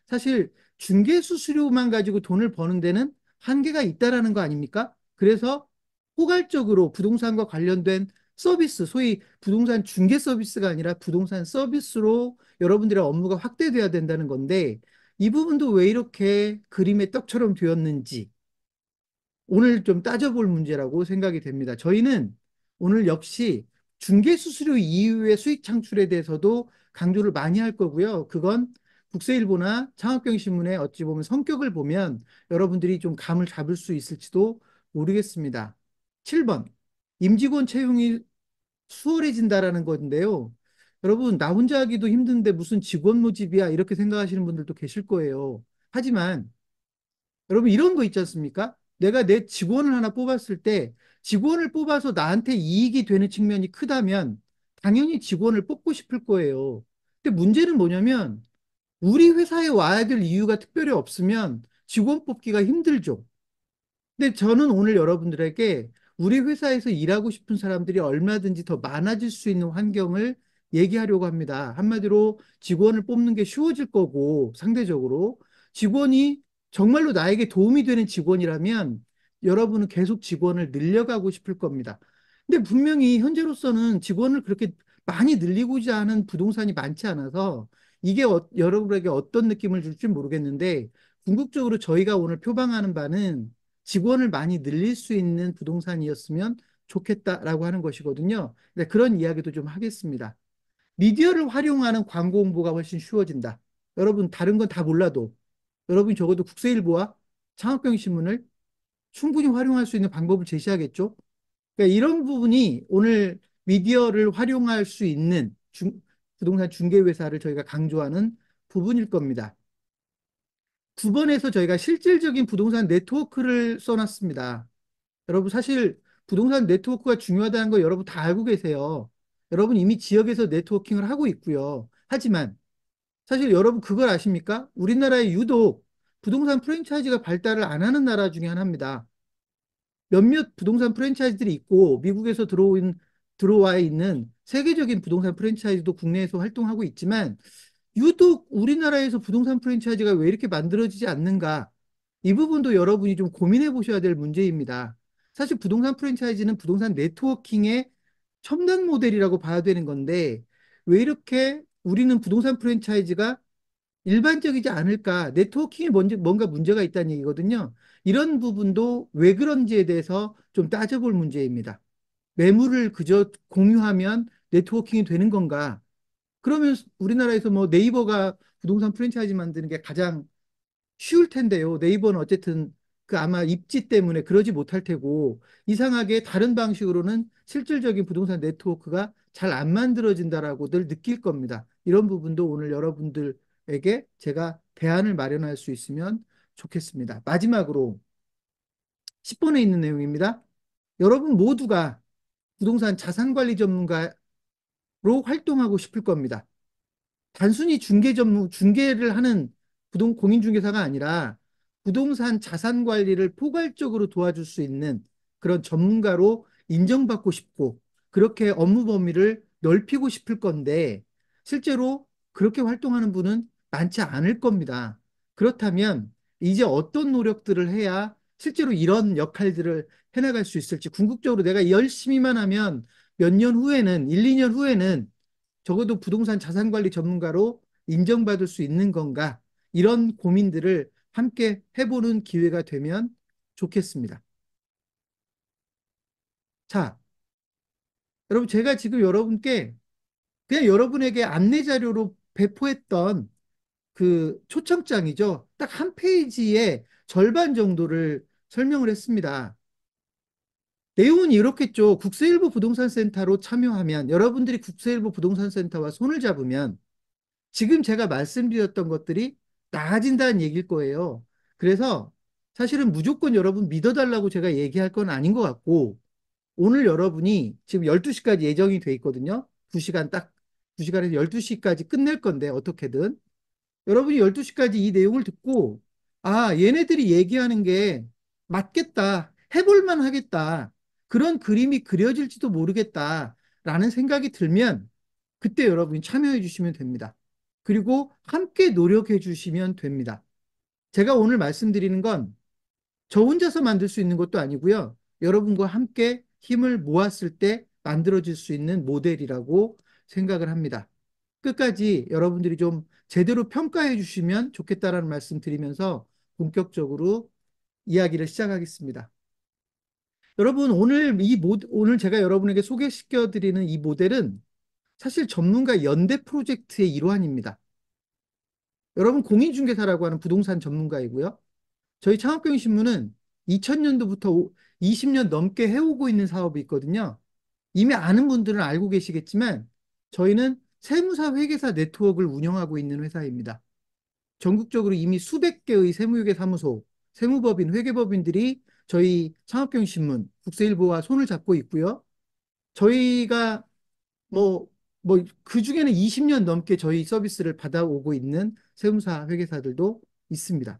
사실 중개 수수료만 가지고 돈을 버는 데는 한계가 있다라는 거 아닙니까? 그래서 포괄적으로 부동산과 관련된 서비스, 소위 부동산 중개 서비스가 아니라 부동산 서비스로 여러분들의 업무가 확대돼야 된다는 건데 이 부분도 왜 이렇게 그림의 떡처럼 되었는지 오늘 좀 따져볼 문제라고 생각이 됩니다. 저희는 오늘 역시 중개 수수료 이후의 수익 창출에 대해서도 강조를 많이 할 거고요. 그건 국세일보나 창업경신문의 어찌 보면 성격을 보면 여러분들이 좀 감을 잡을 수 있을지도 모르겠습니다. 7번. 임직원 채용이 수월해진다라는 건데요. 여러분, 나 혼자 하기도 힘든데 무슨 직원 모집이야 이렇게 생각하시는 분들도 계실 거예요. 하지만 여러분 이런 거 있지 않습니까? 내가 내 직원을 하나 뽑았을 때 직원을 뽑아서 나한테 이익이 되는 측면이 크다면 당연히 직원을 뽑고 싶을 거예요. 근데 문제는 뭐냐면 우리 회사에 와야 될 이유가 특별히 없으면 직원 뽑기가 힘들죠. 근데 저는 오늘 여러분들에게 우리 회사에서 일하고 싶은 사람들이 얼마든지 더 많아질 수 있는 환경을 얘기하려고 합니다. 한마디로 직원을 뽑는 게 쉬워질 거고, 상대적으로. 직원이 정말로 나에게 도움이 되는 직원이라면 여러분은 계속 직원을 늘려가고 싶을 겁니다. 근데 분명히 현재로서는 직원을 그렇게 많이 늘리고자 하는 부동산이 많지 않아서 이게 여러분에게 어떤 느낌을 줄지 모르겠는데 궁극적으로 저희가 오늘 표방하는 바는 직원을 많이 늘릴 수 있는 부동산이었으면 좋겠다라고 하는 것이거든요. 네, 그런 이야기도 좀 하겠습니다. 미디어를 활용하는 광고 홍보가 훨씬 쉬워진다. 여러분, 다른 건 다 몰라도 여러분이 적어도 국세일보와 창업경신문을 충분히 활용할 수 있는 방법을 제시하겠죠. 그러니까 이런 부분이 오늘 미디어를 활용할 수 있는 부동산 중개회사를 저희가 강조하는 부분일 겁니다. 9번에서 저희가 실질적인 부동산 네트워크를 써놨습니다. 여러분 사실 부동산 네트워크가 중요하다는 거 여러분 다 알고 계세요. 여러분 이미 지역에서 네트워킹을 하고 있고요. 하지만 사실 여러분 그걸 아십니까? 우리나라에 유독 부동산 프랜차이즈가 발달을 안 하는 나라 중에 하나입니다. 몇몇 부동산 프랜차이즈들이 있고 미국에서 들어와 있는 세계적인 부동산 프랜차이즈도 국내에서 활동하고 있지만 유독 우리나라에서 부동산 프랜차이즈가 왜 이렇게 만들어지지 않는가? 이 부분도 여러분이 좀 고민해 보셔야 될 문제입니다. 사실 부동산 프랜차이즈는 부동산 네트워킹의 첨단 모델이라고 봐야 되는 건데 왜 이렇게 우리는 부동산 프랜차이즈가 일반적이지 않을까? 네트워킹에 뭔가 문제가 있다는 얘기거든요. 이런 부분도 왜 그런지에 대해서 좀 따져볼 문제입니다. 매물을 그저 공유하면 네트워킹이 되는 건가? 그러면 우리나라에서 뭐 네이버가 부동산 프랜차이즈 만드는 게 가장 쉬울 텐데요. 네이버는 어쨌든 그 아마 입지 때문에 그러지 못할 테고 이상하게 다른 방식으로는 실질적인 부동산 네트워크가 잘 안 만들어진다라고들 느낄 겁니다. 이런 부분도 오늘 여러분들에게 제가 대안을 마련할 수 있으면 좋겠습니다. 마지막으로 10번에 있는 내용입니다. 여러분 모두가 부동산 자산관리 전문가로 활동하고 싶을 겁니다. 단순히 중개를 하는 공인중개사가 아니라 부동산 자산 관리를 포괄적으로 도와줄 수 있는 그런 전문가로 인정받고 싶고 그렇게 업무 범위를 넓히고 싶을 건데 실제로 그렇게 활동하는 분은 많지 않을 겁니다. 그렇다면 이제 어떤 노력들을 해야 실제로 이런 역할들을 해나갈 수 있을지 궁극적으로 내가 열심히만 하면 몇 년 후에는 1, 2년 후에는 적어도 부동산 자산관리 전문가로 인정받을 수 있는 건가? 이런 고민들을 함께 해보는 기회가 되면 좋겠습니다. 자, 여러분, 제가 지금 여러분께 그냥 여러분에게 안내 자료로 배포했던 그 초청장이죠. 딱 한 페이지의 절반 정도를 설명을 했습니다. 내용은 이렇겠죠. 국세일보 부동산센터로 참여하면 여러분들이 국세일보 부동산센터와 손을 잡으면 지금 제가 말씀드렸던 것들이 나아진다는 얘기일 거예요. 그래서 사실은 무조건 여러분 믿어달라고 제가 얘기할 건 아닌 것 같고, 오늘 여러분이 지금 12시까지 예정이 돼 있거든요. 2시간 딱, 2시간에서 12시까지 끝낼 건데, 어떻게든. 여러분이 12시까지 이 내용을 듣고, 아, 얘네들이 얘기하는 게 맞겠다. 해볼만 하겠다. 그런 그림이 그려질지도 모르겠다. 라는 생각이 들면, 그때 여러분이 참여해 주시면 됩니다. 그리고 함께 노력해 주시면 됩니다. 제가 오늘 말씀드리는 건 저 혼자서 만들 수 있는 것도 아니고요. 여러분과 함께 힘을 모았을 때 만들어질 수 있는 모델이라고 생각을 합니다. 끝까지 여러분들이 좀 제대로 평가해 주시면 좋겠다라는 말씀 드리면서 본격적으로 이야기를 시작하겠습니다. 여러분, 오늘 제가 여러분에게 소개시켜 드리는 이 모델은 사실 전문가 연대 프로젝트의 일환입니다. 여러분, 공인중개사라고 하는 부동산 전문가이고요. 저희 창업경신문은 2000년도부터 20년 넘게 해오고 있는 사업이 있거든요. 이미 아는 분들은 알고 계시겠지만 저희는 세무사 회계사 네트워크를 운영하고 있는 회사입니다. 전국적으로 이미 수백 개의 세무회계 사무소, 세무법인, 회계법인들이 저희 창업경신문, 국세일보와 손을 잡고 있고요. 저희가 뭐, 그 중에는 20년 넘게 저희 서비스를 받아오고 있는 세무사 회계사들도 있습니다.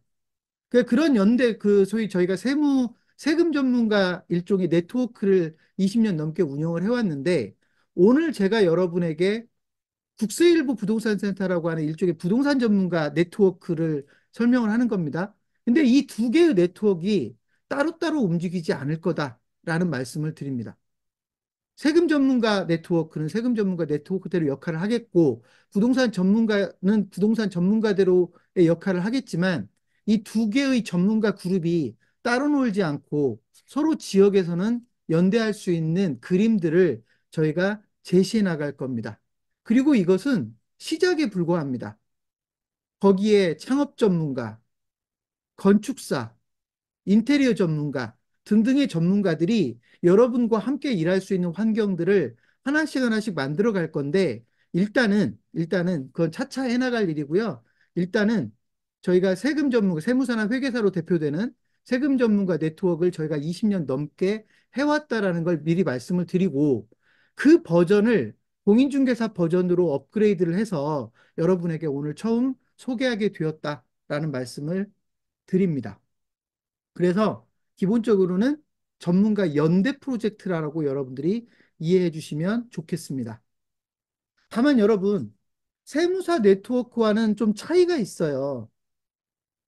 그런 연대, 소위 저희가 세금 전문가 일종의 네트워크를 20년 넘게 운영을 해왔는데, 오늘 제가 여러분에게 국세일보 부동산센터라고 하는 일종의 부동산 전문가 네트워크를 설명을 하는 겁니다. 근데 이 두 개의 네트워크가 따로따로 움직이지 않을 거다라는 말씀을 드립니다. 세금 전문가 네트워크는 세금 전문가 네트워크대로 역할을 하겠고, 부동산 전문가는 부동산 전문가대로의 역할을 하겠지만, 이 두 개의 전문가 그룹이 따로 놀지 않고 서로 지역에서는 연대할 수 있는 그림들을 저희가 제시해 나갈 겁니다. 그리고 이것은 시작에 불과합니다. 거기에 창업 전문가, 건축사, 인테리어 전문가 등등의 전문가들이 여러분과 함께 일할 수 있는 환경들을 하나씩 하나씩 만들어 갈 건데 일단은 그건 차차 해나갈 일이고요. 일단은 저희가 세금 전문가, 세무사나 회계사로 대표되는 세금 전문가 네트워크를 저희가 20년 넘게 해왔다라는 걸 미리 말씀을 드리고 그 버전을 공인중개사 버전으로 업그레이드를 해서 여러분에게 오늘 처음 소개하게 되었다라는 말씀을 드립니다. 그래서 기본적으로는 전문가 연대 프로젝트라고 여러분들이 이해해 주시면 좋겠습니다. 다만 여러분, 세무사 네트워크와는 좀 차이가 있어요.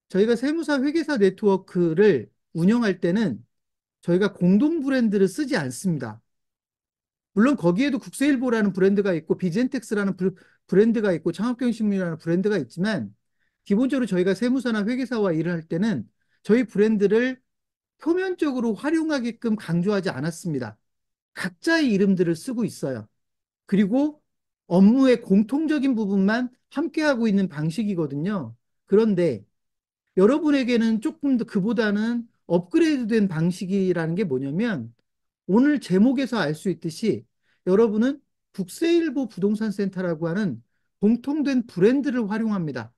저희가 세무사 회계사 네트워크를 운영할 때는 저희가 공동 브랜드를 쓰지 않습니다. 물론 거기에도 국세일보라는 브랜드가 있고 비젠텍스라는 브랜드가 있고 창업경신문이라는 브랜드가 있지만 기본적으로 저희가 세무사나 회계사와 일을 할 때는 저희 브랜드를 표면적으로 활용하게끔 강조하지 않았습니다. 각자의 이름들을 쓰고 있어요. 그리고 업무의 공통적인 부분만 함께하고 있는 방식이거든요. 그런데 여러분에게는 조금 더 그보다는 업그레이드된 방식이라는 게 뭐냐면 오늘 제목에서 알 수 있듯이 여러분은 국세일보 부동산센터라고 하는 공통된 브랜드를 활용합니다.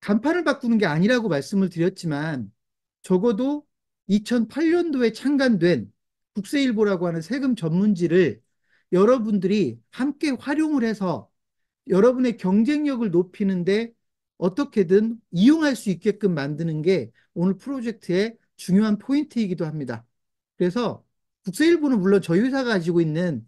간판을 바꾸는 게 아니라고 말씀을 드렸지만 적어도 2008년도에 창간된 국세일보라고 하는 세금 전문지를 여러분들이 함께 활용을 해서 여러분의 경쟁력을 높이는데 어떻게든 이용할 수 있게끔 만드는 게 오늘 프로젝트의 중요한 포인트이기도 합니다. 그래서 국세일보는 물론 저희 회사가 가지고 있는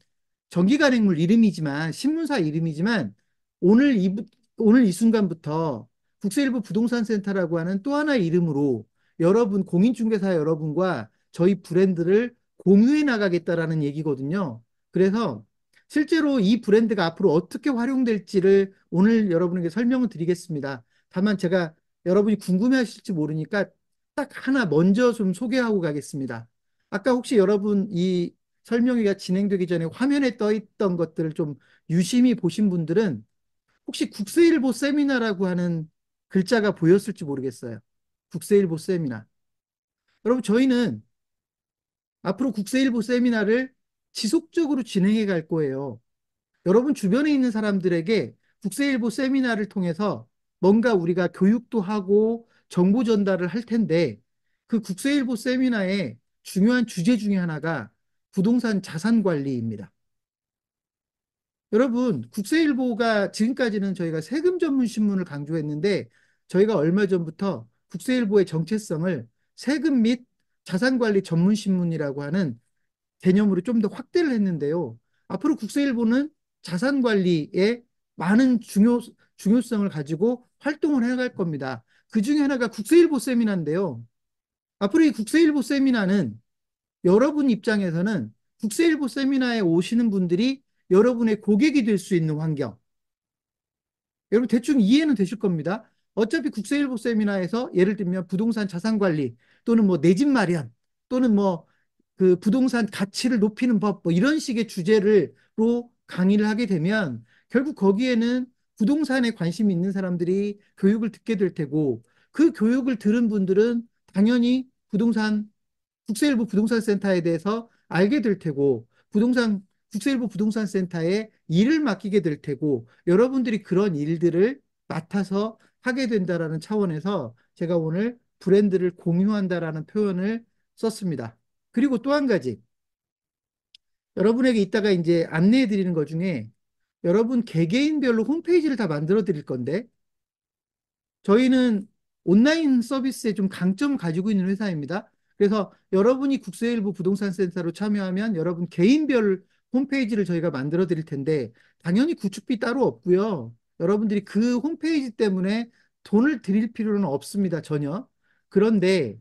정기간행물 이름이지만 신문사 이름이지만 오늘 이, 오늘 이 순간부터 국세일보 부동산센터라고 하는 또 하나의 이름으로 여러분 공인중개사 여러분과 저희 브랜드를 공유해 나가겠다라는 얘기거든요. 그래서 실제로 이 브랜드가 앞으로 어떻게 활용될지를 오늘 여러분에게 설명을 드리겠습니다. 다만 제가 여러분이 궁금해하실지 모르니까 딱 하나 먼저 좀 소개하고 가겠습니다. 아까 혹시 여러분 이 설명회가 진행되기 전에 화면에 떠 있던 것들을 좀 유심히 보신 분들은 혹시 국세일보 세미나라고 하는 글자가 보였을지 모르겠어요. 국세일보 세미나. 여러분, 저희는 앞으로 국세일보 세미나를 지속적으로 진행해 갈 거예요. 여러분 주변에 있는 사람들에게 국세일보 세미나를 통해서 뭔가 우리가 교육도 하고 정보 전달을 할 텐데 그 국세일보 세미나의 중요한 주제 중에 하나가 부동산 자산 관리입니다. 여러분, 국세일보가 지금까지는 저희가 세금 전문 신문을 강조했는데 저희가 얼마 전부터 국세일보의 정체성을 세금 및 자산 관리 전문 신문이라고 하는 개념으로 좀 더 확대를 했는데요. 앞으로 국세일보는 자산 관리에 많은 중요성을 가지고 활동을 해갈 겁니다. 그 중에 하나가 국세일보 세미나인데요. 앞으로 이 국세일보 세미나는 여러분 입장에서는 국세일보 세미나에 오시는 분들이 여러분의 고객이 될 수 있는 환경. 여러분 대충 이해는 되실 겁니다. 어차피 국세일보 세미나에서 예를 들면 부동산 자산 관리 또는 뭐 내 집 마련 또는 뭐 그 부동산 가치를 높이는 법 뭐 이런 식의 주제로 강의를 하게 되면 결국 거기에는 부동산에 관심이 있는 사람들이 교육을 듣게 될 테고 그 교육을 들은 분들은 당연히 국세일보 부동산센터에 대해서 알게 될 테고 국세일보 부동산센터에 일을 맡기게 될 테고 여러분들이 그런 일들을 맡아서 하게 된다라는 차원에서 제가 오늘 브랜드를 공유한다라는 표현을 썼습니다. 그리고 또 한 가지 여러분에게 이따가 이제 안내해 드리는 것 중에 여러분 개개인별로 홈페이지를 다 만들어 드릴 건데 저희는 온라인 서비스에 좀 강점을 가지고 있는 회사입니다. 그래서 여러분이 국세일보 부동산센터로 참여하면 여러분 개인별 홈페이지를 저희가 만들어 드릴 텐데 당연히 구축비 따로 없고요. 여러분들이 그 홈페이지 때문에 돈을 드릴 필요는 없습니다. 전혀. 그런데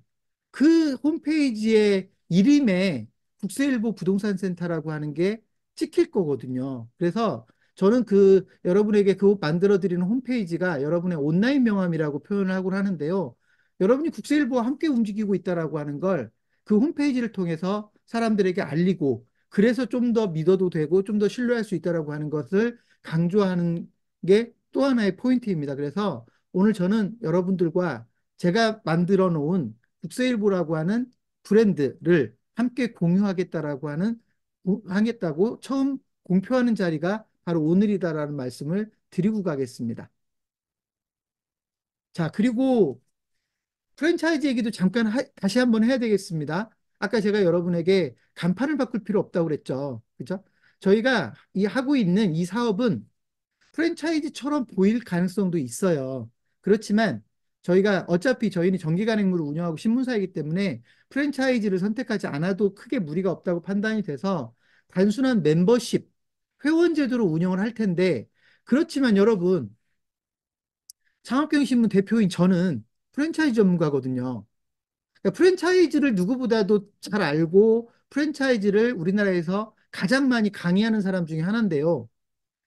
그 홈페이지의 이름에 국세일보 부동산센터라고 하는 게 찍힐 거거든요. 그래서 저는 그 여러분에게 그 만들어 드리는 홈페이지가 여러분의 온라인 명함이라고 표현을 하곤 하는데요. 여러분이 국세일보와 함께 움직이고 있다라고 하는 걸 그 홈페이지를 통해서 사람들에게 알리고 그래서 좀 더 믿어도 되고 좀 더 신뢰할 수 있다라고 하는 것을 강조하는 게 또 하나의 포인트입니다. 그래서 오늘 저는 여러분들과 제가 만들어 놓은 국세일보라고 하는 브랜드를 함께 하겠다고 처음 공표하는 자리가 바로 오늘이다라는 말씀을 드리고 가겠습니다. 자, 그리고 프랜차이즈 얘기도 잠깐 다시 한번 해야 되겠습니다. 아까 제가 여러분에게 간판을 바꿀 필요 없다고 그랬죠. 그죠? 저희가 하고 있는 이 사업은 프랜차이즈처럼 보일 가능성도 있어요. 그렇지만 저희가 어차피 저희는 정기간행물을 운영하고 신문사이기 때문에 프랜차이즈를 선택하지 않아도 크게 무리가 없다고 판단이 돼서 단순한 멤버십, 회원 제도로 운영을 할 텐데 그렇지만 여러분 창업경신문 대표인 저는 프랜차이즈 전문가거든요. 그러니까 프랜차이즈를 누구보다도 잘 알고 프랜차이즈를 우리나라에서 가장 많이 강의하는 사람 중에 하나인데요.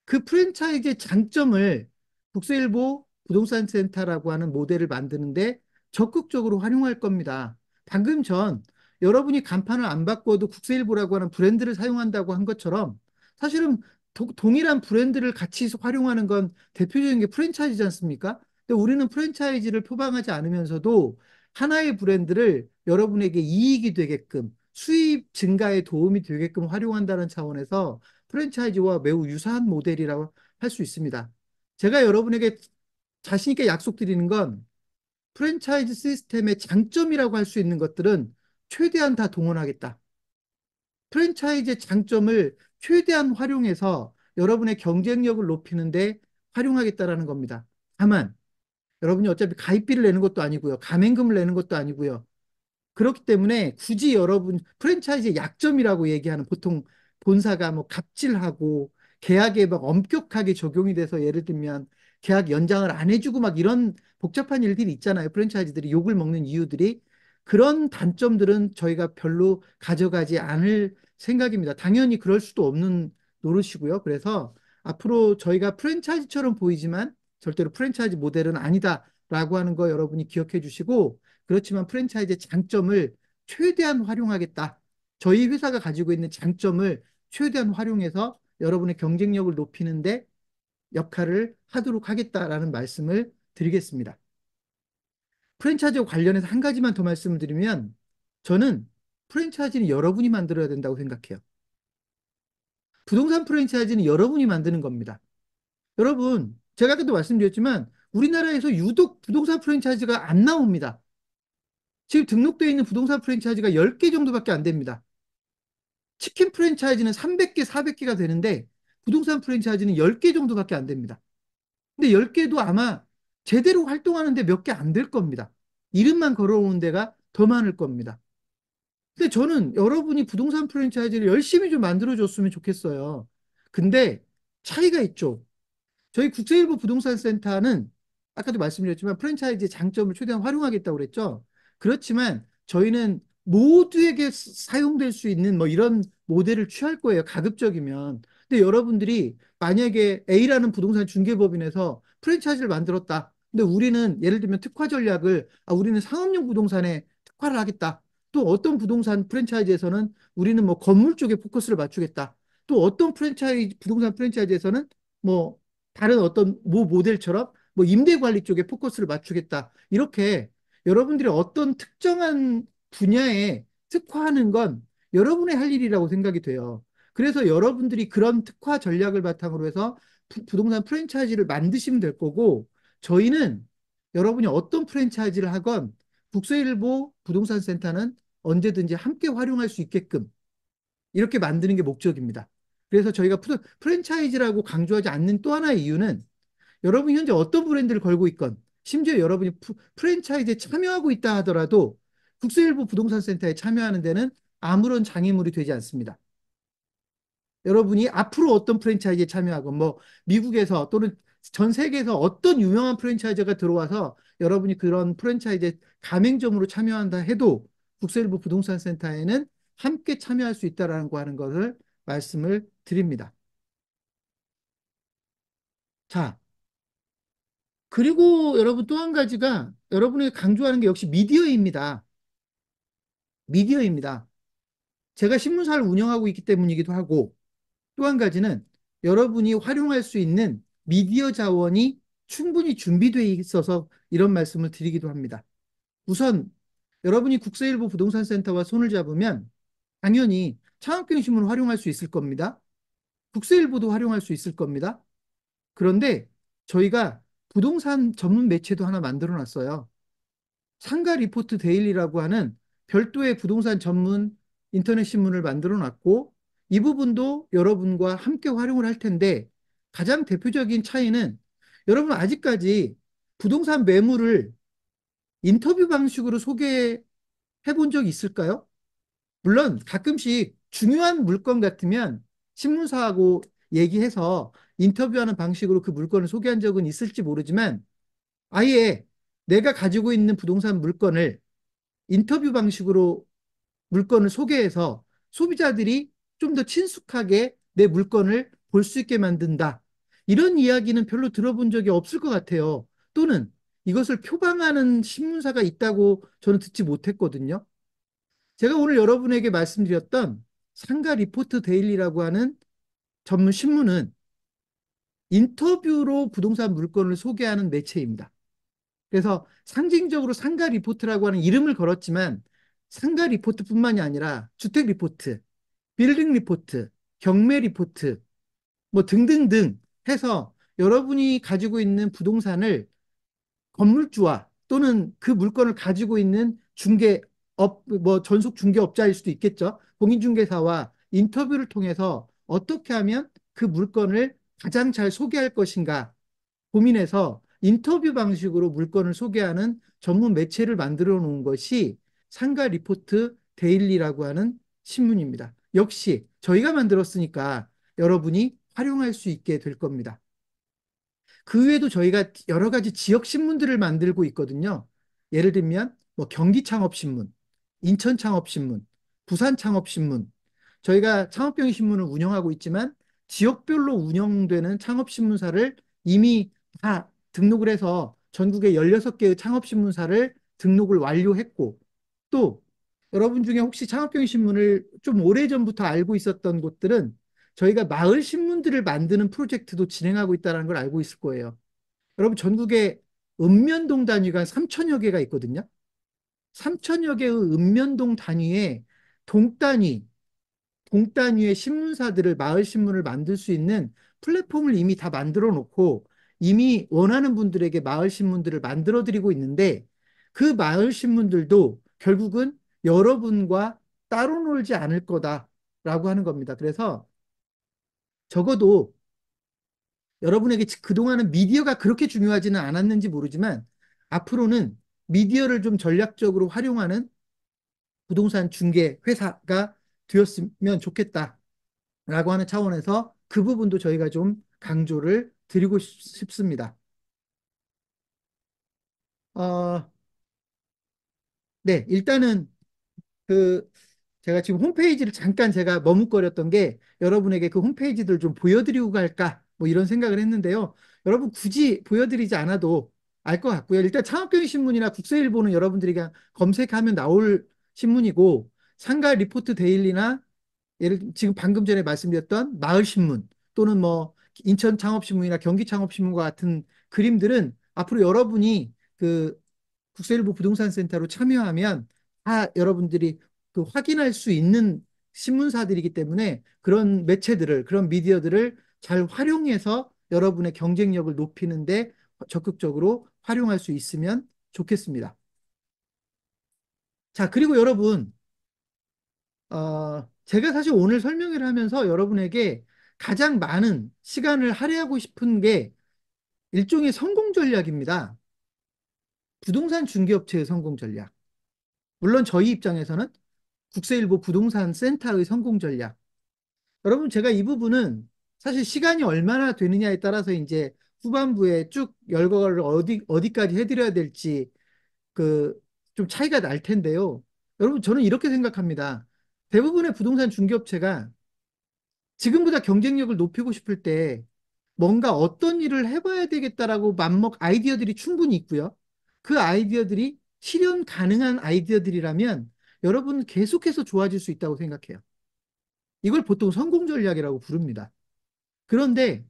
그 프랜차이즈의 장점을 국세일보 부동산센터라고 하는 모델을 만드는데 적극적으로 활용할 겁니다. 방금 전 여러분이 간판을 안 바꿔도 국세일보라고 하는 브랜드를 사용한다고 한 것처럼 사실은 동일한 브랜드를 같이 활용하는 건 대표적인 게 프랜차이즈지 않습니까? 근데 우리는 프랜차이즈를 표방하지 않으면서도 하나의 브랜드를 여러분에게 이익이 되게끔 수입 증가에 도움이 되게끔 활용한다는 차원에서 프랜차이즈와 매우 유사한 모델이라고 할 수 있습니다. 제가 여러분에게 자신 있게 약속드리는 건 프랜차이즈 시스템의 장점이라고 할 수 있는 것들은 최대한 다 동원하겠다. 프랜차이즈의 장점을 최대한 활용해서 여러분의 경쟁력을 높이는데 활용하겠다라는 겁니다. 다만 여러분이 어차피 가입비를 내는 것도 아니고요. 가맹금을 내는 것도 아니고요. 그렇기 때문에 굳이 여러분 프랜차이즈의 약점이라고 얘기하는 보통 본사가 뭐 갑질하고 계약에 막 엄격하게 적용이 돼서 예를 들면 계약 연장을 안 해주고 막 이런 복잡한 일들이 있잖아요. 프랜차이즈들이 욕을 먹는 이유들이 그런 단점들은 저희가 별로 가져가지 않을 생각입니다. 당연히 그럴 수도 없는 노릇이고요. 그래서 앞으로 저희가 프랜차이즈처럼 보이지만 절대로 프랜차이즈 모델은 아니다라고 하는 거 여러분이 기억해 주시고 그렇지만 프랜차이즈의 장점을 최대한 활용하겠다. 저희 회사가 가지고 있는 장점을 최대한 활용해서 여러분의 경쟁력을 높이는데 역할을 하도록 하겠다라는 말씀을 드리겠습니다. 프랜차이즈와 관련해서 한 가지만 더 말씀을 드리면 저는 프랜차이즈는 여러분이 만들어야 된다고 생각해요. 부동산 프랜차이즈는 여러분이 만드는 겁니다. 여러분, 제가 아까도 말씀드렸지만 우리나라에서 유독 부동산 프랜차이즈가 안 나옵니다. 지금 등록되어 있는 부동산 프랜차이즈가 10개 정도밖에 안 됩니다. 치킨 프랜차이즈는 300개, 400개가 되는데 부동산 프랜차이즈는 10개 정도밖에 안 됩니다. 근데 10개도 아마 제대로 활동하는데 몇 개 안 될 겁니다. 이름만 걸어오는 데가 더 많을 겁니다. 근데 저는 여러분이 부동산 프랜차이즈를 열심히 좀 만들어줬으면 좋겠어요. 근데 차이가 있죠. 저희 국세일보 부동산 센터는 아까도 말씀드렸지만 프랜차이즈의 장점을 최대한 활용하겠다고 그랬죠. 그렇지만 저희는 모두에게 사용될 수 있는 뭐 이런 모델을 취할 거예요. 가급적이면. 근데 여러분들이 만약에 A라는 부동산 중개법인에서 프랜차이즈를 만들었다. 근데 우리는 예를 들면 특화 전략을 우리는 상업용 부동산에 특화를 하겠다. 또 어떤 부동산 프랜차이즈에서는 우리는 뭐 건물 쪽에 포커스를 맞추겠다. 또 어떤 프랜차이즈 부동산 프랜차이즈에서는 뭐 다른 어떤 모 모델처럼 뭐 임대 관리 쪽에 포커스를 맞추겠다. 이렇게 여러분들이 어떤 특정한 분야에 특화하는 건 여러분의 할 일이라고 생각이 돼요. 그래서 여러분들이 그런 특화 전략을 바탕으로 해서 부동산 프랜차이즈를 만드시면 될 거고, 저희는 여러분이 어떤 프랜차이즈를 하건 국세일보 부동산 센터는 언제든지 함께 활용할 수 있게끔 이렇게 만드는 게 목적입니다. 그래서 저희가 프랜차이즈라고 강조하지 않는 또 하나의 이유는 여러분이 현재 어떤 브랜드를 걸고 있건 심지어 여러분이 프랜차이즈에 참여하고 있다 하더라도 국세일보 부동산 센터에 참여하는 데는 아무런 장애물이 되지 않습니다. 여러분이 앞으로 어떤 프랜차이즈에 참여하건 뭐 미국에서 또는 전 세계에서 어떤 유명한 프랜차이즈가 들어와서 여러분이 그런 프랜차이즈 가맹점으로 참여한다 해도 국세일보 부동산 센터에는 함께 참여할 수 있다라는 거 하는 것을 말씀을 드립니다. 자, 그리고 여러분 또 한 가지가 여러분이 강조하는 게 역시 미디어입니다. 미디어입니다. 제가 신문사를 운영하고 있기 때문이기도 하고 또 한 가지는 여러분이 활용할 수 있는 미디어 자원이 충분히 준비되어 있어서 이런 말씀을 드리기도 합니다. 우선 여러분이 국세일보 부동산센터와 손을 잡으면 당연히 창업경신문을 활용할 수 있을 겁니다. 국세일보도 활용할 수 있을 겁니다. 그런데 저희가 부동산 전문 매체도 하나 만들어 놨어요. 상가 리포트 데일리라고 하는 별도의 부동산 전문 인터넷 신문을 만들어 놨고 이 부분도 여러분과 함께 활용을 할 텐데 가장 대표적인 차이는 여러분 아직까지 부동산 매물을 인터뷰 방식으로 소개해 본 적이 있을까요? 물론 가끔씩 중요한 물건 같으면 신문사하고 얘기해서 인터뷰하는 방식으로 그 물건을 소개한 적은 있을지 모르지만 아예 내가 가지고 있는 부동산 물건을 인터뷰 방식으로 물건을 소개해서 소비자들이 좀 더 친숙하게 내 물건을 볼 수 있게 만든다. 이런 이야기는 별로 들어본 적이 없을 것 같아요. 또는 이것을 표방하는 신문사가 있다고 저는 듣지 못했거든요. 제가 오늘 여러분에게 말씀드렸던 상가 리포트 데일리라고 하는 전문 신문은 인터뷰로 부동산 물건을 소개하는 매체입니다. 그래서 상징적으로 상가 리포트라고 하는 이름을 걸었지만 상가 리포트뿐만이 아니라 주택 리포트, 빌딩 리포트, 경매 리포트 뭐 등등등 해서 여러분이 가지고 있는 부동산을 건물주와 또는 그 물건을 가지고 있는 중개업, 뭐 전속 중개업자일 수도 있겠죠. 공인중개사와 인터뷰를 통해서 어떻게 하면 그 물건을 가장 잘 소개할 것인가 고민해서 인터뷰 방식으로 물건을 소개하는 전문 매체를 만들어 놓은 것이 상가 리포트 데일리라고 하는 신문입니다. 역시 저희가 만들었으니까 여러분이 활용할 수 있게 될 겁니다. 그 외에도 저희가 여러 가지 지역 신문들을 만들고 있거든요. 예를 들면 뭐 경기 창업신문, 인천 창업신문, 부산 창업신문. 저희가 창업경위 신문을 운영하고 있지만 지역별로 운영되는 창업신문사를 이미 다 등록을 해서 전국에 16개의 창업신문사를 등록을 완료했고 또 여러분 중에 혹시 창업경위 신문을 좀 오래전부터 알고 있었던 곳들은 저희가 마을 신문들을 만드는 프로젝트도 진행하고 있다는 걸 알고 있을 거예요. 여러분 전국에 읍면동 단위가 3천여 개가 있거든요. 3천여 개의 읍면동 단위에 동 단위, 동 단위의 신문사들을 마을 신문을 만들 수 있는 플랫폼을 이미 다 만들어 놓고 이미 원하는 분들에게 마을 신문들을 만들어 드리고 있는데 그 마을 신문들도 결국은 여러분과 따로 놀지 않을 거다라고 하는 겁니다. 그래서 적어도 여러분에게 그동안은 미디어가 그렇게 중요하지는 않았는지 모르지만 앞으로는 미디어를 좀 전략적으로 활용하는 부동산 중개 회사가 되었으면 좋겠다라고 하는 차원에서 그 부분도 저희가 좀 강조를 드리고 싶습니다. 어, 네, 일단은 그 제가 지금 홈페이지를 잠깐 제가 머뭇거렸던 게 여러분에게 그 홈페이지들 좀 보여드리고 갈까 뭐 이런 생각을 했는데요. 여러분 굳이 보여드리지 않아도 알 것 같고요. 일단 창업경제신문이나 국세일보는 여러분들이 그냥 검색하면 나올 신문이고 상가 리포트 데일리나 지금 방금 전에 말씀드렸던 마을신문 또는 뭐 인천 창업신문이나 경기 창업신문과 같은 그림들은 앞으로 여러분이 그 국세일보 부동산센터로 참여하면 다 여러분들이 그 확인할 수 있는 신문사들이기 때문에 그런 매체들을, 그런 미디어들을 잘 활용해서 여러분의 경쟁력을 높이는데 적극적으로 활용할 수 있으면 좋겠습니다. 자, 그리고 여러분, 제가 사실 오늘 설명을 하면서 여러분에게 가장 많은 시간을 할애하고 싶은 게 일종의 성공 전략입니다. 부동산 중개업체의 성공 전략. 물론 저희 입장에서는 국세일보 부동산 센터의 성공 전략. 여러분, 제가 이 부분은 사실 시간이 얼마나 되느냐에 따라서 이제 후반부에 쭉 열거를 어디까지 해드려야 될지 그 좀 차이가 날 텐데요. 여러분, 저는 이렇게 생각합니다. 대부분의 부동산 중개업체가 지금보다 경쟁력을 높이고 싶을 때 뭔가 어떤 일을 해봐야 되겠다라고 맘먹 아이디어들이 충분히 있고요. 그 아이디어들이 실현 가능한 아이디어들이라면 여러분 계속해서 좋아질 수 있다고 생각해요. 이걸 보통 성공 전략이라고 부릅니다. 그런데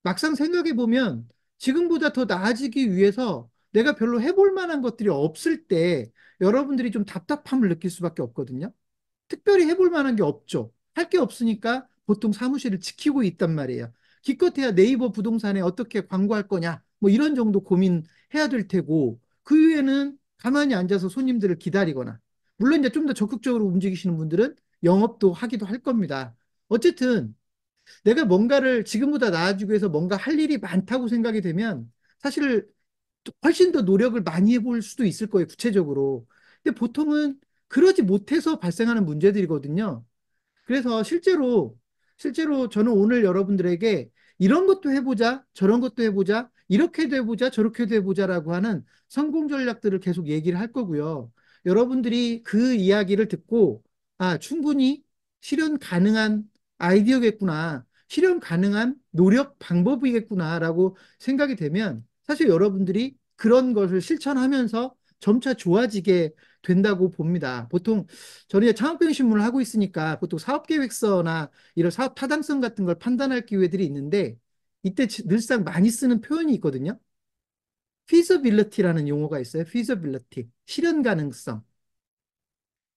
막상 생각해 보면 지금보다 더 나아지기 위해서 내가 별로 해볼 만한 것들이 없을 때 여러분들이 좀 답답함을 느낄 수밖에 없거든요. 특별히 해볼 만한 게 없죠. 할 게 없으니까 보통 사무실을 지키고 있단 말이에요. 기껏해야 네이버 부동산에 어떻게 광고할 거냐, 뭐 이런 정도 고민해야 될 테고, 그 이후에는 가만히 앉아서 손님들을 기다리거나, 물론 이제 좀 더 적극적으로 움직이시는 분들은 영업도 하기도 할 겁니다. 어쨌든 내가 뭔가를 지금보다 나아지기 위해서 뭔가 할 일이 많다고 생각이 되면 사실 훨씬 더 노력을 많이 해볼 수도 있을 거예요, 구체적으로. 근데 보통은 그러지 못해서 발생하는 문제들이거든요. 그래서 실제로 저는 오늘 여러분들에게 이런 것도 해보자, 저런 것도 해보자, 이렇게도 해보자, 저렇게도 해보자라고 하는 성공 전략들을 계속 얘기를 할 거고요. 여러분들이 그 이야기를 듣고, 아, 충분히 실현 가능한 아이디어겠구나, 실현 가능한 노력 방법이겠구나라고 생각이 되면 사실 여러분들이 그런 것을 실천하면서 점차 좋아지게 된다고 봅니다. 보통 저는 이제 창업경영신문을 하고 있으니까 보통 사업계획서나 이런 사업 타당성 같은 걸 판단할 기회들이 있는데 이때 늘상 많이 쓰는 표현이 있거든요. feasibility라는 용어가 있어요. feasibility. 실현 가능성.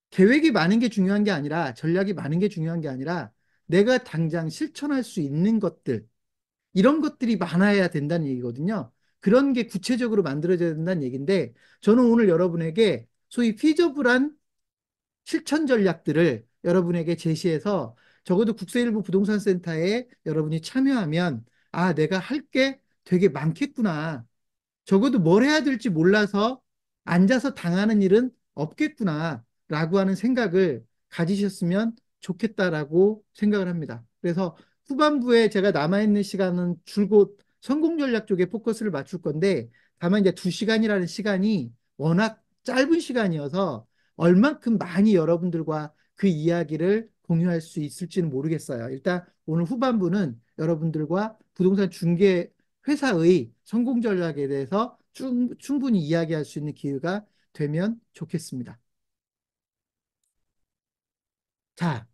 계획이 많은 게 중요한 게 아니라 전략이 많은 게 중요한 게 아니라 내가 당장 실천할 수 있는 것들 이런 것들이 많아야 된다는 얘기거든요. 그런 게 구체적으로 만들어져야 된다는 얘기인데 저는 오늘 여러분에게 소위 피저블한 실천 전략들을 여러분에게 제시해서 적어도 국세일보 부동산 센터에 여러분이 참여하면 아, 내가 할 게 되게 많겠구나. 적어도 뭘 해야 될지 몰라서 앉아서 당하는 일은 없겠구나. 라고 하는 생각을 가지셨으면 좋겠다라고 생각을 합니다. 그래서 후반부에 제가 남아있는 시간은 줄곧 성공 전략 쪽에 포커스를 맞출 건데 다만 이제 2시간이라는 시간이 워낙 짧은 시간이어서 얼만큼 많이 여러분들과 그 이야기를 공유할 수 있을지는 모르겠어요. 일단 오늘 후반부는 여러분들과 부동산 중개 회사의 성공 전략에 대해서 충분히 이야기할 수 있는 기회가 되면 좋겠습니다. 자,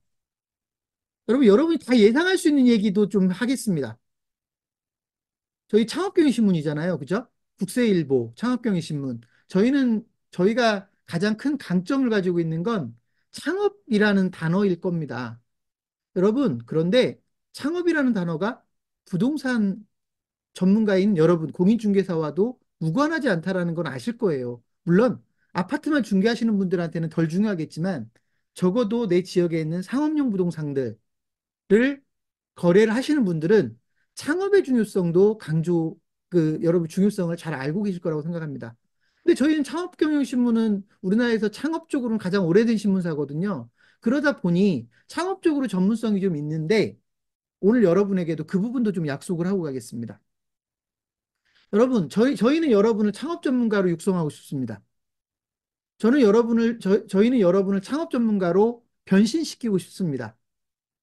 여러분이 다 예상할 수 있는 얘기도 좀 하겠습니다. 저희 창업경영신문이잖아요. 그죠? 국세일보, 창업경영신문. 저희가 가장 큰 강점을 가지고 있는 건 창업이라는 단어일 겁니다. 여러분, 그런데 창업이라는 단어가 부동산 전문가인 여러분, 공인중개사와도 무관하지 않다라는 건 아실 거예요. 물론 아파트만 중개하시는 분들한테는 덜 중요하겠지만 적어도 내 지역에 있는 상업용 부동산들을 거래를 하시는 분들은 창업의 중요성도 여러분 중요성을 잘 알고 계실 거라고 생각합니다. 근데 저희는 창업경영신문은 우리나라에서 창업 쪽으로는 가장 오래된 신문사거든요. 그러다 보니 창업 쪽으로 전문성이 좀 있는데 오늘 여러분에게도 그 부분도 좀 약속을 하고 가겠습니다. 여러분, 저희는 여러분을 창업 전문가로 육성하고 싶습니다. 저희는 여러분을 창업 전문가로 변신시키고 싶습니다.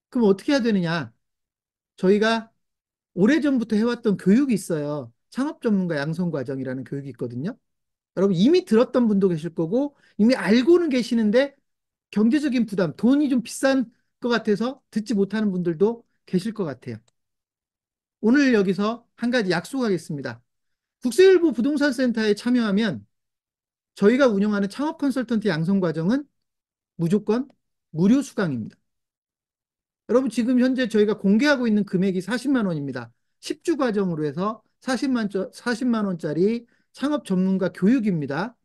그럼 어떻게 해야 되느냐? 저희가 오래전부터 해왔던 교육이 있어요. 창업 전문가 양성 과정이라는 교육이 있거든요. 여러분 이미 들었던 분도 계실 거고, 이미 알고는 계시는데 경제적인 부담, 돈이 좀 비싼 것 같아서 듣지 못하는 분들도 계실 것 같아요. 오늘 여기서 한 가지 약속하겠습니다. 국세일보 부동산 센터에 참여하면 저희가 운영하는 창업 컨설턴트 양성 과정은 무조건 무료 수강입니다. 여러분 지금 현재 저희가 공개하고 있는 금액이 40만 원입니다. 10주 과정으로 해서 40만 원짜리 창업 전문가 교육입니다.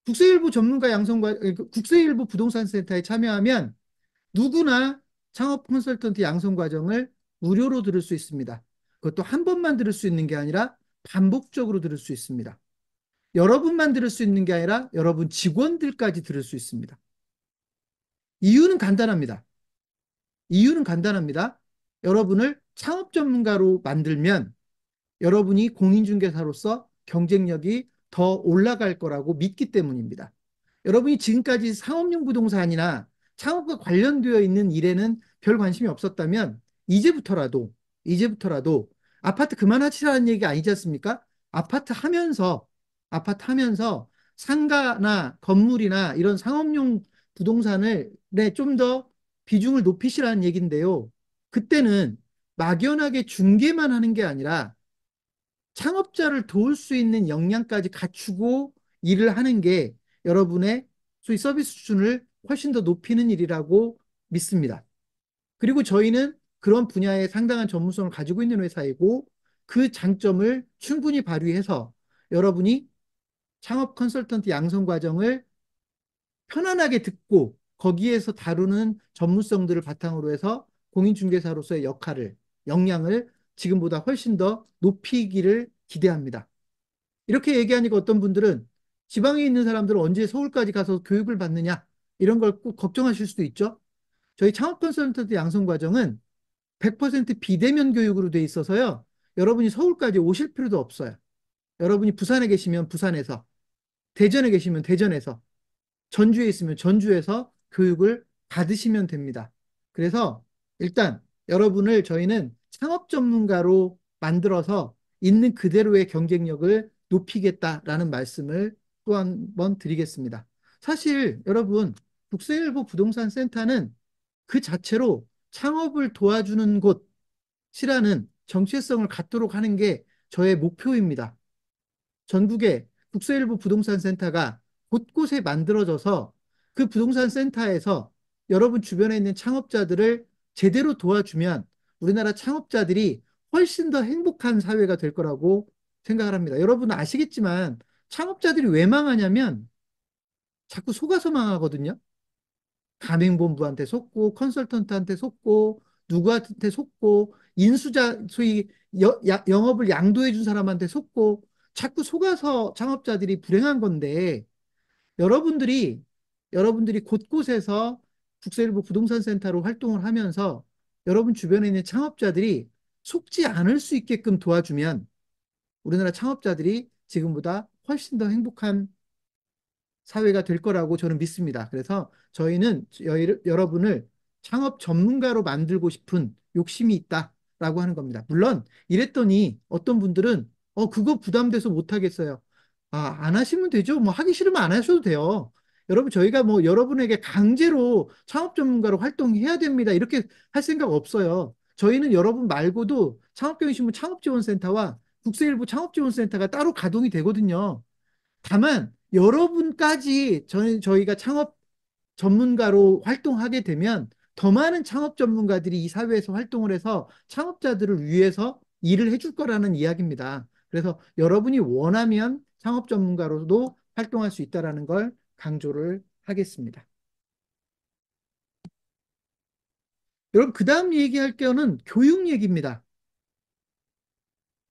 국세일보 부동산 센터에 참여하면 누구나 창업 컨설턴트 양성 과정을 무료로 들을 수 있습니다. 그것도 한 번만 들을 수 있는 게 아니라 반복적으로 들을 수 있습니다. 여러분만 들을 수 있는 게 아니라 여러분 직원들까지 들을 수 있습니다. 이유는 간단합니다. 이유는 간단합니다. 여러분을 창업 전문가로 만들면 여러분이 공인중개사로서 경쟁력이 더 올라갈 거라고 믿기 때문입니다. 여러분이 지금까지 상업용 부동산이나 창업과 관련되어 있는 일에는 별 관심이 없었다면 이제부터라도 아파트 그만하시라는 얘기 아니지 않습니까? 아파트 하면서 상가나 건물이나 이런 상업용 부동산을 좀 더 비중을 높이시라는 얘기인데요. 그때는 막연하게 중개만 하는 게 아니라 창업자를 도울 수 있는 역량까지 갖추고 일을 하는 게 여러분의 소위 서비스 수준을 훨씬 더 높이는 일이라고 믿습니다. 그리고 저희는 그런 분야에 상당한 전문성을 가지고 있는 회사이고 그 장점을 충분히 발휘해서 여러분이 창업 컨설턴트 양성 과정을 편안하게 듣고 거기에서 다루는 전문성들을 바탕으로 해서 공인중개사로서의 역량을 지금보다 훨씬 더 높이기를 기대합니다. 이렇게 얘기하니까 어떤 분들은 지방에 있는 사람들은 언제 서울까지 가서 교육을 받느냐 이런 걸 꼭 걱정하실 수도 있죠. 저희 창업 컨설턴트 양성 과정은 100% 비대면 교육으로 돼 있어서요. 여러분이 서울까지 오실 필요도 없어요. 여러분이 부산에 계시면 부산에서, 대전에 계시면 대전에서, 전주에 있으면 전주에서 교육을 받으시면 됩니다. 그래서 일단 여러분을 저희는 창업 전문가로 만들어서 있는 그대로의 경쟁력을 높이겠다라는 말씀을 또 한 번 드리겠습니다. 사실 여러분, 국세일보 부동산 센터는 그 자체로 창업을 도와주는 곳이라는 정체성을 갖도록 하는 게 저의 목표입니다. 전국에 국세일보 부동산 센터가 곳곳에 만들어져서 그 부동산 센터에서 여러분 주변에 있는 창업자들을 제대로 도와주면 우리나라 창업자들이 훨씬 더 행복한 사회가 될 거라고 생각을 합니다. 여러분 아시겠지만 창업자들이 왜 망하냐면 자꾸 속아서 망하거든요. 가맹본부한테 속고 컨설턴트한테 속고 누구한테 속고 소위 영업을 양도해 준 사람한테 속고 자꾸 속아서 창업자들이 불행한 건데 여러분들이 여러분들이 곳곳에서 국세일보 부동산 센터로 활동을 하면서 여러분 주변에 있는 창업자들이 속지 않을 수 있게끔 도와주면 우리나라 창업자들이 지금보다 훨씬 더 행복한 사회가 될 거라고 저는 믿습니다. 그래서 저희는 여러분을 창업 전문가로 만들고 싶은 욕심이 있다라고 하는 겁니다. 물론 이랬더니 어떤 분들은 그거 부담돼서 못 하겠어요. 안 하시면 되죠. 뭐 하기 싫으면 안 하셔도 돼요. 여러분 저희가 뭐 여러분에게 강제로 창업 전문가로 활동해야 됩니다. 이렇게 할 생각 없어요. 저희는 여러분 말고도 창업경신문 창업지원센터와 국세일보 창업지원센터가 따로 가동이 되거든요. 다만 여러분까지 저희가 창업 전문가로 활동하게 되면 더 많은 창업 전문가들이 이 사회에서 활동을 해서 창업자들을 위해서 일을 해줄 거라는 이야기입니다. 그래서 여러분이 원하면 창업 전문가로도 활동할 수 있다는 걸 강조를 하겠습니다. 여러분, 그 다음 얘기할 거는 교육 얘기입니다.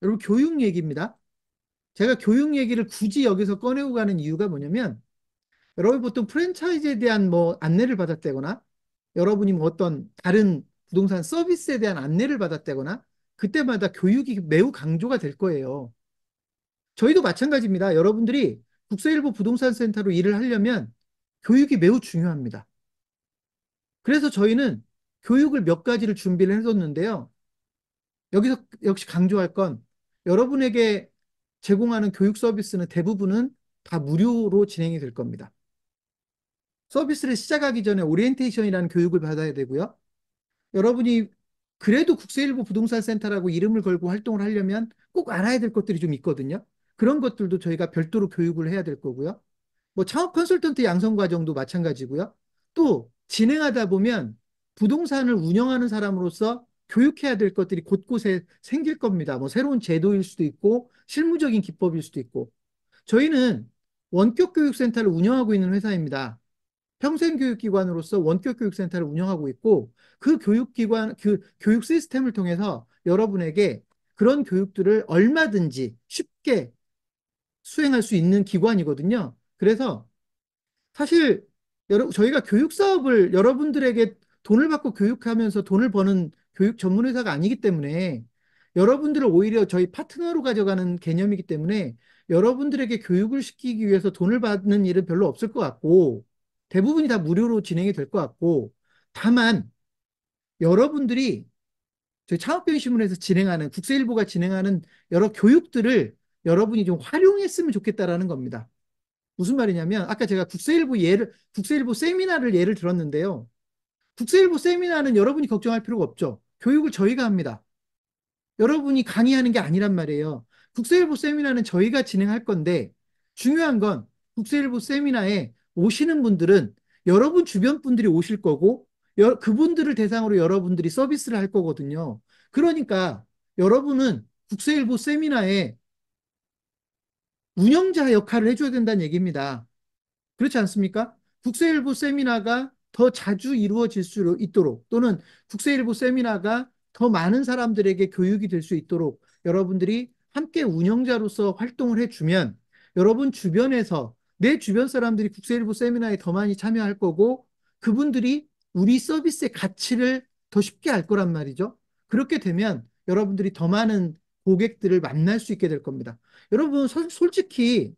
여러분, 교육 얘기입니다. 제가 교육 얘기를 굳이 여기서 꺼내고 가는 이유가 뭐냐면 여러분 보통 프랜차이즈에 대한 뭐 안내를 받았다거나 여러분이 뭐 어떤 다른 부동산 서비스에 대한 안내를 받았다거나 그때마다 교육이 매우 강조가 될 거예요. 저희도 마찬가지입니다. 여러분들이 국세일보 부동산 센터로 일을 하려면 교육이 매우 중요합니다. 그래서 저희는 교육을 몇 가지를 준비를 해뒀는데요. 여기서 역시 강조할 건 여러분에게 제공하는 교육 서비스는 대부분은 다 무료로 진행이 될 겁니다. 서비스를 시작하기 전에 오리엔테이션이라는 교육을 받아야 되고요. 여러분이 그래도 국세일보 부동산 센터라고 이름을 걸고 활동을 하려면 꼭 알아야 될 것들이 좀 있거든요. 그런 것들도 저희가 별도로 교육을 해야 될 거고요. 뭐 창업 컨설턴트 양성 과정도 마찬가지고요. 또 진행하다 보면 부동산을 운영하는 사람으로서 교육해야 될 것들이 곳곳에 생길 겁니다. 뭐 새로운 제도일 수도 있고 실무적인 기법일 수도 있고. 저희는 원격 교육센터를 운영하고 있는 회사입니다. 평생교육기관으로서 원격교육센터를 운영하고 있고 그 교육기관, 그 교육 시스템을 통해서 여러분에게 그런 교육들을 얼마든지 쉽게 수행할 수 있는 기관이거든요. 그래서 사실 저희가 교육 사업을 여러분들에게 돈을 받고 교육하면서 돈을 버는 교육 전문 회사가 아니기 때문에 여러분들을 오히려 저희 파트너로 가져가는 개념이기 때문에 여러분들에게 교육을 시키기 위해서 돈을 받는 일은 별로 없을 것 같고 대부분이 다 무료로 진행이 될 것 같고 다만 여러분들이 저희 창업경신문에서 진행하는 국세일보가 진행하는 여러 교육들을 여러분이 좀 활용했으면 좋겠다라는 겁니다. 무슨 말이냐면 아까 제가 국세일보 세미나를 예를 들었는데요. 국세일보 세미나는 여러분이 걱정할 필요가 없죠. 교육을 저희가 합니다. 여러분이 강의하는 게 아니란 말이에요. 국세일보 세미나는 저희가 진행할 건데 중요한 건 국세일보 세미나에 오시는 분들은 여러분 주변 분들이 오실 거고 그분들을 대상으로 여러분들이 서비스를 할 거거든요. 그러니까 여러분은 국세일보 세미나에 운영자 역할을 해줘야 된다는 얘기입니다. 그렇지 않습니까? 국세일보 세미나가 더 자주 이루어질 수 있도록 또는 국세일보 세미나가 더 많은 사람들에게 교육이 될 수 있도록 여러분들이 함께 운영자로서 활동을 해주면 여러분 주변에서 내 주변 사람들이 국세일보 세미나에 더 많이 참여할 거고 그분들이 우리 서비스의 가치를 더 쉽게 알 거란 말이죠. 그렇게 되면 여러분들이 더 많은 고객들을 만날 수 있게 될 겁니다. 여러분 솔직히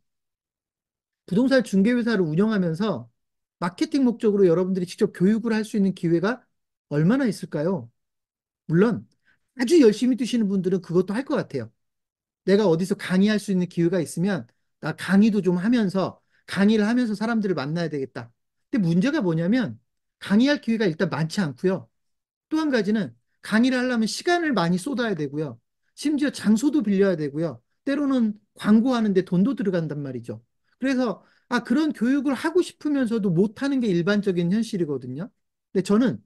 부동산 중개회사를 운영하면서 마케팅 목적으로 여러분들이 직접 교육을 할 수 있는 기회가 얼마나 있을까요? 물론 아주 열심히 뛰시는 분들은 그것도 할 것 같아요. 내가 어디서 강의할 수 있는 기회가 있으면 나 강의도 좀 하면서 강의를 하면서 사람들을 만나야 되겠다. 근데 문제가 뭐냐면 강의할 기회가 일단 많지 않고요. 또 한 가지는 강의를 하려면 시간을 많이 쏟아야 되고요. 심지어 장소도 빌려야 되고요. 때로는 광고하는데 돈도 들어간단 말이죠. 그래서 그런 교육을 하고 싶으면서도 못하는 게 일반적인 현실이거든요. 근데 저는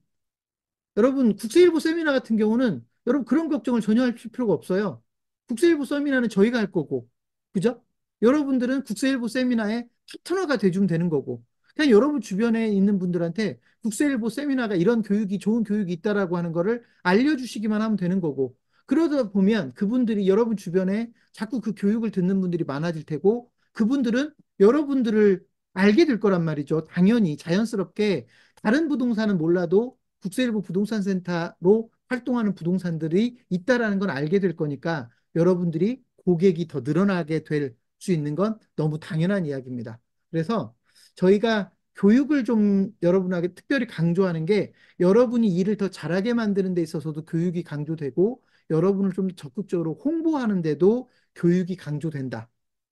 여러분 국세일보 세미나 같은 경우는 여러분 그런 걱정을 전혀 할 필요가 없어요. 국세일보 세미나는 저희가 할 거고, 그죠? 여러분들은 국세일보 세미나에 파트너가 돼주면 되는 거고, 그냥 여러분 주변에 있는 분들한테 국세일보 세미나가 이런 교육이 좋은 교육이 있다라고 하는 거를 알려주시기만 하면 되는 거고, 그러다 보면 그분들이 여러분 주변에 자꾸 그 교육을 듣는 분들이 많아질 테고, 그분들은 여러분들을 알게 될 거란 말이죠. 당연히 자연스럽게 다른 부동산은 몰라도 국세일보 부동산센터로 활동하는 부동산들이 있다라는 건 알게 될 거니까 여러분들이 고객이 더 늘어나게 될 수 있는 건 너무 당연한 이야기입니다. 그래서 저희가 교육을 좀 여러분에게 특별히 강조하는 게 여러분이 일을 더 잘하게 만드는 데 있어서도 교육이 강조되고 여러분을 좀 적극적으로 홍보하는 데도 교육이 강조된다.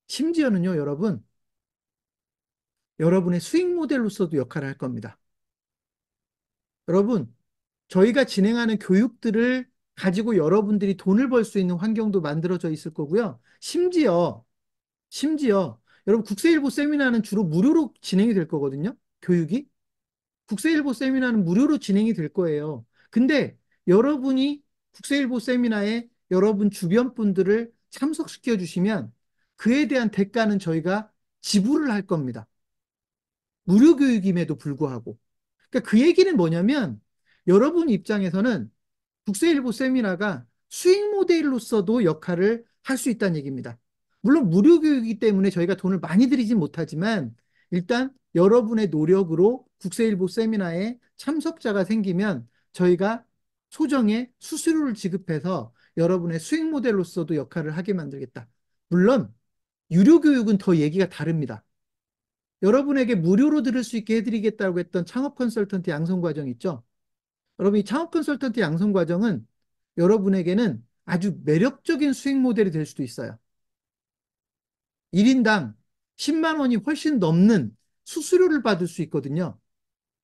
심지어는요, 여러분의 수익 모델로서도 역할을 할 겁니다. 여러분, 저희가 진행하는 교육들을 가지고 여러분들이 돈을 벌 수 있는 환경도 만들어져 있을 거고요. 심지어 여러분 국세일보 세미나는 주로 무료로 진행이 될 거거든요. 교육이. 국세일보 세미나는 무료로 진행이 될 거예요. 근데 여러분이 국세일보 세미나에 여러분 주변 분들을 참석시켜 주시면 그에 대한 대가는 저희가 지불을 할 겁니다. 무료 교육임에도 불구하고. 그러니까 그 얘기는 뭐냐면 여러분 입장에서는 국세일보 세미나가 수익 모델로서도 역할을 할 수 있다는 얘기입니다. 물론 무료 교육이기 때문에 저희가 돈을 많이 들이진 못하지만 일단 여러분의 노력으로 국세일보 세미나에 참석자가 생기면 저희가 소정의 수수료를 지급해서 여러분의 수익 모델로서도 역할을 하게 만들겠다. 물론 유료 교육은 더 얘기가 다릅니다. 여러분에게 무료로 들을 수 있게 해드리겠다고 했던 창업 컨설턴트 양성 과정 있죠? 여러분, 이 창업 컨설턴트 양성 과정은 여러분에게는 아주 매력적인 수익 모델이 될 수도 있어요. 1인당 10만 원이 훨씬 넘는 수수료를 받을 수 있거든요.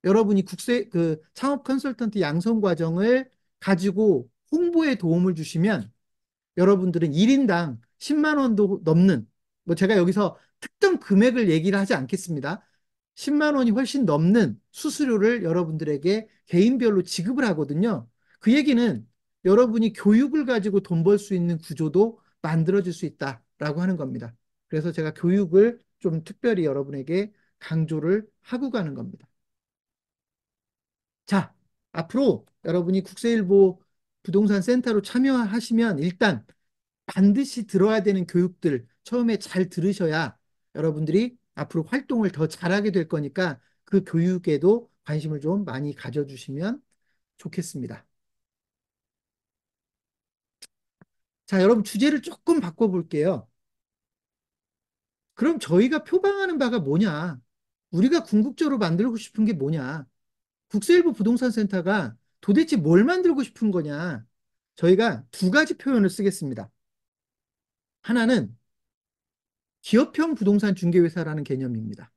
여러분이 창업 컨설턴트 양성 과정을 가지고 홍보에 도움을 주시면 여러분들은 1인당 10만 원도 넘는, 뭐 제가 여기서 특정 금액을 얘기를 하지 않겠습니다. 10만 원이 훨씬 넘는 수수료를 여러분들에게 개인별로 지급을 하거든요. 그 얘기는 여러분이 교육을 가지고 돈 벌 수 있는 구조도 만들어질 수 있다라고 하는 겁니다. 그래서 제가 교육을 좀 특별히 여러분에게 강조를 하고 가는 겁니다. 자, 앞으로 여러분이 국세일보 부동산 센터로 참여하시면 일단 반드시 들어야 되는 교육들 처음에 잘 들으셔야 여러분들이 앞으로 활동을 더 잘하게 될 거니까 그 교육에도 관심을 좀 많이 가져주시면 좋겠습니다. 자, 여러분 주제를 조금 바꿔볼게요. 그럼 저희가 표방하는 바가 뭐냐? 우리가 궁극적으로 만들고 싶은 게 뭐냐? 국세일보 부동산 센터가 도대체 뭘 만들고 싶은 거냐? 저희가 두 가지 표현을 쓰겠습니다. 하나는 기업형 부동산 중개회사라는 개념입니다.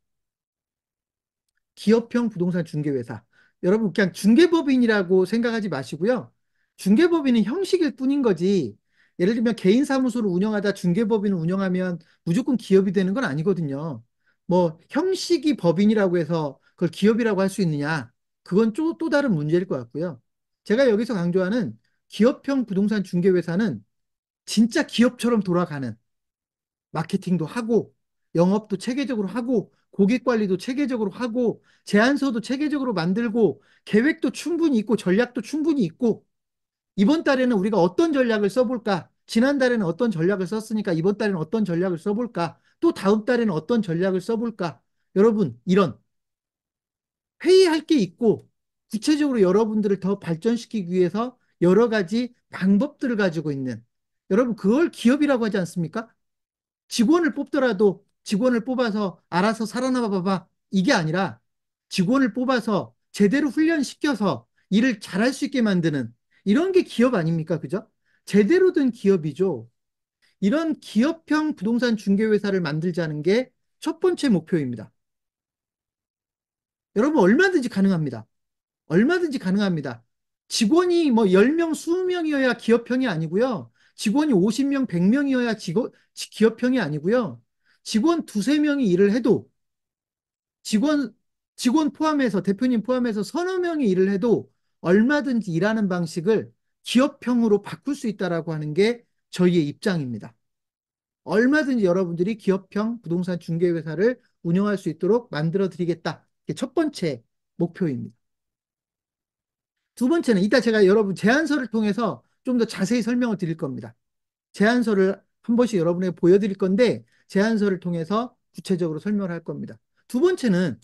기업형 부동산 중개회사. 여러분, 그냥 중개법인이라고 생각하지 마시고요. 중개법인은 형식일 뿐인 거지. 예를 들면 개인 사무소를 운영하다 중개법인을 운영하면 무조건 기업이 되는 건 아니거든요. 뭐 형식이 법인이라고 해서 그걸 기업이라고 할 수 있느냐? 그건 또 다른 문제일 것 같고요. 제가 여기서 강조하는 기업형 부동산 중개회사는 진짜 기업처럼 돌아가는 마케팅도 하고 영업도 체계적으로 하고 고객 관리도 체계적으로 하고 제안서도 체계적으로 만들고 계획도 충분히 있고 전략도 충분히 있고 이번 달에는 우리가 어떤 전략을 써볼까? 지난달에는 어떤 전략을 썼으니까 이번 달에는 어떤 전략을 써볼까? 또 다음 달에는 어떤 전략을 써볼까? 여러분, 이런 회의할 게 있고 구체적으로 여러분들을 더 발전시키기 위해서 여러 가지 방법들을 가지고 있는 여러분, 그걸 기업이라고 하지 않습니까? 직원을 뽑더라도 직원을 뽑아서 알아서 살아남아 봐봐. 이게 아니라 직원을 뽑아서 제대로 훈련시켜서 일을 잘할 수 있게 만드는 이런 게 기업 아닙니까? 그죠? 제대로 된 기업이죠. 이런 기업형 부동산 중개회사를 만들자는 게 첫 번째 목표입니다. 여러분 얼마든지 가능합니다. 얼마든지 가능합니다. 직원이 뭐 10명, 20명이어야 기업형이 아니고요. 직원이 50명, 100명이어야 기업형이 아니고요. 직원 두세 명이 일을 해도 직원, 직원 포함해서 대표님 포함해서 서너 명이 일을 해도 얼마든지 일하는 방식을 기업형으로 바꿀 수 있다라고 하는 게 저희의 입장입니다. 얼마든지 여러분들이 기업형 부동산 중개회사를 운영할 수 있도록 만들어 드리겠다. 이게 첫 번째 목표입니다. 두 번째는 이따 제가 여러분 제안서를 통해서 좀 더 자세히 설명을 드릴 겁니다. 제안서를 한 번씩 여러분에게 보여드릴 건데 제안서를 통해서 구체적으로 설명을 할 겁니다. 두 번째는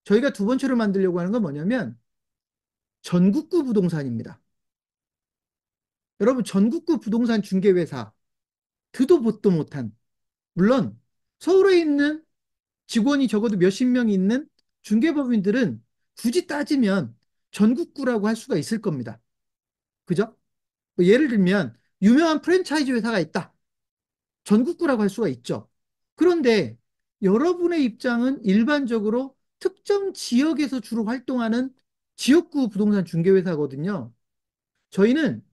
저희가 두 번째로 만들려고 하는 건 뭐냐면 전국구 부동산입니다. 여러분 전국구 부동산 중개회사 듣도 보도 못한 물론 서울에 있는 직원이 적어도 몇십 명이 있는 중개법인들은 굳이 따지면 전국구라고 할 수가 있을 겁니다. 그죠? 뭐 예를 들면 유명한 프랜차이즈 회사가 있다. 전국구라고 할 수가 있죠. 그런데 여러분의 입장은 일반적으로 특정 지역에서 주로 활동하는 지역구 부동산 중개회사거든요. 저희는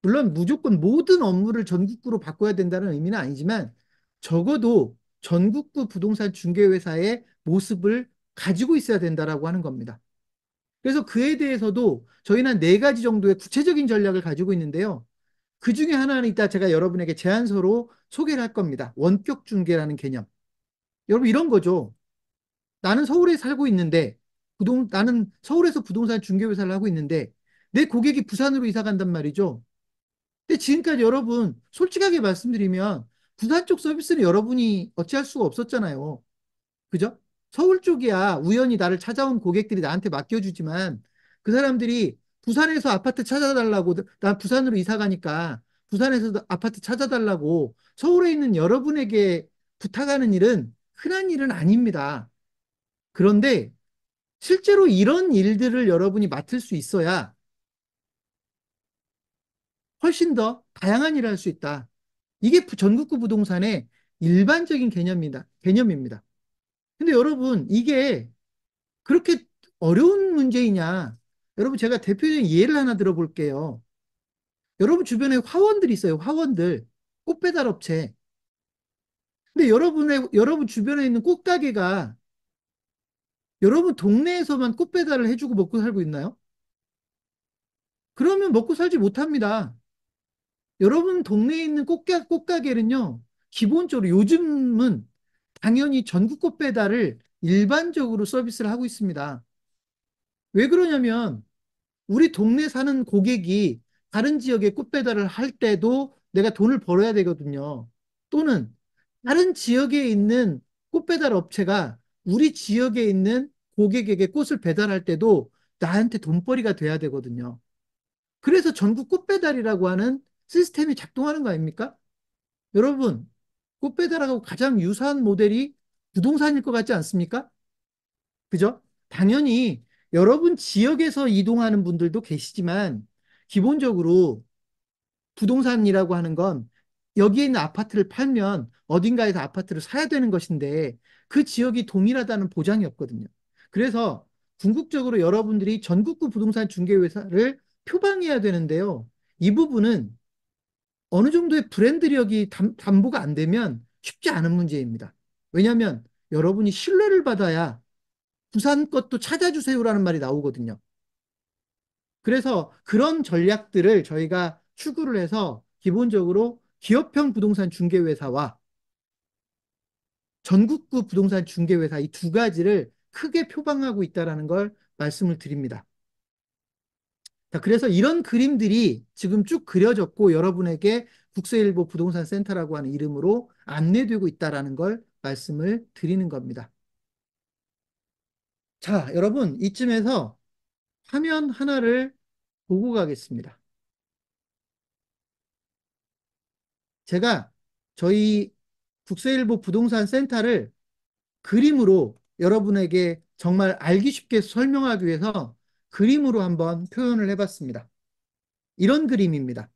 물론 무조건 모든 업무를 전국구로 바꿔야 된다는 의미는 아니지만 적어도 전국구 부동산 중개회사의 모습을 가지고 있어야 된다라고 하는 겁니다. 그래서 그에 대해서도 저희는 한 네 가지 정도의 구체적인 전략을 가지고 있는데요. 그 중에 하나는 이따 제가 여러분에게 제안서로 소개를 할 겁니다. 원격 중개라는 개념. 여러분 이런 거죠. 나는 서울에 살고 있는데 나는 서울에서 부동산 중개회사를 하고 있는데 내 고객이 부산으로 이사 간단 말이죠. 근데 지금까지 여러분 솔직하게 말씀드리면 부산 쪽 서비스는 여러분이 어찌할 수가 없었잖아요. 그죠? 서울 쪽이야 우연히 나를 찾아온 고객들이 나한테 맡겨주지만 그 사람들이 부산에서 아파트 찾아달라고 난 부산으로 이사 가니까 부산에서도 아파트 찾아달라고 서울에 있는 여러분에게 부탁하는 일은 흔한 일은 아닙니다. 그런데 실제로 이런 일들을 여러분이 맡을 수 있어야 훨씬 더 다양한 일을 할 수 있다. 이게 전국구 부동산의 일반적인 개념입니다. 근데 여러분, 이게 그렇게 어려운 문제이냐? 여러분, 제가 대표적인 예를 하나 들어볼게요. 여러분 주변에 화원들이 있어요. 화원들. 꽃배달 업체. 근데 여러분 주변에 있는 꽃가게가 여러분 동네에서만 꽃배달을 해주고 먹고 살고 있나요? 그러면 먹고 살지 못합니다. 여러분 동네에 있는 꽃가게는요, 기본적으로 요즘은 당연히 전국 꽃배달을 일반적으로 서비스를 하고 있습니다. 왜 그러냐면 우리 동네 사는 고객이 다른 지역에 꽃배달을 할 때도 내가 돈을 벌어야 되거든요. 또는 다른 지역에 있는 꽃배달 업체가 우리 지역에 있는 고객에게 꽃을 배달할 때도 나한테 돈벌이가 돼야 되거든요. 그래서 전국 꽃배달이라고 하는 시스템이 작동하는 거 아닙니까? 여러분, 꽃배달하고 가장 유사한 모델이 부동산일 것 같지 않습니까? 그죠? 당연히 여러분 지역에서 이동하는 분들도 계시지만 기본적으로 부동산이라고 하는 건 여기에 있는 아파트를 팔면 어딘가에서 아파트를 사야 되는 것인데 그 지역이 동일하다는 보장이 없거든요. 그래서 궁극적으로 여러분들이 전국구 부동산 중개회사를 표방해야 되는데요. 이 부분은 어느 정도의 브랜드력이 담보가 안 되면 쉽지 않은 문제입니다. 왜냐하면 여러분이 신뢰를 받아야 부산 것도 찾아주세요라는 말이 나오거든요. 그래서 그런 전략들을 저희가 추구를 해서 기본적으로 기업형 부동산 중개회사와 전국구 부동산 중개회사 이 두 가지를 크게 표방하고 있다는 걸 말씀을 드립니다. 자, 그래서 이런 그림들이 지금 쭉 그려졌고 여러분에게 국세일보 부동산 센터라고 하는 이름으로 안내되고 있다는 걸 말씀을 드리는 겁니다. 자, 여러분 이쯤에서 화면 하나를 보고 가겠습니다. 제가 저희 국세일보 부동산 센터를 그림으로 여러분에게 정말 알기 쉽게 설명하기 위해서 그림으로 한번 표현을 해봤습니다. 이런 그림입니다.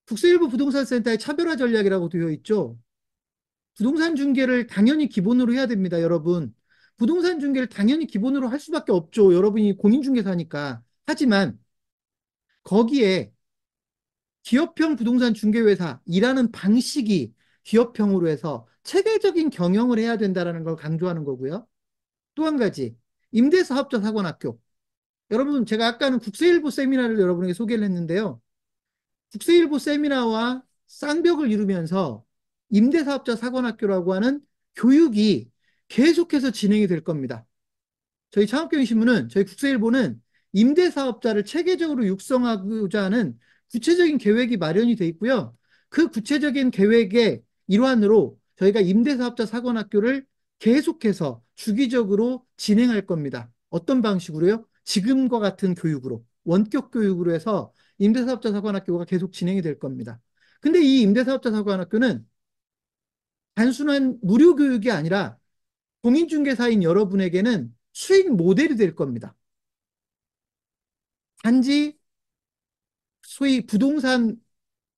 국세일보 부동산 센터의 차별화 전략이라고 되어 있죠. 부동산 중개를 당연히 기본으로 해야 됩니다, 여러분. 부동산 중개를 당연히 기본으로 할 수밖에 없죠. 여러분이 공인중개사니까. 하지만 거기에 기업형 부동산 중개회사 일하는 방식이 기업형으로 해서 체계적인 경영을 해야 된다는 걸 강조하는 거고요. 또 한 가지, 임대사업자 사관학교. 여러분, 제가 아까는 국세일보 세미나를 여러분에게 소개를 했는데요. 국세일보 세미나와 쌍벽을 이루면서 임대사업자 사관학교라고 하는 교육이 계속해서 진행이 될 겁니다. 저희 창업경영신문은, 저희 국세일보는 임대사업자를 체계적으로 육성하고자 하는 구체적인 계획이 마련이 돼 있고요. 그 구체적인 계획의 일환으로 저희가 임대사업자 사관학교를 계속해서 주기적으로 진행할 겁니다. 어떤 방식으로요? 지금과 같은 교육으로, 원격 교육으로 해서 임대사업자 사관학교가 계속 진행이 될 겁니다. 근데 이 임대사업자 사관학교는 단순한 무료 교육이 아니라 공인중개사인 여러분에게는 수익 모델이 될 겁니다. 단지 소위 부동산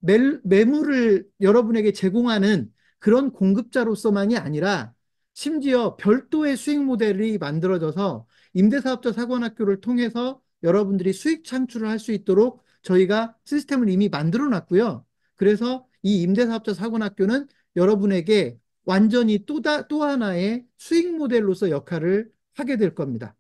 매물을 여러분에게 제공하는 그런 공급자로서만이 아니라 심지어 별도의 수익 모델이 만들어져서 임대사업자 사관학교를 통해서 여러분들이 수익 창출을 할 수 있도록 저희가 시스템을 이미 만들어 놨고요. 그래서 이 임대사업자 사관학교는 여러분에게 완전히 또 하나의 수익 모델로서 역할을 하게 될 겁니다.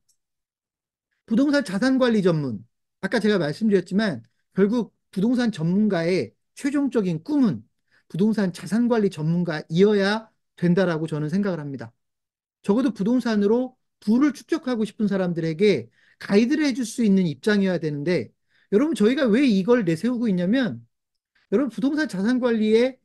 부동산 자산관리 전문. 아까 제가 말씀드렸지만 결국 부동산 전문가의 최종적인 꿈은 부동산 자산관리 전문가이어야 된다라고 저는 생각을 합니다. 적어도 부동산으로 부를 축적하고 싶은 사람들에게 가이드를 해줄 수 있는 입장이어야 되는데 여러분 저희가 왜 이걸 내세우고 있냐면 여러분 부동산 자산관리의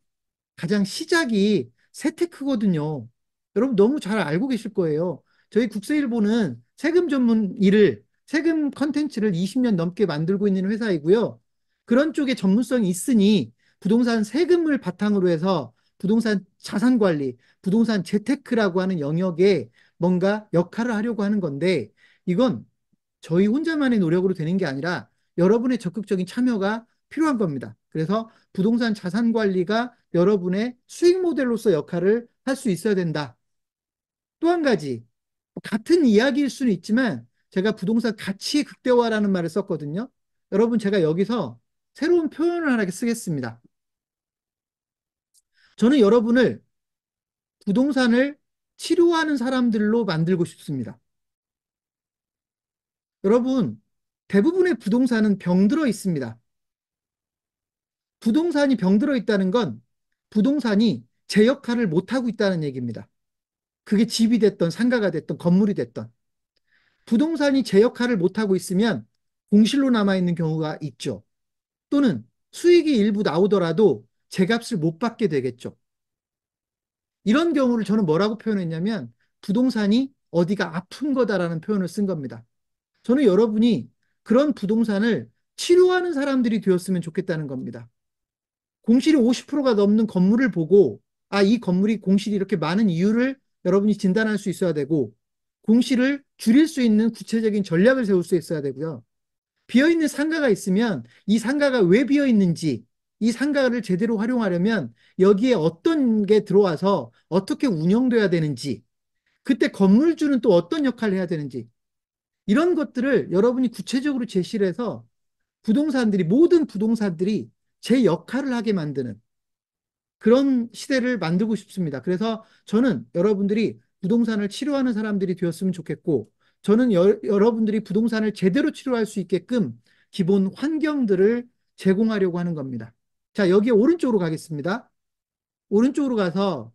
가장 시작이 세테크거든요. 여러분 너무 잘 알고 계실 거예요. 저희 국세일보는 세금 전문 일을, 세금 컨텐츠를 20년 넘게 만들고 있는 회사이고요. 그런 쪽에 전문성이 있으니 부동산 세금을 바탕으로 해서 부동산 자산 관리, 부동산 재테크라고 하는 영역에 뭔가 역할을 하려고 하는 건데 이건 저희 혼자만의 노력으로 되는 게 아니라 여러분의 적극적인 참여가 필요한 겁니다. 그래서 부동산 자산 관리가 여러분의 수익 모델로서 역할을 할 수 있어야 된다. 또 한 가지, 같은 이야기일 수는 있지만 제가 부동산 가치 극대화라는 말을 썼거든요. 여러분, 제가 여기서 새로운 표현을 하나 쓰겠습니다. 저는 여러분을 부동산을 치료하는 사람들로 만들고 싶습니다. 여러분, 대부분의 부동산은 병들어 있습니다. 부동산이 병들어 있다는 건 부동산이 제 역할을 못하고 있다는 얘기입니다. 그게 집이 됐던 상가가 됐던 건물이 됐던 부동산이 제 역할을 못하고 있으면 공실로 남아있는 경우가 있죠. 또는 수익이 일부 나오더라도 제 값을 못 받게 되겠죠. 이런 경우를 저는 뭐라고 표현했냐면 부동산이 어디가 아픈 거다라는 표현을 쓴 겁니다. 저는 여러분이 그런 부동산을 치료하는 사람들이 되었으면 좋겠다는 겁니다. 공실이 50%가 넘는 건물을 보고 아, 이 건물이 공실이 이렇게 많은 이유를 여러분이 진단할 수 있어야 되고 공실을 줄일 수 있는 구체적인 전략을 세울 수 있어야 되고요. 비어있는 상가가 있으면 이 상가가 왜 비어있는지 이 상가를 제대로 활용하려면 여기에 어떤 게 들어와서 어떻게 운영돼야 되는지 그때 건물주는 또 어떤 역할을 해야 되는지 이런 것들을 여러분이 구체적으로 제시를 해서 모든 부동산들이 제 역할을 하게 만드는 그런 시대를 만들고 싶습니다. 그래서 저는 여러분들이 부동산을 치료하는 사람들이 되었으면 좋겠고, 저는 여러분들이 부동산을 제대로 치료할 수 있게끔 기본 환경들을 제공하려고 하는 겁니다. 자, 여기 오른쪽으로 가겠습니다. 오른쪽으로 가서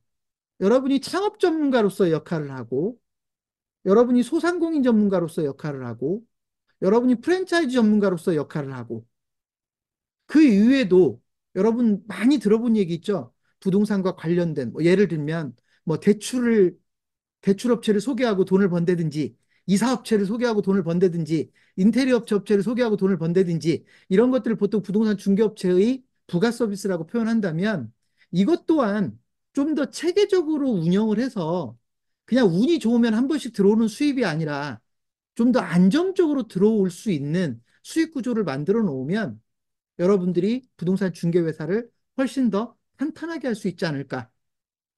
여러분이 창업 전문가로서 역할을 하고, 여러분이 소상공인 전문가로서 역할을 하고, 여러분이 프랜차이즈 전문가로서 역할을 하고, 그 이외에도 여러분 많이 들어본 얘기 있죠? 부동산과 관련된, 뭐 예를 들면, 뭐 대출업체를 소개하고 돈을 번다든지, 이사업체를 소개하고 돈을 번다든지, 인테리어 업체를 소개하고 돈을 번다든지, 이런 것들을 보통 부동산 중개업체의 부가 서비스라고 표현한다면, 이것 또한 좀 더 체계적으로 운영을 해서 그냥 운이 좋으면 한 번씩 들어오는 수입이 아니라 좀 더 안정적으로 들어올 수 있는 수익 구조를 만들어 놓으면 여러분들이 부동산 중개회사를 훨씬 더 탄탄하게 할 수 있지 않을까.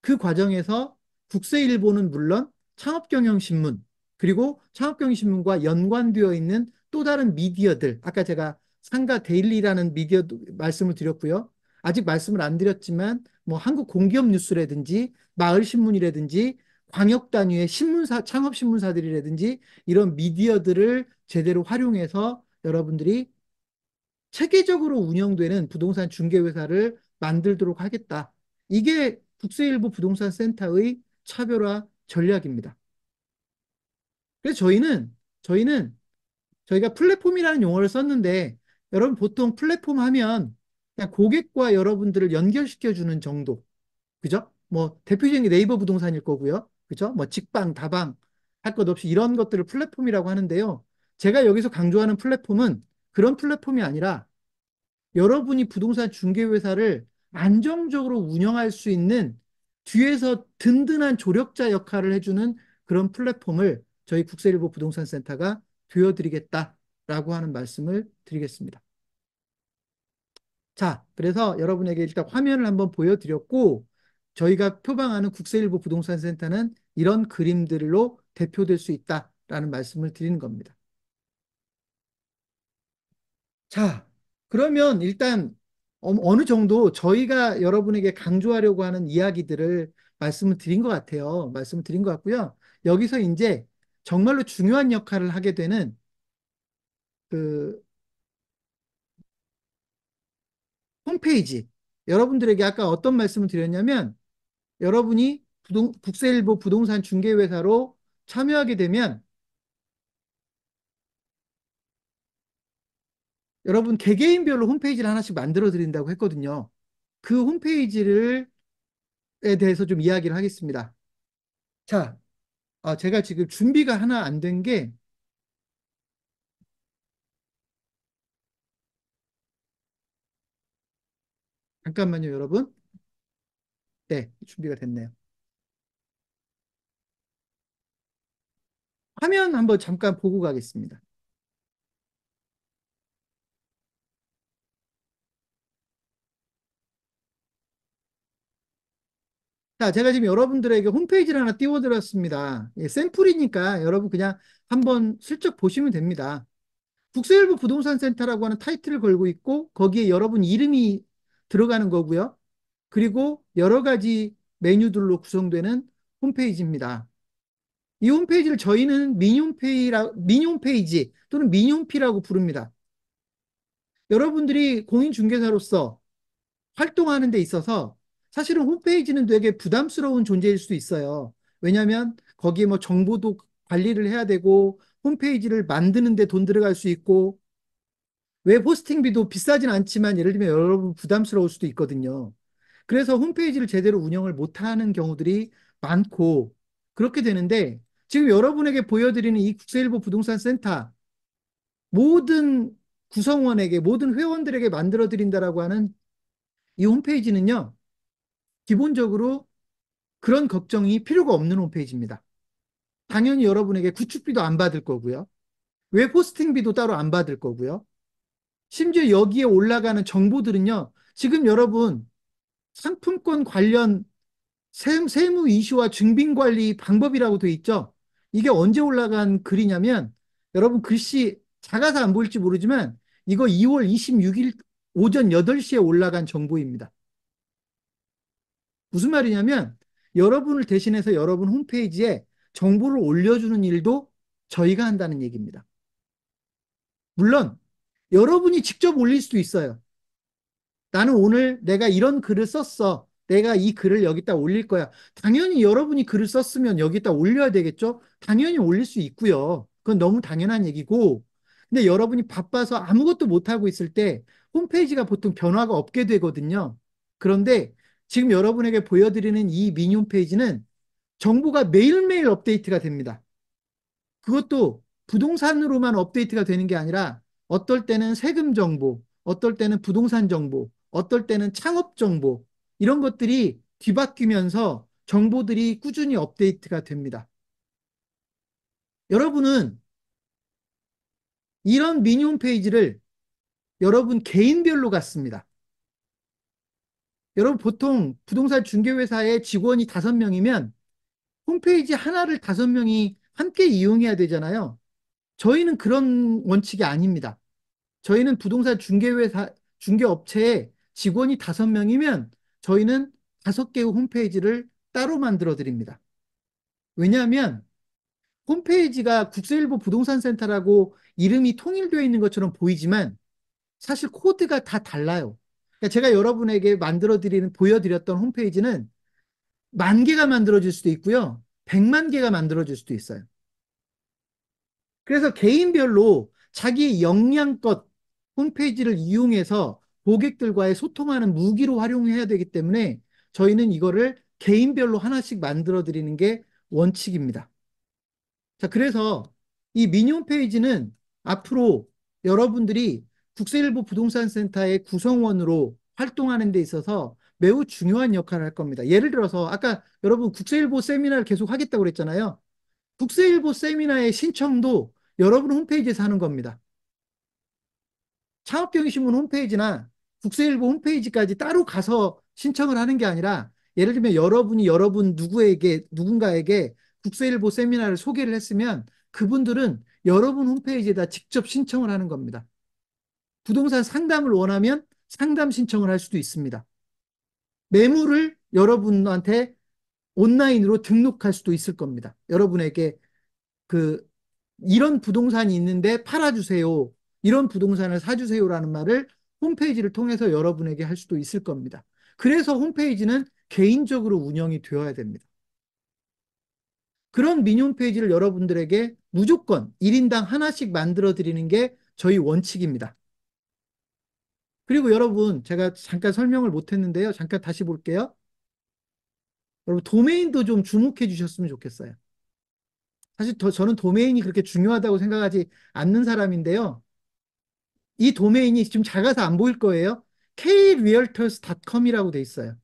그 과정에서 국세일보는 물론 창업경영신문, 그리고 창업경영신문과 연관되어 있는 또 다른 미디어들, 아까 제가 상가 데일리라는 미디어 말씀을 드렸고요. 아직 말씀을 안 드렸지만, 뭐 한국 공기업 뉴스라든지, 마을신문이라든지, 광역 단위의 창업신문사들이라든지, 이런 미디어들을 제대로 활용해서 여러분들이 체계적으로 운영되는 부동산 중개회사를 만들도록 하겠다. 이게 국세일보 부동산 센터의 차별화 전략입니다. 그래서 저희는 저희가 플랫폼이라는 용어를 썼는데 여러분 보통 플랫폼 하면 그냥 고객과 여러분들을 연결시켜주는 정도. 그죠? 뭐 대표적인 게 네이버 부동산일 거고요. 그죠? 뭐 직방, 다방 할 것 없이 이런 것들을 플랫폼이라고 하는데요. 제가 여기서 강조하는 플랫폼은 그런 플랫폼이 아니라 여러분이 부동산 중개회사를 안정적으로 운영할 수 있는 뒤에서 든든한 조력자 역할을 해주는 그런 플랫폼을 저희 국세일보 부동산 센터가 되어드리겠다라고 하는 말씀을 드리겠습니다. 자, 그래서 여러분에게 일단 화면을 한번 보여드렸고, 저희가 표방하는 국세일보 부동산 센터는 이런 그림들로 대표될 수 있다라는 말씀을 드리는 겁니다. 자, 그러면 일단 어느 정도 저희가 여러분에게 강조하려고 하는 이야기들을 말씀을 드린 것 같아요. 말씀을 드린 것 같고요. 여기서 이제 정말로 중요한 역할을 하게 되는 그 홈페이지. 여러분들에게 아까 어떤 말씀을 드렸냐면 여러분이 국세일보 부동산 중개회사로 참여하게 되면 여러분 개개인별로 홈페이지를 하나씩 만들어 드린다고 했거든요. 그 홈페이지를 에 대해서 좀 이야기를 하겠습니다. 자, 제가 지금 준비가 하나 안 된 게, 잠깐만요, 여러분. 네, 준비가 됐네요. 화면 한번 잠깐 보고 가겠습니다. 자, 제가 지금 여러분들에게 홈페이지를 하나 띄워드렸습니다. 예, 샘플이니까 여러분 그냥 한번 슬쩍 보시면 됩니다. 국세일보 부동산 센터라고 하는 타이틀을 걸고 있고 거기에 여러분 이름이 들어가는 거고요. 그리고 여러 가지 메뉴들로 구성되는 홈페이지입니다. 이 홈페이지를 저희는 미니홈페이지 또는 미니홈피라고 부릅니다. 여러분들이 공인중개사로서 활동하는 데 있어서 사실은 홈페이지는 되게 부담스러운 존재일 수 있어요. 왜냐하면 거기에 뭐 정보도 관리를 해야 되고 홈페이지를 만드는 데 돈 들어갈 수 있고 웹 호스팅비도 비싸진 않지만 예를 들면 여러분 부담스러울 수도 있거든요. 그래서 홈페이지를 제대로 운영을 못하는 경우들이 많고 그렇게 되는데 지금 여러분에게 보여드리는 이 국세일보 부동산 센터 모든 구성원에게 모든 회원들에게 만들어 드린다라고 하는 이 홈페이지는요. 기본적으로 그런 걱정이 필요가 없는 홈페이지입니다. 당연히 여러분에게 구축비도 안 받을 거고요. 웹 호스팅비도 따로 안 받을 거고요. 심지어 여기에 올라가는 정보들은요. 지금 여러분 상품권 관련 세무 이슈와 증빙 관리 방법이라고 돼 있죠. 이게 언제 올라간 글이냐면 여러분 글씨 작아서 안 보일지 모르지만 이거 2월 26일 오전 8시에 올라간 정보입니다. 무슨 말이냐면 여러분을 대신해서 여러분 홈페이지에 정보를 올려주는 일도 저희가 한다는 얘기입니다. 물론 여러분이 직접 올릴 수도 있어요. 나는 오늘 내가 이런 글을 썼어. 내가 이 글을 여기다 올릴 거야. 당연히 여러분이 글을 썼으면 여기다 올려야 되겠죠? 당연히 올릴 수 있고요. 그건 너무 당연한 얘기고. 근데 여러분이 바빠서 아무것도 못하고 있을 때 홈페이지가 보통 변화가 없게 되거든요. 그런데 지금 여러분에게 보여드리는 이 미니 홈페이지는 정보가 매일매일 업데이트가 됩니다. 그것도 부동산으로만 업데이트가 되는 게 아니라 어떨 때는 세금 정보, 어떨 때는 부동산 정보, 어떨 때는 창업 정보, 이런 것들이 뒤바뀌면서 정보들이 꾸준히 업데이트가 됩니다. 여러분은 이런 미니 홈페이지를 여러분 개인별로 갖습니다. 여러분 보통 부동산 중개회사의 직원이 5명이면 홈페이지 하나를 5명이 함께 이용해야 되잖아요. 저희는 그런 원칙이 아닙니다. 저희는 부동산 중개회사, 중개업체에 직원이 5명이면 저희는 5개의 홈페이지를 따로 만들어 드립니다. 왜냐하면 홈페이지가 국세일보 부동산 센터라고 이름이 통일되어 있는 것처럼 보이지만 사실 코드가 다 달라요. 그러니까 제가 여러분에게 만들어 드리는, 보여드렸던 홈페이지는 10,000개가 만들어질 수도 있고요. 100만 개가 만들어질 수도 있어요. 그래서 개인별로 자기 역량껏 홈페이지를 이용해서 고객들과의 소통하는 무기로 활용해야 되기 때문에 저희는 이거를 개인별로 하나씩 만들어 드리는 게 원칙입니다. 자, 그래서 이 미니 홈페이지는 앞으로 여러분들이 국세일보 부동산 센터의 구성원으로 활동하는 데 있어서 매우 중요한 역할을 할 겁니다. 예를 들어서 아까 여러분 국세일보 세미나를 계속 하겠다고 그랬잖아요. 국세일보 세미나의 신청도 여러분 홈페이지에서 하는 겁니다. 창업경제신문 홈페이지나 국세일보 홈페이지까지 따로 가서 신청을 하는 게 아니라 예를 들면 여러분이 여러분 누군가에게 국세일보 세미나를 소개를 했으면 그분들은 여러분 홈페이지에다 직접 신청을 하는 겁니다. 부동산 상담을 원하면 상담 신청을 할 수도 있습니다. 매물을 여러분한테 온라인으로 등록할 수도 있을 겁니다. 여러분에게 그 이런 부동산이 있는데 팔아주세요. 이런 부동산을 사주세요라는 말을 홈페이지를 통해서 여러분에게 할 수도 있을 겁니다. 그래서 홈페이지는 개인적으로 운영이 되어야 됩니다. 그런 미니 홈페이지를 여러분들에게 무조건 1인당 하나씩 만들어 드리는 게 저희 원칙입니다. 그리고 여러분, 제가 잠깐 설명을 못 했는데요. 잠깐 다시 볼게요. 여러분, 도메인도 좀 주목해 주셨으면 좋겠어요. 사실 저는 도메인이 그렇게 중요하다고 생각하지 않는 사람인데요. 이 도메인이 좀 작아서 안 보일 거예요. krealtors.com이라고 돼 있어요.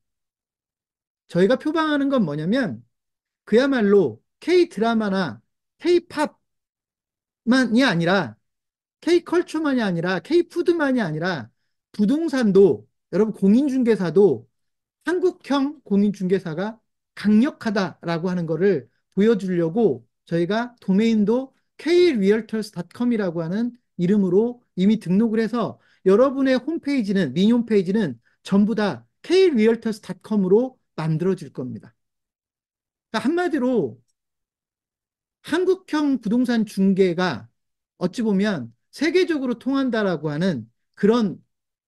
저희가 표방하는 건 뭐냐면 그야말로 K 드라마나 K-팝만이 아니라 K-컬처만이 아니라 K-푸드만이 아니라 부동산도 여러분 공인중개사도 한국형 공인중개사가 강력하다라고 하는 거를 보여주려고 저희가 도메인도 krealtors.com이라고 하는 이름으로 이미 등록을 해서 여러분의 홈페이지는 미니 홈페이지는 전부 다 krealtors.com으로 만들어질 겁니다. 그러니까 한마디로 한국형 부동산 중개가 어찌 보면 세계적으로 통한다라고 하는 그런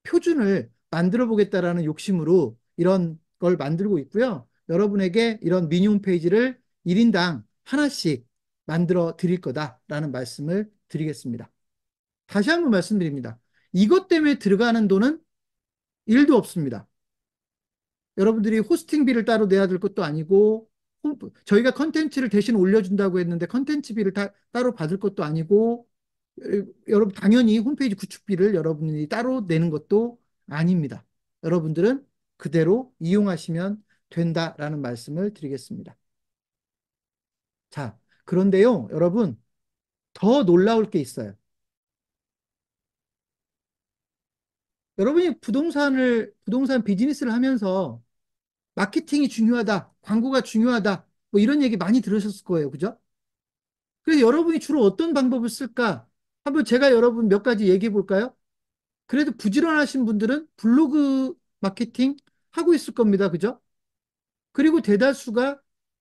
표준을 만들어 보겠다라는 욕심으로 이런 걸 만들고 있고요. 여러분에게 이런 미니 홈페이지를 1인당 하나씩 만들어 드릴 거다라는 말씀을 드리겠습니다. 다시 한번 말씀드립니다. 이것 때문에 들어가는 돈은 1도 없습니다. 여러분들이 호스팅비를 따로 내야 될 것도 아니고 저희가 컨텐츠를 대신 올려준다고 했는데 컨텐츠비를 따로 받을 것도 아니고 여러분 당연히 홈페이지 구축비를 여러분이 따로 내는 것도 아닙니다. 여러분들은 그대로 이용하시면 된다라는 말씀을 드리겠습니다. 자, 그런데요, 여러분 더 놀라울 게 있어요. 여러분이 부동산 비즈니스를 하면서 마케팅이 중요하다, 광고가 중요하다, 뭐 이런 얘기 많이 들으셨을 거예요. 그죠? 그래서 여러분이 주로 어떤 방법을 쓸까? 한번 제가 여러분 몇 가지 얘기해 볼까요? 그래도 부지런하신 분들은 블로그 마케팅 하고 있을 겁니다. 그죠? 그리고 대다수가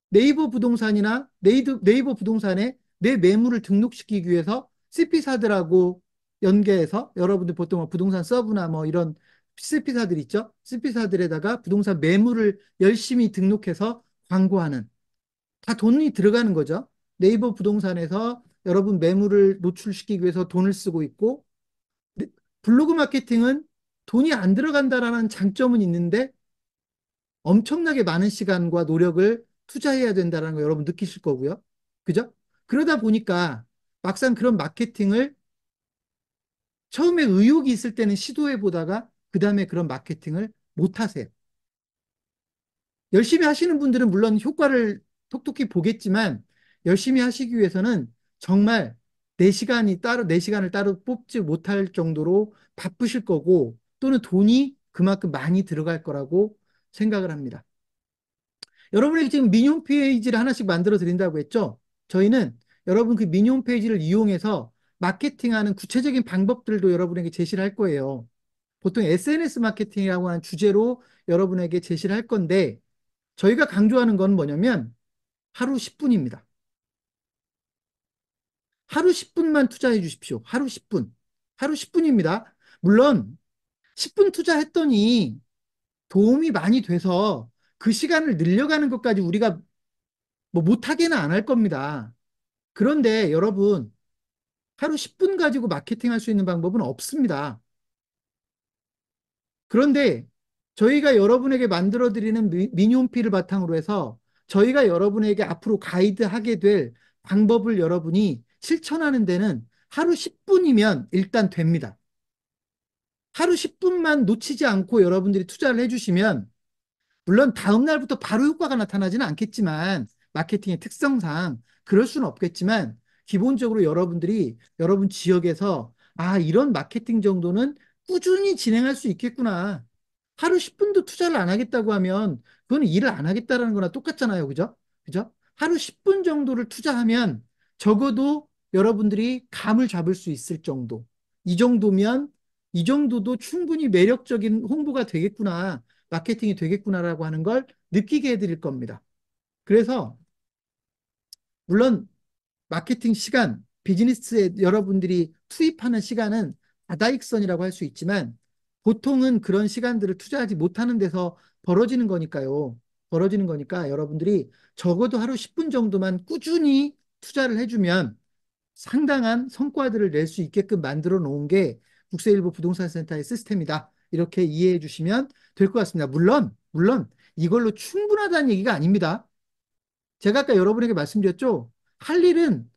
네이버 부동산이나 네이버 부동산에 내 매물을 등록시키기 위해서 CP사들하고 연계해서 여러분들 보통 뭐 부동산 서브나 뭐 이런 CP사들 있죠? CP사들에다가 부동산 매물을 열심히 등록해서 광고하는 다 돈이 들어가는 거죠. 네이버 부동산에서 여러분 매물을 노출시키기 위해서 돈을 쓰고 있고 네, 블로그 마케팅은 돈이 안 들어간다라는 장점은 있는데 엄청나게 많은 시간과 노력을 투자해야 된다는 거 여러분 느끼실 거고요. 그죠? 그러다 보니까 막상 그런 마케팅을 처음에 의욕이 있을 때는 시도해 보다가 그 다음에 그런 마케팅을 못 하세요. 열심히 하시는 분들은 물론 효과를 톡톡히 보겠지만 열심히 하시기 위해서는 정말 내 시간을 따로 뽑지 못할 정도로 바쁘실 거고 또는 돈이 그만큼 많이 들어갈 거라고 생각을 합니다. 여러분에게 지금 미니 홈페이지를 하나씩 만들어 드린다고 했죠? 저희는 여러분 그 미니 홈페이지를 이용해서 마케팅하는 구체적인 방법들도 여러분에게 제시를 할 거예요. 보통 SNS 마케팅이라고 하는 주제로 여러분에게 제시를 할 건데 저희가 강조하는 건 뭐냐면 하루 10분입니다. 하루 10분만 투자해 주십시오. 하루 10분. 하루 10분입니다. 물론 10분 투자했더니 도움이 많이 돼서 그 시간을 늘려가는 것까지 우리가 뭐 못하게는 안 할 겁니다. 그런데 여러분, 하루 10분 가지고 마케팅 할 수 있는 방법은 없습니다. 그런데 저희가 여러분에게 만들어드리는 미니홈피를 바탕으로 해서 저희가 여러분에게 앞으로 가이드하게 될 방법을 여러분이 실천하는 데는 하루 10분이면 일단 됩니다. 하루 10분만 놓치지 않고 여러분들이 투자를 해주시면 물론 다음 날부터 바로 효과가 나타나지는 않겠지만 마케팅의 특성상 그럴 수는 없겠지만 기본적으로 여러분들이 여러분 지역에서 아, 이런 마케팅 정도는 꾸준히 진행할 수 있겠구나. 하루 10분도 투자를 안 하겠다고 하면 그건 일을 안 하겠다라는 거나 똑같잖아요. 그죠? 그죠? 하루 10분 정도를 투자하면 적어도 여러분들이 감을 잡을 수 있을 정도. 이 정도면 이 정도도 충분히 매력적인 홍보가 되겠구나. 마케팅이 되겠구나라고 하는 걸 느끼게 해드릴 겁니다. 그래서 물론 마케팅 시간, 비즈니스에 여러분들이 투입하는 시간은 다다익선이라고 할 수 있지만 보통은 그런 시간들을 투자하지 못하는 데서 벌어지는 거니까요. 벌어지는 거니까 여러분들이 적어도 하루 10분 정도만 꾸준히 투자를 해주면 상당한 성과들을 낼 수 있게끔 만들어 놓은 게 국세일보 부동산센터의 시스템이다. 이렇게 이해해 주시면 될 것 같습니다. 물론 이걸로 충분하다는 얘기가 아닙니다. 제가 아까 여러분에게 말씀드렸죠. 할 일은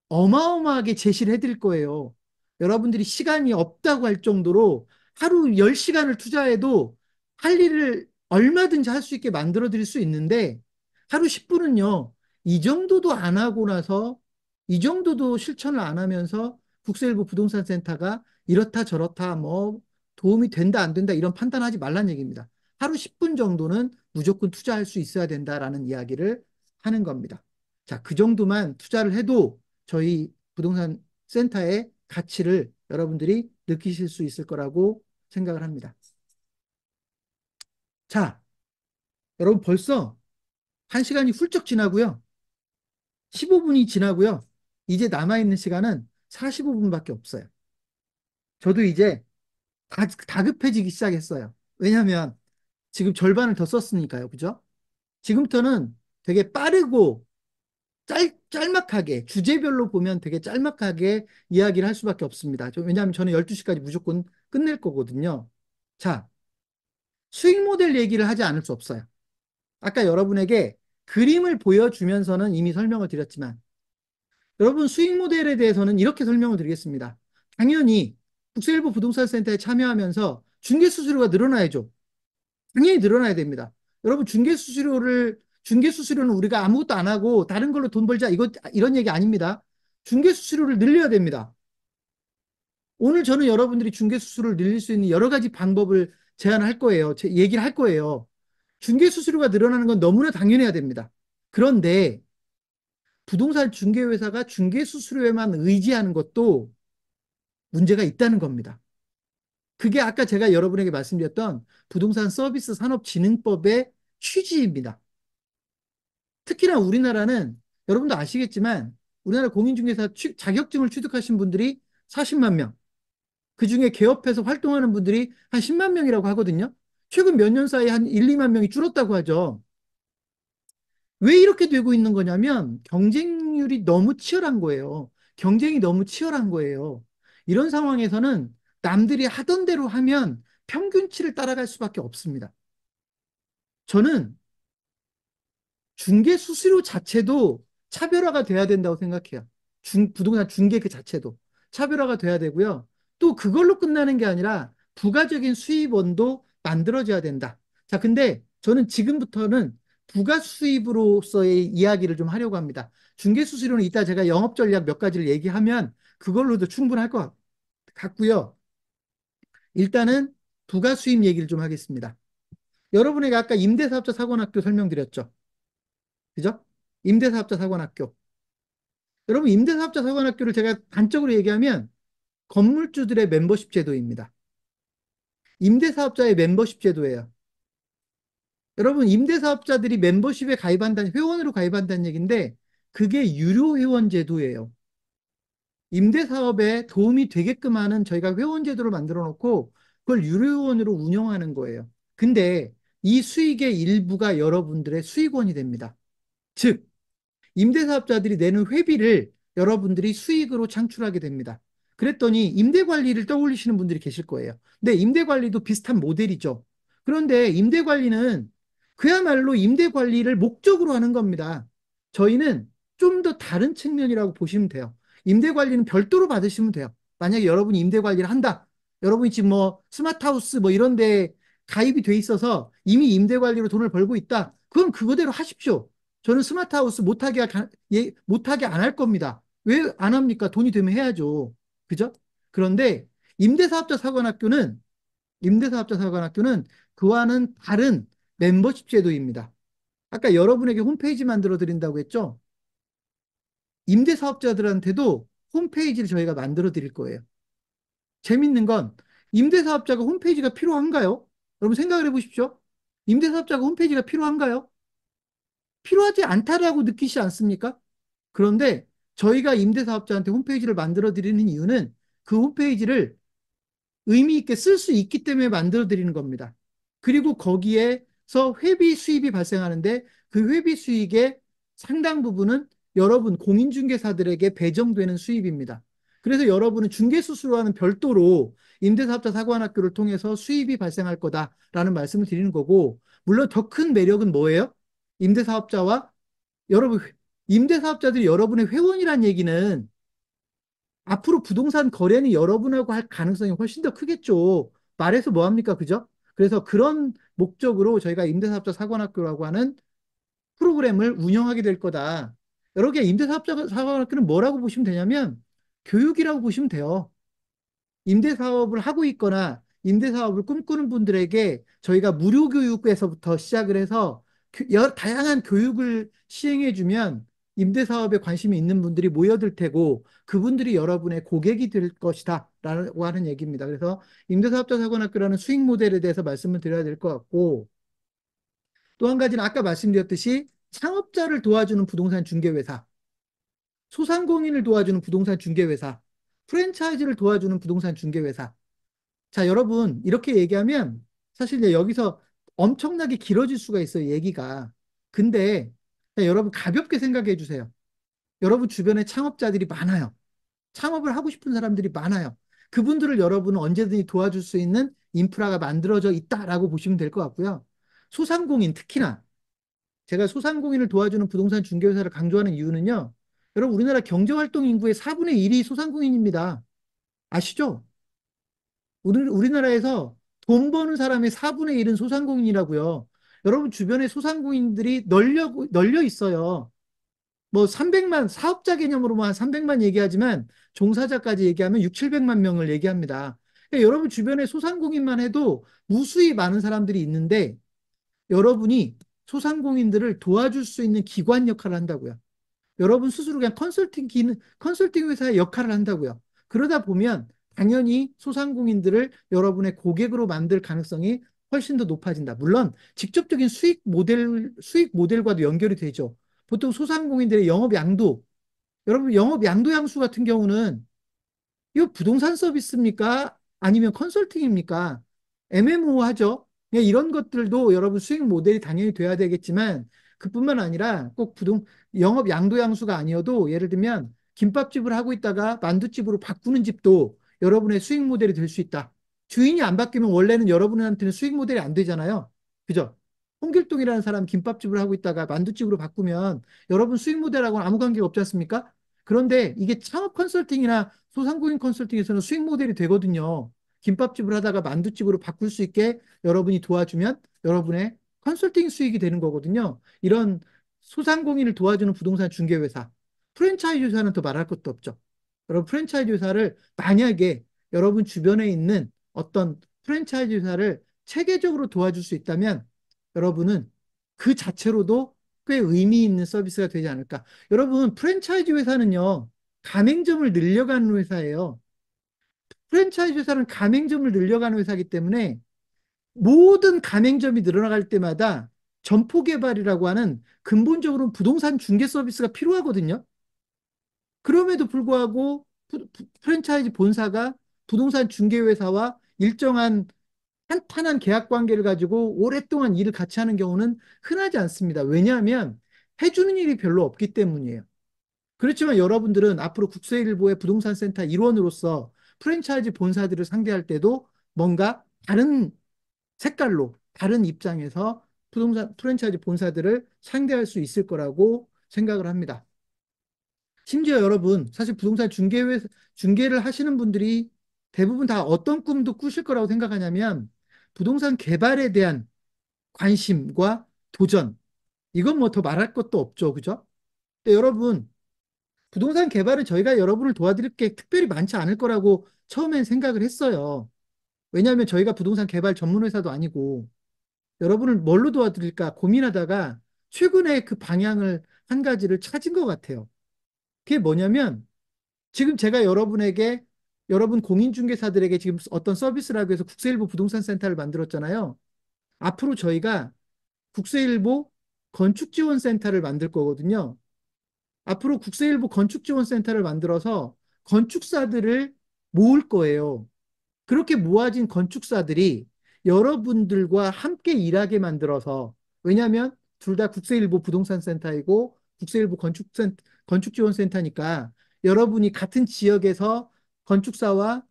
어마어마하게 제시를 해드릴 거예요. 여러분들이 시간이 없다고 할 정도로 하루 10시간을 투자해도 할 일을 얼마든지 할 수 있게 만들어 드릴 수 있는데 하루 10분은요. 이 정도도 안 하고 나서 이 정도도 실천을 안 하면서 국세일보 부동산 센터가 이렇다 저렇다 뭐 도움이 된다 안 된다 이런 판단하지 말란 얘기입니다. 하루 10분 정도는 무조건 투자할 수 있어야 된다라는 이야기를 하는 겁니다. 자, 그 정도만 투자를 해도 저희 부동산 센터의 가치를 여러분들이 느끼실 수 있을 거라고 생각을 합니다. 자, 여러분 벌써 1시간이 훌쩍 지나고요. 15분이 지나고요. 이제 남아있는 시간은 45분밖에 없어요. 저도 이제 다급해지기 시작했어요. 왜냐하면 지금 절반을 더 썼으니까요. 그죠? 지금부터는 되게 빠르고 짤막하게, 주제별로 보면 되게 짤막하게 이야기를 할 수밖에 없습니다. 왜냐하면 저는 12시까지 무조건 끝낼 거거든요. 자, 수익 모델 얘기를 하지 않을 수 없어요. 아까 여러분에게 그림을 보여주면서는 이미 설명을 드렸지만, 여러분 수익 모델에 대해서는 이렇게 설명을 드리겠습니다. 당연히 국세일보 부동산센터에 참여하면서 중개수수료가 늘어나야죠. 당연히 늘어나야 됩니다. 여러분 중개수수료는 우리가 아무것도 안 하고 다른 걸로 돈 벌자 이런 얘기 아닙니다. 중개수수료를 늘려야 됩니다. 오늘 저는 여러분들이 중개수수료를 늘릴 수 있는 여러 가지 방법을 제안할 거예요. 얘기를 할 거예요. 중개수수료가 늘어나는 건 너무나 당연해야 됩니다. 그런데 부동산 중개회사가 중개수수료에만 의지하는 것도 문제가 있다는 겁니다. 그게 아까 제가 여러분에게 말씀드렸던 부동산 서비스 산업진흥법의 취지입니다. 특히나 우리나라는 여러분도 아시겠지만 우리나라 공인중개사 자격증을 취득하신 분들이 40만 명, 그중에 개업해서 활동하는 분들이 한 10만 명이라고 하거든요. 최근 몇 년 사이에 한 1, 2만 명이 줄었다고 하죠. 왜 이렇게 되고 있는 거냐면 경쟁률이 너무 치열한 거예요. 경쟁이 너무 치열한 거예요. 이런 상황에서는 남들이 하던 대로 하면 평균치를 따라갈 수밖에 없습니다. 저는 중개 수수료 자체도 차별화가 돼야 된다고 생각해요. 부동산 중개 그 자체도 차별화가 돼야 되고요. 또 그걸로 끝나는 게 아니라 부가적인 수입원도 만들어져야 된다. 자, 근데 저는 지금부터는 부가 수입으로서의 이야기를 좀 하려고 합니다. 중개 수수료는 이따 제가 영업 전략 몇 가지를 얘기하면 그걸로도 충분할 것 같고요. 일단은 부가 수입 얘기를 좀 하겠습니다. 여러분에게 아까 임대사업자 사관학교 설명드렸죠. 그죠? 임대사업자 사관학교. 여러분, 임대사업자 사관학교를 제가 단적으로 얘기하면 건물주들의 멤버십 제도입니다. 임대사업자의 멤버십 제도예요. 여러분, 임대사업자들이 멤버십에 가입한다는, 회원으로 가입한다는 얘기인데, 그게 유료 회원 제도예요. 임대사업에 도움이 되게끔 하는 저희가 회원 제도를 만들어 놓고, 그걸 유료 회원으로 운영하는 거예요. 근데 이 수익의 일부가 여러분들의 수익원이 됩니다. 즉, 임대사업자들이 내는 회비를 여러분들이 수익으로 창출하게 됩니다. 그랬더니 임대관리를 떠올리시는 분들이 계실 거예요. 근데 임대관리도 비슷한 모델이죠. 그런데 임대관리는 그야말로 임대관리를 목적으로 하는 겁니다. 저희는 좀 더 다른 측면이라고 보시면 돼요. 임대관리는 별도로 받으시면 돼요. 만약에 여러분이 임대관리를 한다. 여러분이 지금 뭐 스마트하우스 뭐 이런 데 가입이 돼 있어서 이미 임대관리로 돈을 벌고 있다. 그럼 그거대로 하십시오. 저는 스마트하우스 못하게 안 할 겁니다. 왜 안 합니까? 돈이 되면 해야죠. 그죠? 그런데 임대사업자 사관학교는, 임대사업자 사관학교는 그와는 다른 멤버십 제도입니다. 아까 여러분에게 홈페이지 만들어 드린다고 했죠? 임대사업자들한테도 홈페이지를 저희가 만들어 드릴 거예요. 재밌는 건 임대사업자가 홈페이지가 필요한가요? 여러분 생각을 해보십시오. 임대사업자가 홈페이지가 필요한가요? 필요하지 않다라고 느끼지 않습니까? 그런데 저희가 임대사업자한테 홈페이지를 만들어 드리는 이유는 그 홈페이지를 의미 있게 쓸 수 있기 때문에 만들어 드리는 겁니다. 그리고 거기에서 회비 수입이 발생하는데 그 회비 수익의 상당 부분은 여러분 공인중개사들에게 배정되는 수입입니다. 그래서 여러분은 중개수수료와는 별도로 임대사업자 사관학교를 통해서 수입이 발생할 거다라는 말씀을 드리는 거고, 물론 더 큰 매력은 뭐예요? 임대사업자와 여러분, 임대사업자들이 여러분의 회원이란 얘기는 앞으로 부동산 거래는 여러분하고 할 가능성이 훨씬 더 크겠죠. 말해서 뭐합니까? 그죠? 그래서 그런 목적으로 저희가 임대사업자 사관학교라고 하는 프로그램을 운영하게 될 거다. 여러 개 임대사업자 사관학교는 뭐라고 보시면 되냐면 교육이라고 보시면 돼요. 임대사업을 하고 있거나 임대사업을 꿈꾸는 분들에게 저희가 무료 교육에서부터 시작을 해서 다양한 교육을 시행해주면 임대사업에 관심이 있는 분들이 모여들 테고 그분들이 여러분의 고객이 될 것이다 라고 하는 얘기입니다. 그래서 임대사업자 사관학교라는 수익 모델에 대해서 말씀을 드려야 될 것 같고 또 한 가지는 아까 말씀드렸듯이 창업자를 도와주는 부동산 중개회사, 소상공인을 도와주는 부동산 중개회사, 프랜차이즈를 도와주는 부동산 중개회사. 자, 여러분, 이렇게 얘기하면 사실 이제 여기서 엄청나게 길어질 수가 있어요, 얘기가. 근데 자, 여러분 가볍게 생각해 주세요. 여러분 주변에 창업자들이 많아요. 창업을 하고 싶은 사람들이 많아요. 그분들을 여러분은 언제든지 도와줄 수 있는 인프라가 만들어져 있다라고 보시면 될 것 같고요. 소상공인 특히나 제가 소상공인을 도와주는 부동산 중개회사를 강조하는 이유는요. 여러분 우리나라 경제활동 인구의 4분의 1이 소상공인입니다. 아시죠? 우리나라에서 돈 버는 사람의 4분의 1은 소상공인이라고요. 여러분 주변에 소상공인들이 널려 있어요. 뭐 300만, 사업자 개념으로만 300만 얘기하지만 종사자까지 얘기하면 6, 700만 명을 얘기합니다. 그러니까 여러분 주변에 소상공인만 해도 무수히 많은 사람들이 있는데 여러분이 소상공인들을 도와줄 수 있는 기관 역할을 한다고요. 여러분 스스로 그냥 컨설팅 회사의 역할을 한다고요. 그러다 보면 당연히 소상공인들을 여러분의 고객으로 만들 가능성이 훨씬 더 높아진다. 물론 직접적인 수익 모델과도 연결이 되죠. 보통 소상공인들의 영업 양도, 여러분 영업 양도 향수 같은 경우는 이거 부동산 서비스입니까? 아니면 컨설팅입니까? 애매모호하죠. 이런 것들도 여러분 수익 모델이 당연히 돼야 되겠지만 그뿐만 아니라 꼭 영업 양도양수가 아니어도 예를 들면 김밥집을 하고 있다가 만두집으로 바꾸는 집도 여러분의 수익 모델이 될 수 있다. 주인이 안 바뀌면 원래는 여러분한테는 수익 모델이 안 되잖아요. 그죠? 홍길동이라는 사람 김밥집을 하고 있다가 만두집으로 바꾸면 여러분 수익 모델하고는 아무 관계가 없지 않습니까? 그런데 이게 창업 컨설팅이나 소상공인 컨설팅에서는 수익 모델이 되거든요. 김밥집을 하다가 만두집으로 바꿀 수 있게 여러분이 도와주면 여러분의 컨설팅 수익이 되는 거거든요. 이런 소상공인을 도와주는 부동산 중개회사, 프랜차이즈 회사는 더 말할 것도 없죠. 여러분 프랜차이즈 회사를 만약에 여러분 주변에 있는 어떤 프랜차이즈 회사를 체계적으로 도와줄 수 있다면 여러분은 그 자체로도 꽤 의미 있는 서비스가 되지 않을까. 여러분 프랜차이즈 회사는요. 가맹점을 늘려가는 회사예요. 프랜차이즈 회사는 가맹점을 늘려가는 회사이기 때문에 모든 가맹점이 늘어나갈 때마다 점포 개발이라고 하는 근본적으로 부동산 중개 서비스가 필요하거든요. 그럼에도 불구하고 프랜차이즈 본사가 부동산 중개 회사와 일정한 탄탄한 계약 관계를 가지고 오랫동안 일을 같이 하는 경우는 흔하지 않습니다. 왜냐하면 해주는 일이 별로 없기 때문이에요. 그렇지만 여러분들은 앞으로 국세일보의 부동산 센터 일원으로서 프랜차이즈 본사들을 상대할 때도 뭔가 다른 색깔로, 다른 입장에서 프랜차이즈 본사들을 상대할 수 있을 거라고 생각을 합니다. 심지어 여러분, 사실 중개를 하시는 분들이 대부분 다 어떤 꿈도 꾸실 거라고 생각하냐면 부동산 개발에 대한 관심과 도전. 이건 뭐 더 말할 것도 없죠. 그죠? 근데 여러분, 부동산 개발은 저희가 여러분을 도와드릴 게 특별히 많지 않을 거라고 처음엔 생각을 했어요. 왜냐하면 저희가 부동산 개발 전문 회사도 아니고 여러분을 뭘로 도와드릴까 고민하다가 최근에 그 방향을 한 가지를 찾은 것 같아요. 그게 뭐냐면 지금 제가 여러분 공인중개사들에게 지금 어떤 서비스라고 해서 국세일보 부동산 센터를 만들었잖아요. 앞으로 저희가 국세일보 건축지원센터를 만들 거거든요. 앞으로 국세일보 건축지원센터를 만들어서 건축사들을 모을 거예요. 그렇게 모아진 건축사들이 여러분들과 함께 일하게 만들어서 왜냐하면 둘 다 국세일보 부동산 센터이고 국세일보 건축지원센터니까 여러분이 같은 지역에서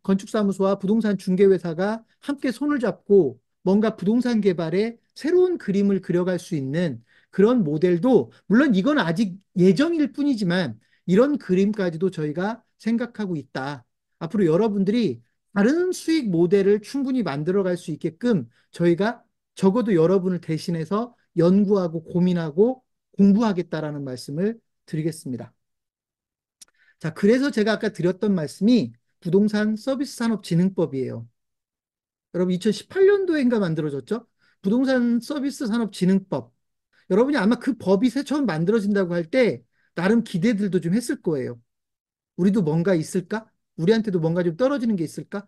건축사무소와 부동산 중개회사가 함께 손을 잡고 뭔가 부동산 개발에 새로운 그림을 그려갈 수 있는 그런 모델도 물론 이건 아직 예정일 뿐이지만 이런 그림까지도 저희가 생각하고 있다. 앞으로 여러분들이 다른 수익 모델을 충분히 만들어 갈 수 있게끔 저희가 적어도 여러분을 대신해서 연구하고 고민하고 공부하겠다라는 말씀을 드리겠습니다. 자, 그래서 제가 아까 드렸던 말씀이 부동산 서비스 산업진흥법이에요. 여러분 2018년도인가 만들어졌죠? 부동산 서비스 산업진흥법. 여러분이 아마 그 법이 새 처음 만들어진다고 할 때 나름 기대들도 좀 했을 거예요. 우리도 뭔가 있을까? 우리한테도 뭔가 좀 떨어지는 게 있을까?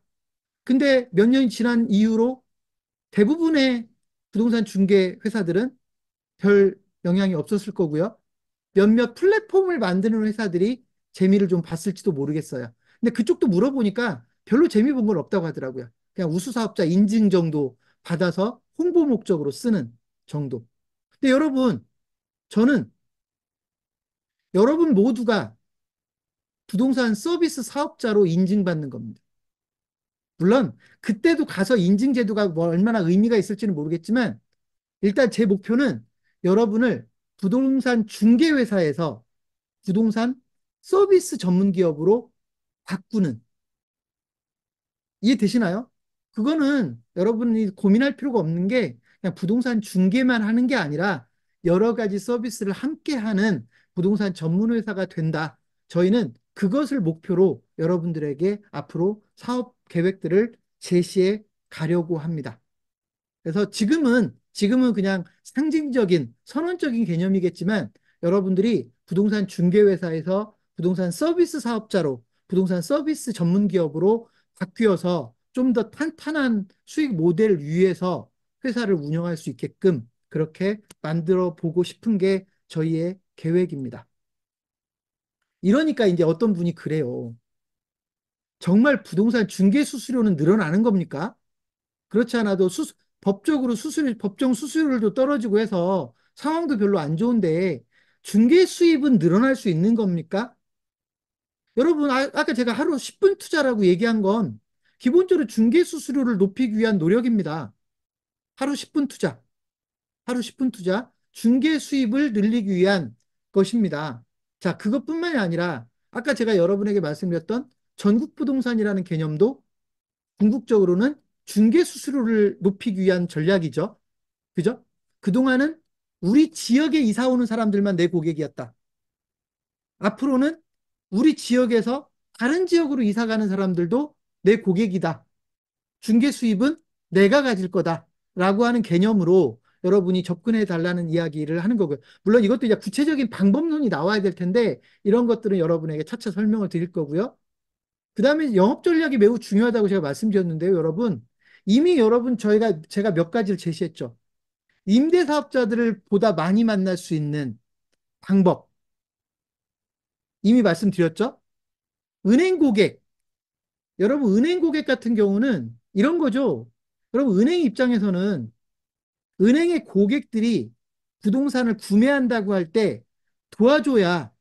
근데 몇 년이 지난 이후로 대부분의 부동산 중개 회사들은 별 영향이 없었을 거고요. 몇몇 플랫폼을 만드는 회사들이 재미를 좀 봤을지도 모르겠어요. 근데 그쪽도 물어보니까 별로 재미 본 건 없다고 하더라고요. 그냥 우수사업자 인증 정도 받아서 홍보 목적으로 쓰는 정도. 근데 여러분, 저는 여러분 모두가 부동산 서비스 사업자로 인증받는 겁니다. 물론 그때도 가서 인증 제도가 뭐 얼마나 의미가 있을지는 모르겠지만 일단 제 목표는 여러분을 부동산 중개회사에서 부동산 서비스 전문 기업으로 바꾸는, 이해되시나요? 그거는 여러분이 고민할 필요가 없는 게 그냥 부동산 중개만 하는 게 아니라 여러 가지 서비스를 함께 하는 부동산 전문 회사가 된다. 저희는 그것을 목표로 여러분들에게 앞으로 사업 계획들을 제시해 가려고 합니다. 그래서 지금은 그냥 상징적인 선언적인 개념이겠지만 여러분들이 부동산 중개회사에서 부동산 서비스 사업자로 부동산 서비스 전문 기업으로 바뀌어서 좀 더 탄탄한 수익 모델을 위해서 회사를 운영할 수 있게끔 그렇게 만들어 보고 싶은 게 저희의 계획입니다. 이러니까 이제 어떤 분이 그래요. 정말 부동산 중개 수수료는 늘어나는 겁니까? 그렇지 않아도 법적으로 법정 수수료도 떨어지고 해서 상황도 별로 안 좋은데 중개 수입은 늘어날 수 있는 겁니까? 여러분, 아까 제가 하루 10분 투자라고 얘기한 건 기본적으로 중개 수수료를 높이기 위한 노력입니다. 하루 10분 투자, 하루 10분 투자, 중개 수입을 늘리기 위한 것입니다. 자, 그것뿐만이 아니라 아까 제가 여러분에게 말씀드렸던 전국 부동산이라는 개념도 궁극적으로는 중개 수수료를 높이기 위한 전략이죠. 그죠? 그동안은 우리 지역에 이사 오는 사람들만 내 고객이었다. 앞으로는 우리 지역에서 다른 지역으로 이사 가는 사람들도 내 고객이다. 중개 수입은 내가 가질 거다. 라고 하는 개념으로 여러분이 접근해 달라는 이야기를 하는 거고요. 물론 이것도 이제 구체적인 방법론이 나와야 될 텐데 이런 것들은 여러분에게 차차 설명을 드릴 거고요. 그 다음에 영업 전략이 매우 중요하다고 제가 말씀드렸는데요, 여러분. 이미 여러분 제가 몇 가지를 제시했죠. 임대사업자들을 보다 많이 만날 수 있는 방법 이미 말씀드렸죠. 은행 고객. 여러분 은행 고객 같은 경우는 이런 거죠. 여러분 은행 입장에서는 은행의 고객들이 부동산을 구매한다고 할 때 도와줘야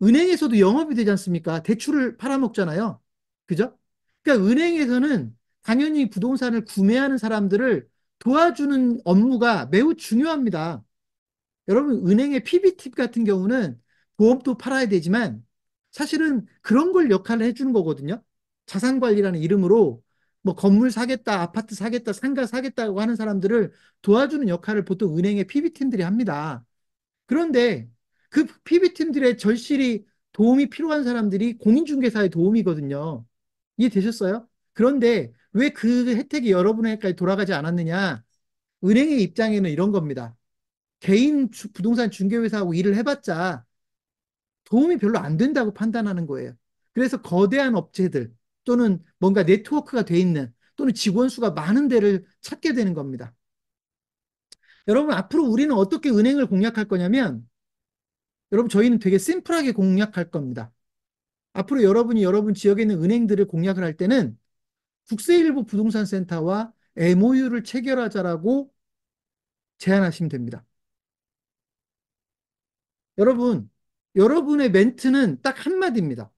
은행에서도 영업이 되지 않습니까? 대출을 팔아먹잖아요. 그죠? 그러니까 은행에서는 당연히 부동산을 구매하는 사람들을 도와주는 업무가 매우 중요합니다. 여러분, 은행의 PB팁 같은 경우는 보험도 팔아야 되지만 사실은 그런 걸 역할을 해주는 거거든요. 자산관리라는 이름으로 뭐 건물 사겠다, 아파트 사겠다, 상가 사겠다고 하는 사람들을 도와주는 역할을 보통 은행의 PB팀들이 합니다. 그런데 그 PB팀들의 절실히 도움이 필요한 사람들이 공인중개사의 도움이거든요. 이해되셨어요? 그런데 왜 그 혜택이 여러분에게까지 돌아가지 않았느냐? 은행의 입장에는 이런 겁니다. 개인 부동산 중개회사하고 일을 해봤자 도움이 별로 안 된다고 판단하는 거예요. 그래서 거대한 업체들 또는 뭔가 네트워크가 돼 있는 또는 직원 수가 많은 데를 찾게 되는 겁니다. 여러분, 앞으로 우리는 어떻게 은행을 공략할 거냐면 여러분, 저희는 되게 심플하게 공략할 겁니다. 앞으로 여러분이 여러분 지역에 있는 은행들을 공략을 할 때는 국세일보 부동산 센터와 MOU를 체결하자라고 제안하시면 됩니다. 여러분, 여러분의 멘트는 딱 한마디입니다.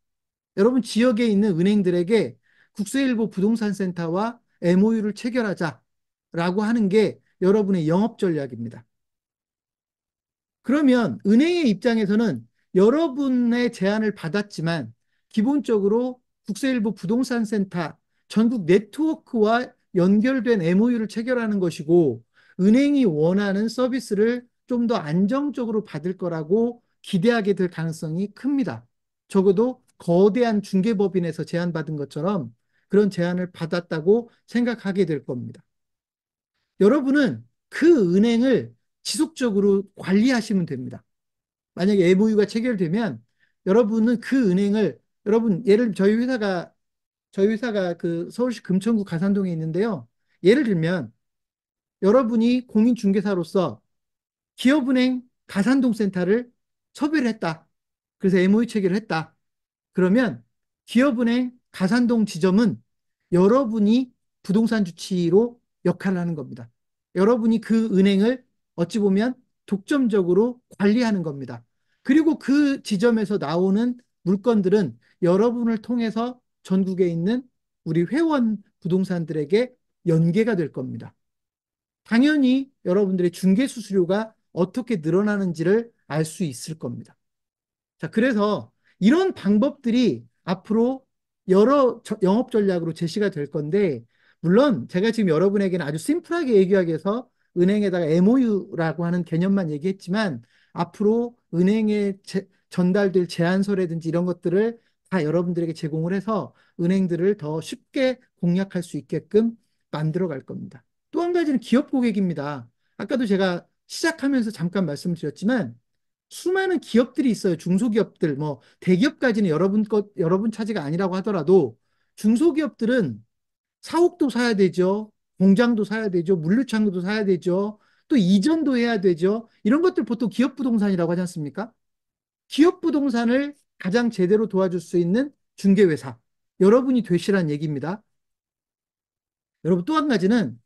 여러분 지역에 있는 은행들에게 국세일보 부동산 센터와 MOU를 체결하자라고 하는 게 여러분의 영업 전략입니다. 그러면 은행의 입장에서는 여러분의 제안을 받았지만 기본적으로 국세일보 부동산센터 전국 네트워크와 연결된 MOU를 체결하는 것이고 은행이 원하는 서비스를 좀 더 안정적으로 받을 거라고 기대하게 될 가능성이 큽니다. 적어도 거대한 중개법인에서 제안받은 것처럼 그런 제안을 받았다고 생각하게 될 겁니다. 여러분은 그 은행을 지속적으로 관리하시면 됩니다. 만약에 MOU가 체결되면 여러분은 그 은행을 여러분 예를 저희 회사가 그 서울시 금천구 가산동에 있는데요. 예를 들면 여러분이 공인중개사로서 기업은행 가산동 센터를 섭외를 했다. 그래서 MOU 체결을 했다. 그러면 기업은행 가산동 지점은 여러분이 부동산 주치의로 역할을 하는 겁니다. 여러분이 그 은행을 어찌 보면 독점적으로 관리하는 겁니다. 그리고 그 지점에서 나오는 물건들은 여러분을 통해서 전국에 있는 우리 회원 부동산들에게 연계가 될 겁니다. 당연히 여러분들의 중개 수수료가 어떻게 늘어나는지를 알 수 있을 겁니다. 자, 그래서 이런 방법들이 앞으로 여러 영업 전략으로 제시가 될 건데, 물론 제가 지금 여러분에게는 아주 심플하게 얘기하기 위해서 은행에다가 MOU라고 하는 개념만 얘기했지만, 앞으로 은행에 전달될 제안서라든지 이런 것들을 다 여러분들에게 제공을 해서 은행들을 더 쉽게 공략할 수 있게끔 만들어 갈 겁니다. 또 한 가지는 기업 고객입니다. 아까도 제가 시작하면서 잠깐 말씀드렸지만, 수많은 기업들이 있어요. 중소기업들, 뭐, 대기업까지는 여러분 차지가 아니라고 하더라도, 중소기업들은 사옥도 사야 되죠. 공장도 사야 되죠. 물류창고도 사야 되죠. 또 이전도 해야 되죠. 이런 것들 보통 기업 부동산이라고 하지 않습니까? 기업 부동산을 가장 제대로 도와줄 수 있는 중개회사. 여러분이 되시란 얘기입니다. 여러분 또 한 가지는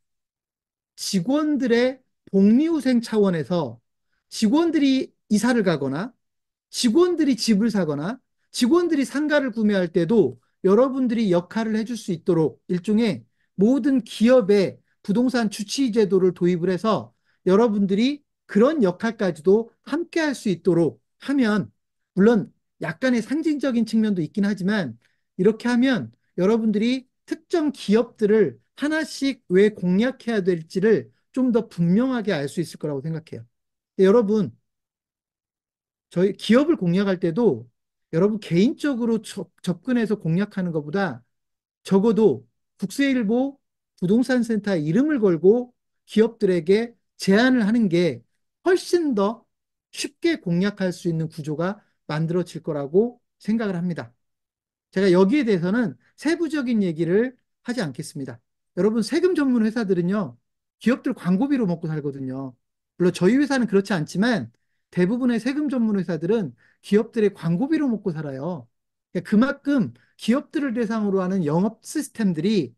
직원들의 복리후생 차원에서 직원들이 이사를 가거나 직원들이 집을 사거나 직원들이 상가를 구매할 때도 여러분들이 역할을 해줄 수 있도록 일종의 모든 기업의 부동산 주치 제도를 도입을 해서 여러분들이 그런 역할까지도 함께 할 수 있도록 하면 물론 약간의 상징적인 측면도 있긴 하지만 이렇게 하면 여러분들이 특정 기업들을 하나씩 왜 공략해야 될지를 좀 더 분명하게 알 수 있을 거라고 생각해요. 여러분 저희 기업을 공략할 때도 여러분 개인적으로 접근해서 공략하는 것보다 적어도 국세일보 부동산 센터의 이름을 걸고 기업들에게 제안을 하는 게 훨씬 더 쉽게 공략할 수 있는 구조가 만들어질 거라고 생각을 합니다. 제가 여기에 대해서는 세부적인 얘기를 하지 않겠습니다. 여러분, 세금 전문 회사들은요, 기업들 광고비로 먹고 살거든요. 물론 저희 회사는 그렇지 않지만 대부분의 세금 전문 회사들은 기업들의 광고비로 먹고 살아요. 그러니까 그만큼 기업들을 대상으로 하는 영업 시스템들이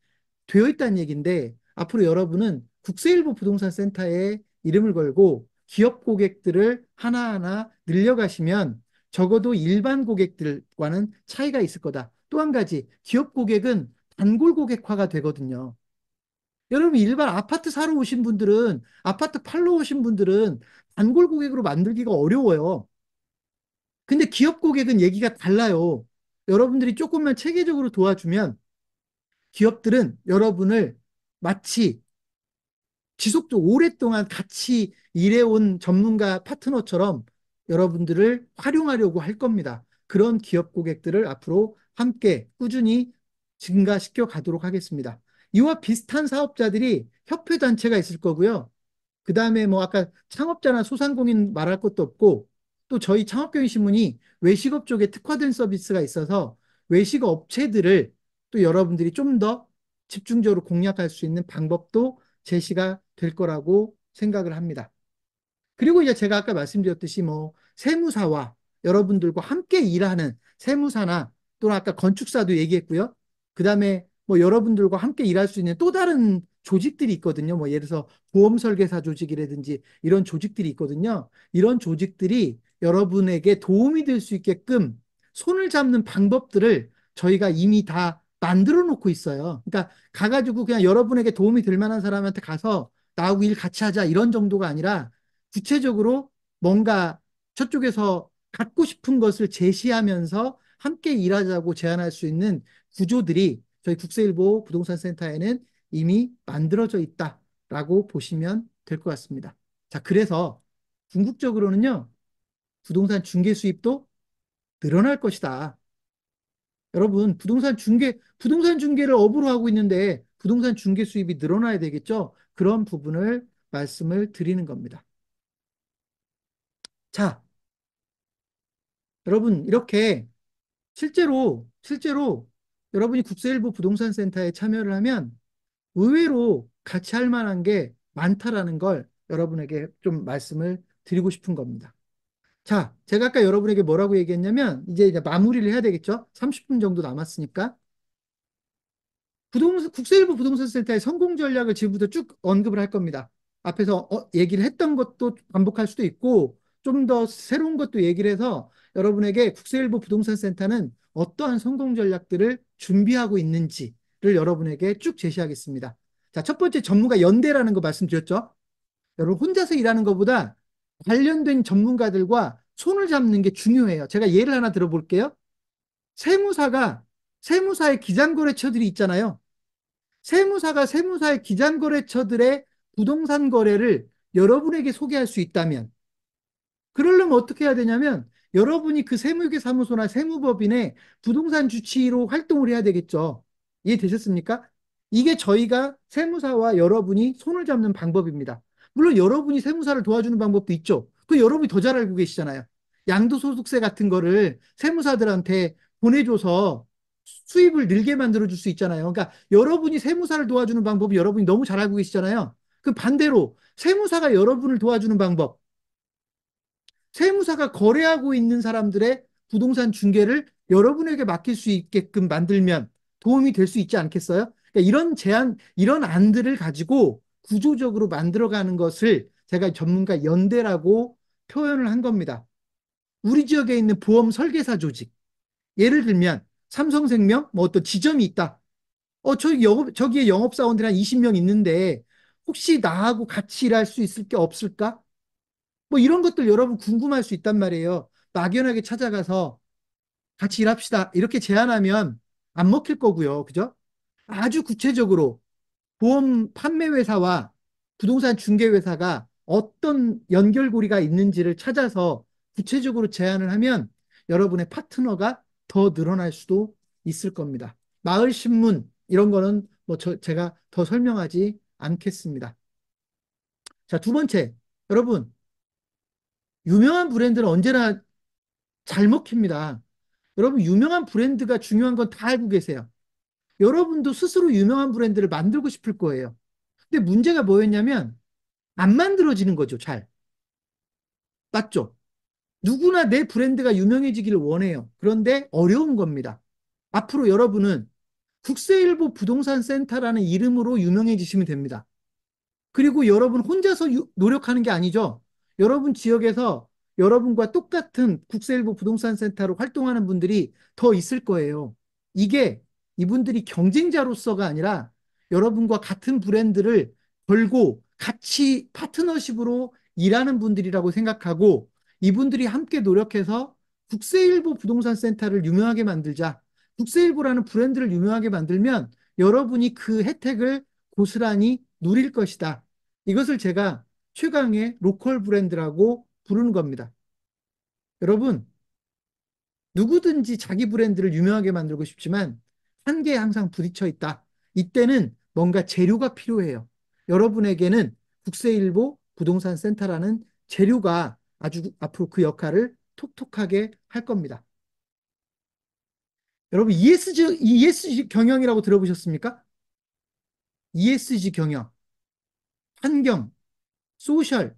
되어 있다는 얘기인데 앞으로 여러분은 국세일보 부동산 센터에 이름을 걸고 기업 고객들을 하나하나 늘려가시면 적어도 일반 고객들과는 차이가 있을 거다. 또 한 가지, 기업 고객은 단골 고객화가 되거든요. 여러분, 일반 아파트 사러 오신 분들은, 아파트 팔러 오신 분들은 단골 고객으로 만들기가 어려워요. 근데 기업 고객은 얘기가 달라요. 여러분들이 조금만 체계적으로 도와주면 기업들은 여러분을 마치 지속적으로 오랫동안 같이 일해온 전문가 파트너처럼 여러분들을 활용하려고 할 겁니다. 그런 기업 고객들을 앞으로 함께 꾸준히 증가시켜 가도록 하겠습니다. 이와 비슷한 사업자들이 협회단체가 있을 거고요. 그 다음에 뭐 아까 창업자나 소상공인 말할 것도 없고 또 저희 창업경영신문이 외식업 쪽에 특화된 서비스가 있어서 외식업 업체들을 또 여러분들이 좀 더 집중적으로 공략할 수 있는 방법도 제시가 될 거라고 생각을 합니다. 그리고 이제 제가 아까 말씀드렸듯이 뭐 세무사와 여러분들과 함께 일하는 세무사나 또는 아까 건축사도 얘기했고요. 그다음에 뭐 여러분들과 함께 일할 수 있는 또 다른 조직들이 있거든요. 뭐 예를 들어서 보험 설계사 조직이라든지 이런 조직들이 있거든요. 이런 조직들이 여러분에게 도움이 될 수 있게끔 손을 잡는 방법들을 저희가 이미 다 만들어 놓고 있어요. 그러니까 가가지고 그냥 여러분에게 도움이 될 만한 사람한테 가서 나하고 일 같이 하자 이런 정도가 아니라 구체적으로 뭔가 저쪽에서 갖고 싶은 것을 제시하면서 함께 일하자고 제안할 수 있는 구조들이 저희 국세일보 부동산 센터에는 이미 만들어져 있다라고 보시면 될 것 같습니다. 자, 그래서 궁극적으로는요, 부동산 중개 수입도 늘어날 것이다. 여러분, 부동산 중개를 업으로 하고 있는데 부동산 중개 수입이 늘어나야 되겠죠? 그런 부분을 말씀을 드리는 겁니다. 자, 여러분, 이렇게 실제로 여러분이 국세일보 부동산 센터에 참여를 하면 의외로 같이 할 만한 게 많다라는 걸 여러분에게 좀 말씀을 드리고 싶은 겁니다. 자, 제가 아까 여러분에게 뭐라고 얘기했냐면 이제 마무리를 해야 되겠죠? 30분 정도 남았으니까. 국세일보 부동산 센터의 성공 전략을 지금부터 쭉 언급을 할 겁니다. 앞에서 얘기를 했던 것도 반복할 수도 있고 좀 더 새로운 것도 얘기를 해서 여러분에게 국세일보 부동산 센터는 어떠한 성공 전략들을 준비하고 있는지를 여러분에게 쭉 제시하겠습니다. 자, 첫 번째 전문가 연대라는 거 말씀드렸죠? 여러분 혼자서 일하는 것보다 관련된 전문가들과 손을 잡는 게 중요해요. 제가 예를 하나 들어볼게요. 세무사가 세무사의 기장거래처들이 있잖아요. 세무사가 세무사의 기장거래처들의 부동산 거래를 여러분에게 소개할 수 있다면, 그러려면 어떻게 해야 되냐면, 여러분이 그 세무계 사무소나 세무법인의 부동산 주치의로 활동을 해야 되겠죠. 이해되셨습니까? 이게 저희가 세무사와 여러분이 손을 잡는 방법입니다. 물론 여러분이 세무사를 도와주는 방법도 있죠. 그 여러분이 더 잘 알고 계시잖아요. 양도소득세 같은 거를 세무사들한테 보내줘서 수입을 늘게 만들어줄 수 있잖아요. 그러니까 여러분이 세무사를 도와주는 방법이 여러분이 너무 잘 알고 계시잖아요. 그 반대로 세무사가 여러분을 도와주는 방법, 세무사가 거래하고 있는 사람들의 부동산 중개를 여러분에게 맡길 수 있게끔 만들면 도움이 될 수 있지 않겠어요? 그러니까 이런 제안, 이런 안들을 가지고 구조적으로 만들어가는 것을 제가 전문가 연대라고 표현을 한 겁니다. 우리 지역에 있는 보험 설계사 조직, 예를 들면 삼성생명, 뭐 어떤 지점이 있다. 저기에 영업사원들이 한 20명 있는데 혹시 나하고 같이 일할 수 있을 게 없을까? 뭐 이런 것들 여러분 궁금할 수 있단 말이에요. 막연하게 찾아가서 같이 일합시다. 이렇게 제안하면 안 먹힐 거고요. 그죠? 아주 구체적으로 보험 판매 회사와 부동산 중개 회사가 어떤 연결고리가 있는지를 찾아서 구체적으로 제안을 하면 여러분의 파트너가 더 늘어날 수도 있을 겁니다. 마을 신문 이런 거는 뭐 제가 더 설명하지 않겠습니다. 자, 두 번째. 여러분, 유명한 브랜드는 언제나 잘 먹힙니다. 여러분, 유명한 브랜드가 중요한 건 다 알고 계세요. 여러분도 스스로 유명한 브랜드를 만들고 싶을 거예요. 근데 문제가 뭐였냐면 안 만들어지는 거죠, 잘. 맞죠? 누구나 내 브랜드가 유명해지기를 원해요. 그런데 어려운 겁니다. 앞으로 여러분은 국세일보 부동산 센터라는 이름으로 유명해지시면 됩니다. 그리고 여러분 혼자서 노력하는 게 아니죠. 여러분 지역에서 여러분과 똑같은 국세일보 부동산 센터로 활동하는 분들이 더 있을 거예요. 이게 이분들이 경쟁자로서가 아니라 여러분과 같은 브랜드를 걸고 같이 파트너십으로 일하는 분들이라고 생각하고 이분들이 함께 노력해서 국세일보 부동산 센터를 유명하게 만들자. 국세일보라는 브랜드를 유명하게 만들면 여러분이 그 혜택을 고스란히 누릴 것이다. 이것을 제가 최강의 로컬 브랜드라고 부르는 겁니다. 여러분, 누구든지 자기 브랜드를 유명하게 만들고 싶지만 한계에 항상 부딪혀 있다. 이때는 뭔가 재료가 필요해요. 여러분에게는 국세일보 부동산 센터라는 재료가 아주 앞으로 그 역할을 톡톡하게 할 겁니다. 여러분, ESG 경영이라고 들어보셨습니까? ESG 경영, 환경, 소셜,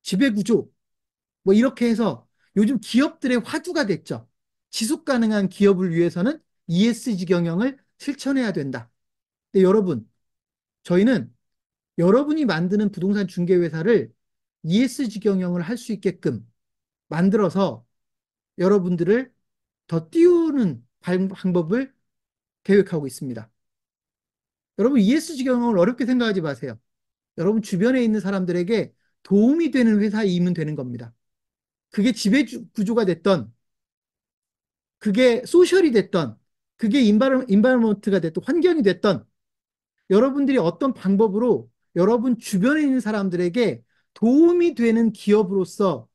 지배구조, 뭐 이렇게 해서 요즘 기업들의 화두가 됐죠. 지속 가능한 기업을 위해서는 ESG 경영을 실천해야 된다. 근데 여러분, 저희는 여러분이 만드는 부동산 중개 회사를 ESG 경영을 할 수 있게끔 만들어서 여러분들을 더 띄우는 방법을 계획하고 있습니다. 여러분, ESG 경영을 어렵게 생각하지 마세요. 여러분 주변에 있는 사람들에게 도움이 되는 회사이면 되는 겁니다. 그게 지배 구조가 됐던 그게 소셜이 됐던, 그게 인바이러먼트가 됐던, 환경이 됐던, 여러분들이 어떤 방법으로 여러분 주변에 있는 사람들에게 도움이 되는 기업으로서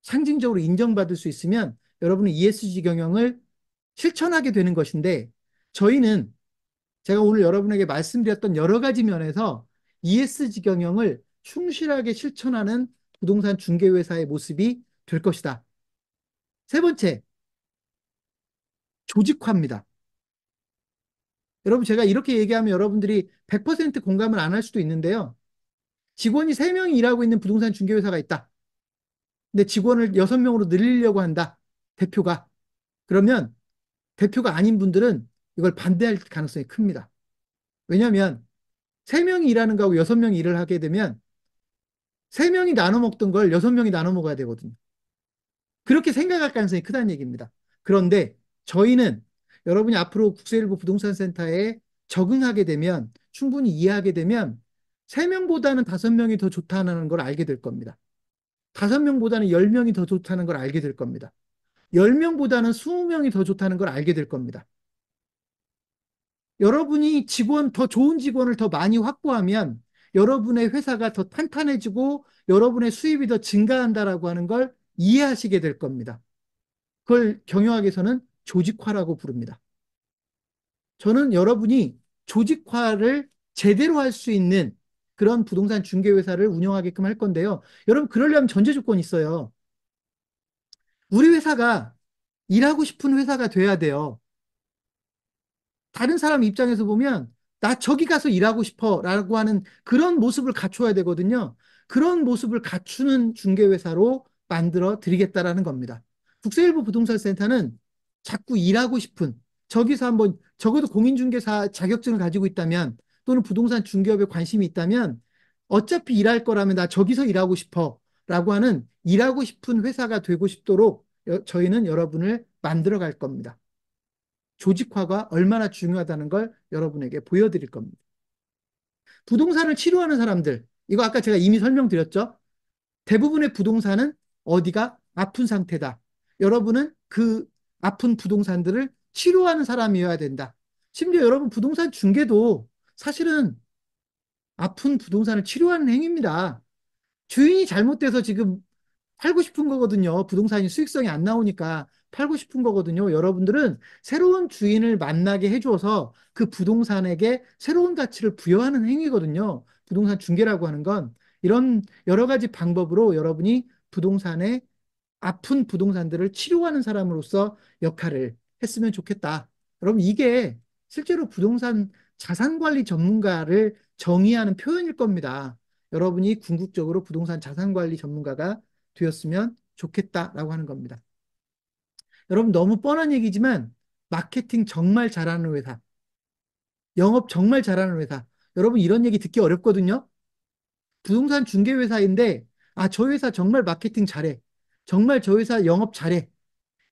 상징적으로 인정받을 수 있으면 여러분은 ESG 경영을 실천하게 되는 것인데, 저희는 제가 오늘 여러분에게 말씀드렸던 여러 가지 면에서 ESG 경영을 충실하게 실천하는 부동산 중개회사의 모습이 될 것이다. 세 번째, 조직화입니다. 여러분, 제가 이렇게 얘기하면 여러분들이 100% 공감을 안 할 수도 있는데요. 직원이 3명이 일하고 있는 부동산 중개회사가 있다. 근데 직원을 6명으로 늘리려고 한다. 대표가. 그러면 대표가 아닌 분들은 이걸 반대할 가능성이 큽니다. 왜냐하면 3명이 일하는 거하고 6명이 일을 하게 되면 3명이 나눠 먹던 걸 6명이 나눠 먹어야 되거든요. 그렇게 생각할 가능성이 크다는 얘기입니다. 그런데 저희는 여러분이 앞으로 국세일보 부동산센터에 적응하게 되면, 충분히 이해하게 되면 3명보다는 5명이 더 좋다는 걸 알게 될 겁니다. 5명보다는 10명이 더 좋다는 걸 알게 될 겁니다. 10명보다는 20명이 더 좋다는 걸 알게 될 겁니다. 여러분이 더 좋은 직원을 더 많이 확보하면 여러분의 회사가 더 탄탄해지고 여러분의 수입이 더 증가한다라고 하는 걸 이해하시게 될 겁니다. 그걸 경영학에서는 조직화라고 부릅니다. 저는 여러분이 조직화를 제대로 할 수 있는 그런 부동산 중개회사를 운영하게끔 할 건데요. 여러분, 그러려면 전제 조건이 있어요. 우리 회사가 일하고 싶은 회사가 돼야 돼요. 다른 사람 입장에서 보면 나 저기 가서 일하고 싶어 라고 하는 그런 모습을 갖춰야 되거든요. 그런 모습을 갖추는 중개회사로 만들어 드리겠다라는 겁니다. 국세일보 부동산센터는 자꾸 일하고 싶은, 저기서 한번 적어도 공인중개사 자격증을 가지고 있다면 또는 부동산 중개업에 관심이 있다면 어차피 일할 거라면 나 저기서 일하고 싶어 라고 하는 일하고 싶은 회사가 되고 싶도록 저희는 여러분을 만들어 갈 겁니다. 조직화가 얼마나 중요하다는 걸 여러분에게 보여드릴 겁니다. 부동산을 치료하는 사람들, 이거 아까 제가 이미 설명드렸죠? 대부분의 부동산은 어디가 아픈 상태다. 여러분은 그 아픈 부동산들을 치료하는 사람이어야 된다. 심지어 여러분 부동산 중개도 사실은 아픈 부동산을 치료하는 행위입니다. 주인이 잘못돼서 지금 팔고 싶은 거거든요. 부동산이 수익성이 안 나오니까 팔고 싶은 거거든요. 여러분들은 새로운 주인을 만나게 해줘서 그 부동산에게 새로운 가치를 부여하는 행위거든요. 부동산 중개라고 하는 건 이런 여러 가지 방법으로 여러분이 부동산의 아픈 부동산들을 치료하는 사람으로서 역할을 했으면 좋겠다. 여러분, 이게 실제로 부동산 자산관리 전문가를 정의하는 표현일 겁니다. 여러분이 궁극적으로 부동산 자산관리 전문가가 되었으면 좋겠다라고 하는 겁니다. 여러분, 너무 뻔한 얘기지만 마케팅 정말 잘하는 회사, 영업 정말 잘하는 회사, 여러분 이런 얘기 듣기 어렵거든요. 부동산 중개 회사인데 아, 저 회사 정말 마케팅 잘해. 정말 저 회사 영업 잘해.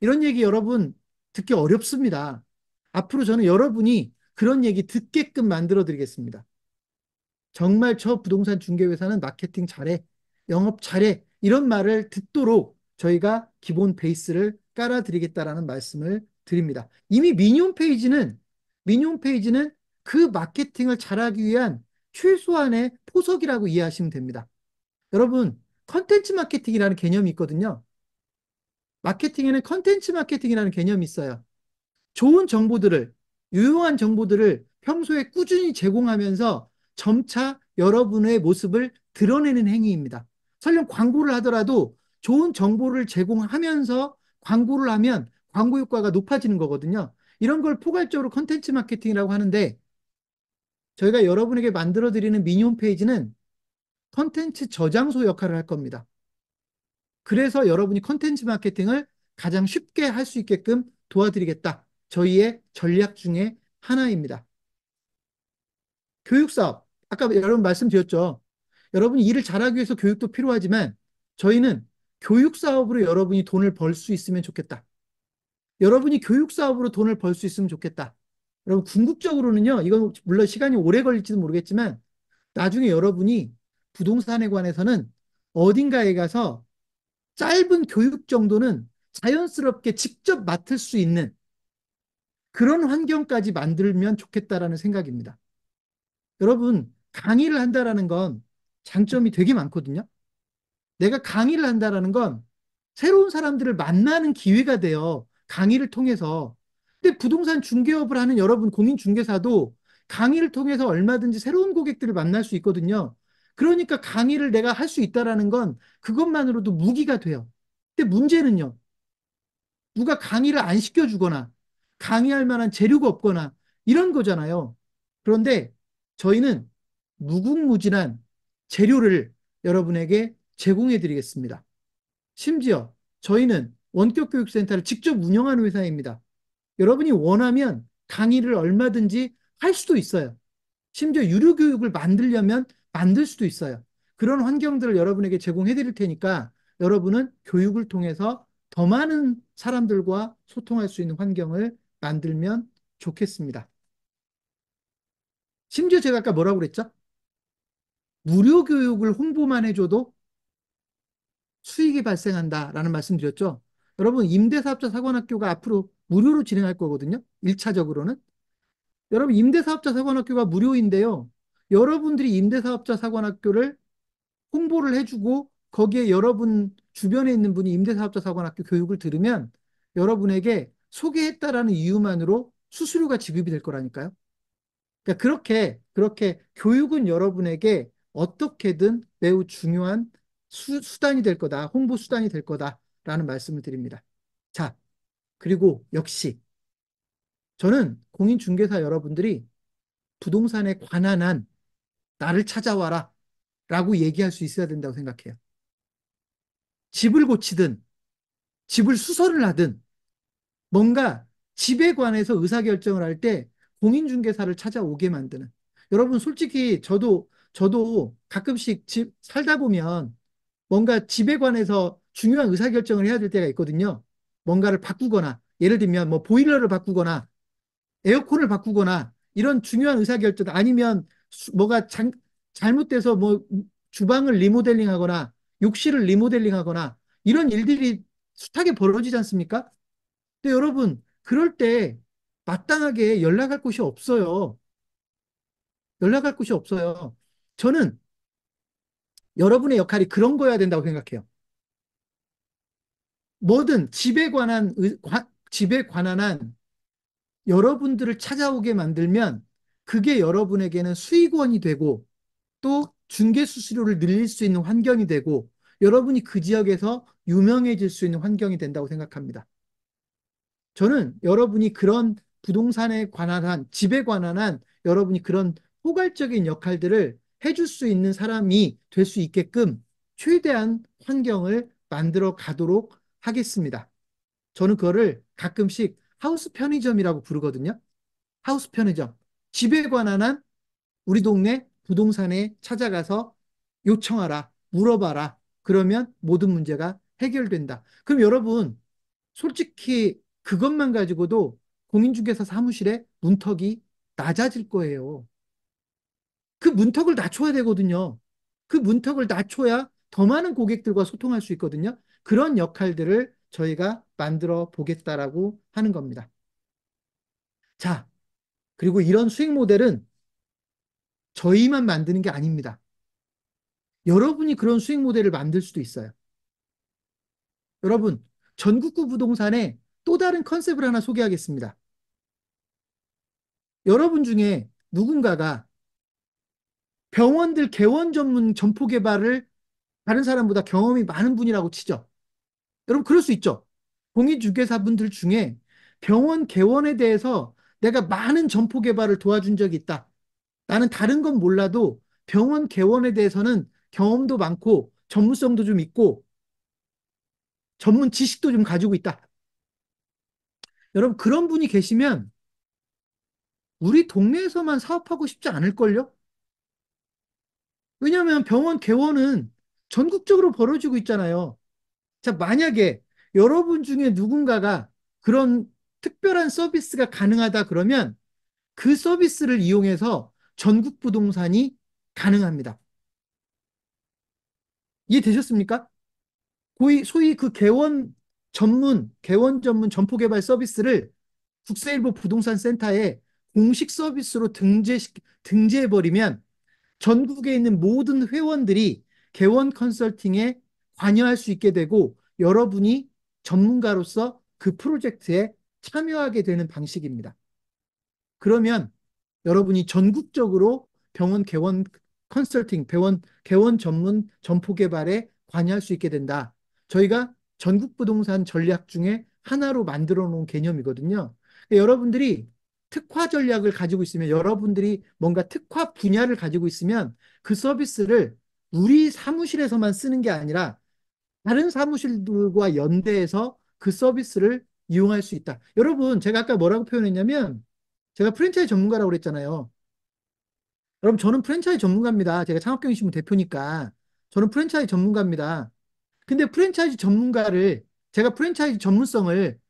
이런 얘기 여러분 듣기 어렵습니다. 앞으로 저는 여러분이 그런 얘기 듣게끔 만들어 드리겠습니다. 정말 저 부동산 중개회사는 마케팅 잘해, 영업 잘해, 이런 말을 듣도록 저희가 기본 베이스를 깔아드리겠다라는 말씀을 드립니다. 이미 미니홈페이지는 그 마케팅을 잘하기 위한 최소한의 포석이라고 이해하시면 됩니다. 여러분, 컨텐츠 마케팅이라는 개념이 있거든요. 마케팅에는 컨텐츠 마케팅이라는 개념이 있어요. 좋은 정보들을, 유용한 정보들을 평소에 꾸준히 제공하면서 점차 여러분의 모습을 드러내는 행위입니다. 설령 광고를 하더라도 좋은 정보를 제공하면서 광고를 하면 광고 효과가 높아지는 거거든요. 이런 걸 포괄적으로 컨텐츠 마케팅이라고 하는데 저희가 여러분에게 만들어드리는 미니 홈페이지는 컨텐츠 저장소 역할을 할 겁니다. 그래서 여러분이 컨텐츠 마케팅을 가장 쉽게 할 수 있게끔 도와드리겠다. 저희의 전략 중에 하나입니다. 교육사업. 아까 여러분 말씀드렸죠. 여러분이 일을 잘하기 위해서 교육도 필요하지만 저희는 교육사업으로 여러분이 돈을 벌 수 있으면 좋겠다. 여러분이 교육사업으로 돈을 벌 수 있으면 좋겠다. 여러분 궁극적으로는요. 이건 물론 시간이 오래 걸릴지도 모르겠지만 나중에 여러분이 부동산에 관해서는 어딘가에 가서 짧은 교육 정도는 자연스럽게 직접 맡을 수 있는 그런 환경까지 만들면 좋겠다라는 생각입니다. 여러분, 강의를 한다라는 건 장점이 되게 많거든요. 내가 강의를 한다라는 건 새로운 사람들을 만나는 기회가 돼요. 강의를 통해서. 근데 부동산 중개업을 하는 여러분, 공인중개사도 강의를 통해서 얼마든지 새로운 고객들을 만날 수 있거든요. 그러니까 강의를 내가 할 수 있다라는 건 그것만으로도 무기가 돼요. 근데 문제는요, 누가 강의를 안 시켜주거나 강의할 만한 재료가 없거나 이런 거잖아요. 그런데 저희는 무궁무진한 재료를 여러분에게 제공해 드리겠습니다. 심지어 저희는 원격교육센터를 직접 운영하는 회사입니다. 여러분이 원하면 강의를 얼마든지 할 수도 있어요. 심지어 유료 교육을 만들려면 만들 수도 있어요. 그런 환경들을 여러분에게 제공해 드릴 테니까 여러분은 교육을 통해서 더 많은 사람들과 소통할 수 있는 환경을 만들면 좋겠습니다. 심지어 제가 아까 뭐라고 그랬죠? 무료 교육을 홍보만 해줘도 수익이 발생한다라는 말씀 드렸죠. 여러분, 임대사업자 사관학교가 앞으로 무료로 진행할 거거든요. 1차적으로는. 여러분, 임대사업자 사관학교가 무료인데요. 여러분들이 임대사업자 사관학교를 홍보를 해주고 거기에 여러분 주변에 있는 분이 임대사업자 사관학교 교육을 들으면 여러분에게 소개했다라는 이유만으로 수수료가 지급이 될 거라니까요. 그러니까 그렇게 교육은 여러분에게 어떻게든 매우 중요한 수단이 될 거다, 홍보 수단이 될 거다라는 말씀을 드립니다. 자, 그리고 역시 저는 공인중개사 여러분들이 부동산에 관한 한 나를 찾아와라 라고 얘기할 수 있어야 된다고 생각해요. 집을 고치든 집을 수선을 하든 뭔가 집에 관해서 의사결정을 할 때 공인중개사를 찾아오게 만드는. 여러분, 솔직히 저도 가끔씩 집 살다 보면 뭔가 집에 관해서 중요한 의사결정을 해야 될 때가 있거든요. 뭔가를 바꾸거나, 예를 들면 뭐 보일러를 바꾸거나, 에어컨을 바꾸거나, 이런 중요한 의사결정, 아니면 뭐가 잘못돼서 뭐 주방을 리모델링 하거나, 욕실을 리모델링 하거나, 이런 일들이 숱하게 벌어지지 않습니까? 근데 여러분, 그럴 때 마땅하게 연락할 곳이 없어요. 연락할 곳이 없어요. 저는 여러분의 역할이 그런 거여야 된다고 생각해요. 뭐든 집에 관한 한 여러분들을 찾아오게 만들면 그게 여러분에게는 수익원이 되고 또 중개 수수료를 늘릴 수 있는 환경이 되고 여러분이 그 지역에서 유명해질 수 있는 환경이 된다고 생각합니다. 저는 여러분이 그런 부동산에 관한 한, 집에 관한 한 여러분이 그런 포괄적인 역할들을 해줄 수 있는 사람이 될 수 있게끔 최대한 환경을 만들어 가도록 하겠습니다. 저는 그거를 가끔씩 하우스 편의점이라고 부르거든요. 하우스 편의점. 집에 관한 한 우리 동네 부동산에 찾아가서 요청하라, 물어봐라. 그러면 모든 문제가 해결된다. 그럼 여러분, 솔직히 그것만 가지고도 공인중개사 사무실에 문턱이 낮아질 거예요. 그 문턱을 낮춰야 되거든요. 그 문턱을 낮춰야 더 많은 고객들과 소통할 수 있거든요. 그런 역할들을 저희가 만들어 보겠다라고 하는 겁니다. 자, 그리고 이런 수익 모델은 저희만 만드는 게 아닙니다. 여러분이 그런 수익 모델을 만들 수도 있어요. 여러분, 전국구 부동산에 또 다른 컨셉을 하나 소개하겠습니다. 여러분 중에 누군가가 병원들 개원 전문 점포 개발을 다른 사람보다 경험이 많은 분이라고 치죠. 여러분, 그럴 수 있죠. 공인중개사분들 중에 병원 개원에 대해서 내가 많은 점포 개발을 도와준 적이 있다. 나는 다른 건 몰라도 병원 개원에 대해서는 경험도 많고 전문성도 좀 있고 전문 지식도 좀 가지고 있다. 여러분, 그런 분이 계시면 우리 동네에서만 사업하고 싶지 않을걸요? 왜냐하면 병원 개원은 전국적으로 벌어지고 있잖아요. 자, 만약에 여러분 중에 누군가가 그런 특별한 서비스가 가능하다 그러면 그 서비스를 이용해서 전국 부동산이 가능합니다. 이해되셨습니까? 소위 그 개원 개원 전문 점포 개발 서비스를 국세일보 부동산 센터에 공식 서비스로 등재해버리면 전국에 있는 모든 회원들이 개원 컨설팅에 관여할 수 있게 되고 여러분이 전문가로서 그 프로젝트에 참여하게 되는 방식입니다. 그러면 여러분이 전국적으로 병원 개원 컨설팅, 개원 전문 점포 개발에 관여할 수 있게 된다. 저희가 전국 부동산 전략 중에 하나로 만들어 놓은 개념이거든요. 여러분들이 특화 전략을 가지고 있으면, 여러분들이 뭔가 특화 분야를 가지고 있으면 그 서비스를 우리 사무실에서만 쓰는 게 아니라 다른 사무실들과 연대해서 그 서비스를 이용할 수 있다. 여러분, 제가 아까 뭐라고 표현했냐면, 제가 프랜차이즈 전문가라고 그랬잖아요. 여러분, 저는 프랜차이즈 전문가입니다. 제가 창업경영신문 대표니까. 저는 프랜차이즈 전문가입니다. 근데 제가 프랜차이즈 전문성을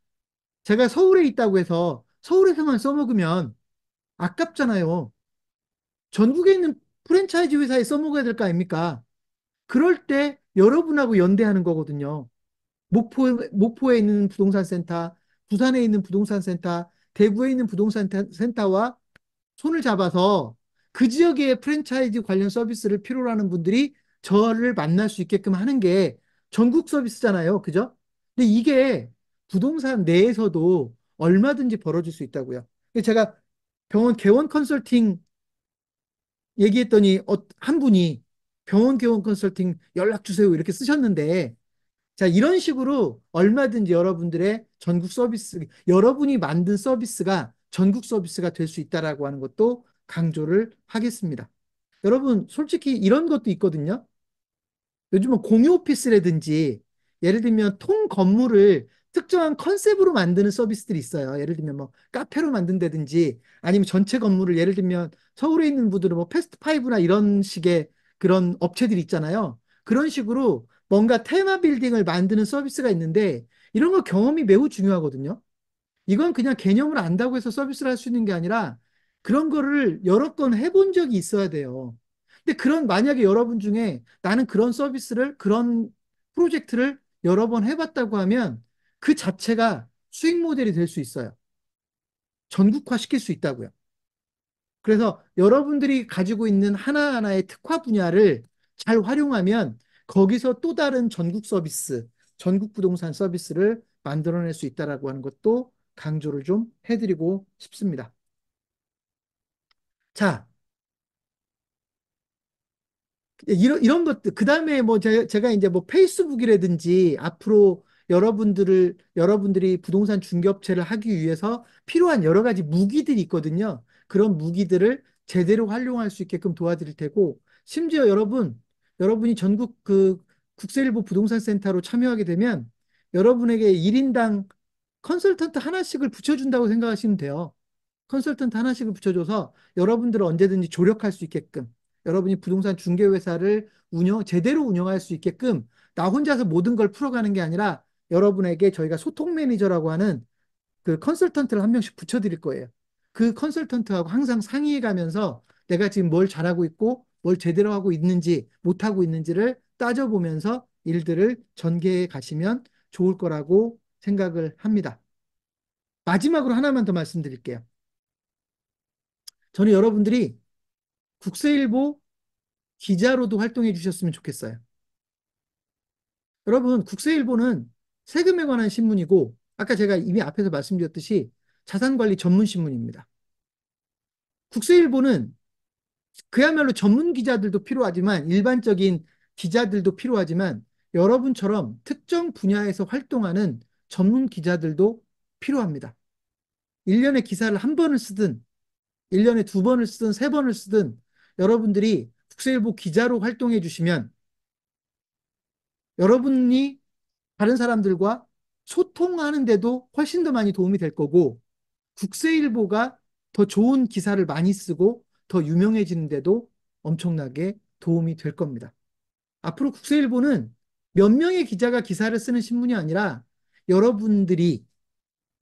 제가 서울에 있다고 해서 서울에서만 써먹으면 아깝잖아요. 전국에 있는 프랜차이즈 회사에 써먹어야 될 거 아닙니까? 그럴 때 여러분하고 연대하는 거거든요. 목포에 있는 부동산 센터, 부산에 있는 부동산 센터, 대구에 있는 부동산 센터와 손을 잡아서 그 지역의 프랜차이즈 관련 서비스를 필요로 하는 분들이 저를 만날 수 있게끔 하는 게 전국 서비스잖아요. 그죠? 근데 이게 부동산 내에서도 얼마든지 벌어질 수 있다고요. 제가 병원 개원 컨설팅 얘기했더니 한 분이 병원 개원 컨설팅 연락 주세요 이렇게 쓰셨는데, 자, 이런 식으로 얼마든지 여러분들의 전국 서비스, 여러분이 만든 서비스가 전국 서비스가 될 수 있다라고 하는 것도 강조를 하겠습니다. 여러분, 솔직히 이런 것도 있거든요. 요즘은 공유 오피스라든지 예를 들면 통 건물을 특정한 컨셉으로 만드는 서비스들이 있어요. 예를 들면 뭐 카페로 만든다든지 아니면 전체 건물을 예를 들면 서울에 있는 분들은 뭐 패스트파이브나 이런 식의 그런 업체들이 있잖아요. 그런 식으로 뭔가 테마 빌딩을 만드는 서비스가 있는데 이런 거 경험이 매우 중요하거든요. 이건 그냥 개념을 안다고 해서 서비스를 할 수 있는 게 아니라 그런 거를 여러 건 해본 적이 있어야 돼요. 근데 만약에 여러분 중에 나는 그런 프로젝트를 여러 번 해봤다고 하면 그 자체가 수익 모델이 될 수 있어요. 전국화 시킬 수 있다고요. 그래서 여러분들이 가지고 있는 하나하나의 특화 분야를 잘 활용하면 거기서 또 다른 전국 부동산 서비스를 만들어낼 수 있다라고 하는 것도 강조를 좀 해드리고 싶습니다. 자, 이런 것들, 그 다음에 뭐 제가 이제 뭐 페이스북이라든지 앞으로 여러분들이 부동산 중개업체를 하기 위해서 필요한 여러 가지 무기들이 있거든요. 그런 무기들을 제대로 활용할 수 있게끔 도와드릴 테고, 심지어 여러분이 전국 국세일보 부동산 센터로 참여하게 되면 여러분에게 1인당 컨설턴트 하나씩을 붙여준다고 생각하시면 돼요. 컨설턴트 하나씩을 붙여줘서 여러분들을 언제든지 조력할 수 있게끔, 여러분이 부동산 중개회사를 제대로 운영할 수 있게끔 나 혼자서 모든 걸 풀어가는 게 아니라 여러분에게 저희가 소통 매니저라고 하는 그 컨설턴트를 한 명씩 붙여드릴 거예요. 그 컨설턴트하고 항상 상의해 가면서 내가 지금 뭘 잘하고 있고 뭘 제대로 하고 있는지 못하고 있는지를 따져보면서 일들을 전개해 가시면 좋을 거라고 생각을 합니다. 마지막으로 하나만 더 말씀드릴게요. 저는 여러분들이 국세일보 기자로도 활동해 주셨으면 좋겠어요. 여러분, 국세일보는 세금에 관한 신문이고, 아까 제가 이미 앞에서 말씀드렸듯이 자산관리 전문 신문입니다. 국세일보는 그야말로 전문 기자들도 필요하지만, 일반적인 기자들도 필요하지만, 여러분처럼 특정 분야에서 활동하는 전문 기자들도 필요합니다. 1년에 기사를 한 번을 쓰든, 1년에 두 번을 쓰든, 세 번을 쓰든, 여러분들이 국세일보 기자로 활동해 주시면 여러분이 다른 사람들과 소통하는데도 훨씬 더 많이 도움이 될 거고, 국세일보가 더 좋은 기사를 많이 쓰고 더 유명해지는데도 엄청나게 도움이 될 겁니다. 앞으로 국세일보는 몇 명의 기자가 기사를 쓰는 신문이 아니라 여러분들이